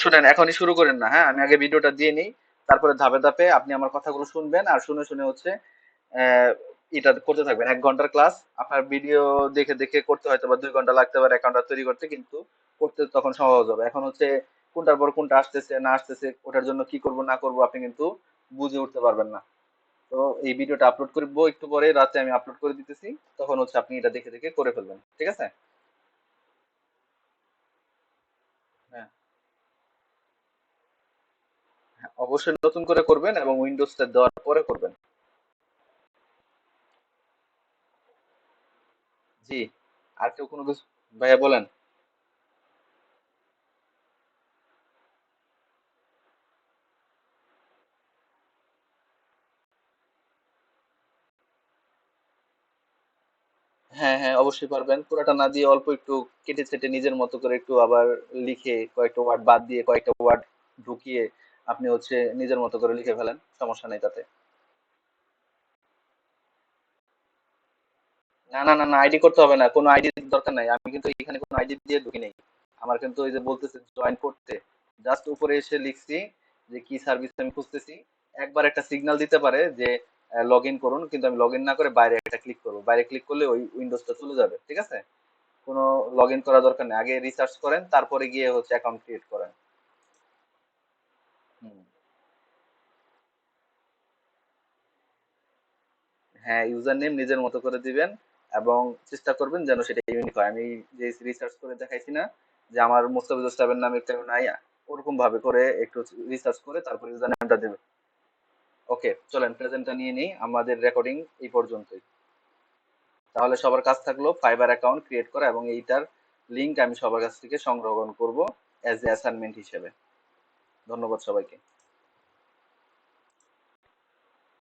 শুনেন, এখনই শুরু করেন না, হ্যাঁ, আমি আগে ভিডিওটা দিয়ে নিই, তারপরে ধাপে ধাপে আপনি আমার কথাগুলো শুনবেন, আর শুনে শুনে হচ্ছে আহ, এটা করতে থাকবেন। 1 ঘন্টার ক্লাস, আপনার ভিডিও দেখে দেখে করতে হয়তো বা 2 ঘন্টা লাগতে পারে অ্যাকাউন্টটা তৈরি করতে, কিন্তু করতে তখন সহজ হবে। এখন হচ্ছে কোনটার পর কোনটা আসতেছে না আসতেছে, ওটার জন্য কি করব না করব আপনি কিন্তু বুঝে উঠতে পারবেন না। তো এই ভিডিওটা আপলোড করব একটু পরে, রাতে আমি আপলোড করে দিতেছি, তখন হচ্ছে আপনি এটা দেখে দেখে করে ফেলবেন, ঠিক আছে? হ্যাঁ, হ্যাঁ, অবশ্যই নতুন করে করবেন এবং উইন্ডোজটা দেওয়ার পরে করবেন। জি। আর কেউ কোনো কিছু? ভাইয়া বলেন। হ্যাঁ, হ্যাঁ, অবশ্যই পারবেন। পুরাটা না দিয়ে অল্প একটু কেটে ছেটে নিজের মতো করে একটু আবার লিখে, কয়েকটা ওয়ার্ড বাদ দিয়ে কয়েকটা ওয়ার্ড ঢুকিয়ে আপনি হচ্ছে নিজের মতো করে লিখে ফেলেন, সমস্যা নেই তাতে। না, না, না, না, আইডি করতে হবে না, কোনো আইডি দরকার নাই, আমি কিন্তু এখানে কোনো আইডি দিয়ে ঢুকি নাই। আমার কিন্তু ওই যে বলতেছে জয়েন করতে, জাস্ট উপরে এসে লিখছি যে কি সার্ভিস আমি খুঁজতেছি। একবার একটা সিগন্যাল দিতে পারে যে লগ ইন করুন, কিন্তু আমি লগ ইন না করে বাইরে একটা ক্লিক করবো, বাইরে ক্লিক করলে ওই উইন্ডোজটা চলে যাবে, ঠিক আছে? কোনো লগ ইন করা দরকার নেই, আগে রিসার্চ করেন তারপরে গিয়ে হচ্ছে অ্যাকাউন্ট ক্রিয়েট করেন। হুম। হ্যাঁ, ইউজার নেম নিজের মতো করে দিবেন, এবং চেষ্টা করবেন যেন সেটা ইউনিক হয়। আমি যে রিসার্চ করে দেখাইছি না, যে আমার মোস্তাফিজুর সাহেবের নামে কেউ নাই, ওরকম ভাবে করে একটু রিসার্চ করে তারপর ইউজার নেমটা দেবে। ওকে, চলেন প্রেজেন্টটা নিয়ে নিই, আমাদের রেকর্ডিং এই পর্যন্তই। তাহলে সবার কাজ থাকলো ফাইবার অ্যাকাউন্ট ক্রিয়েট করা, এবং এইটার লিংক আমি সবার কাছ থেকে সংগ্রহণ করব অ্যাজ এ অ্যাসাইনমেন্ট হিসেবে। ধন্যবাদ সবাইকে।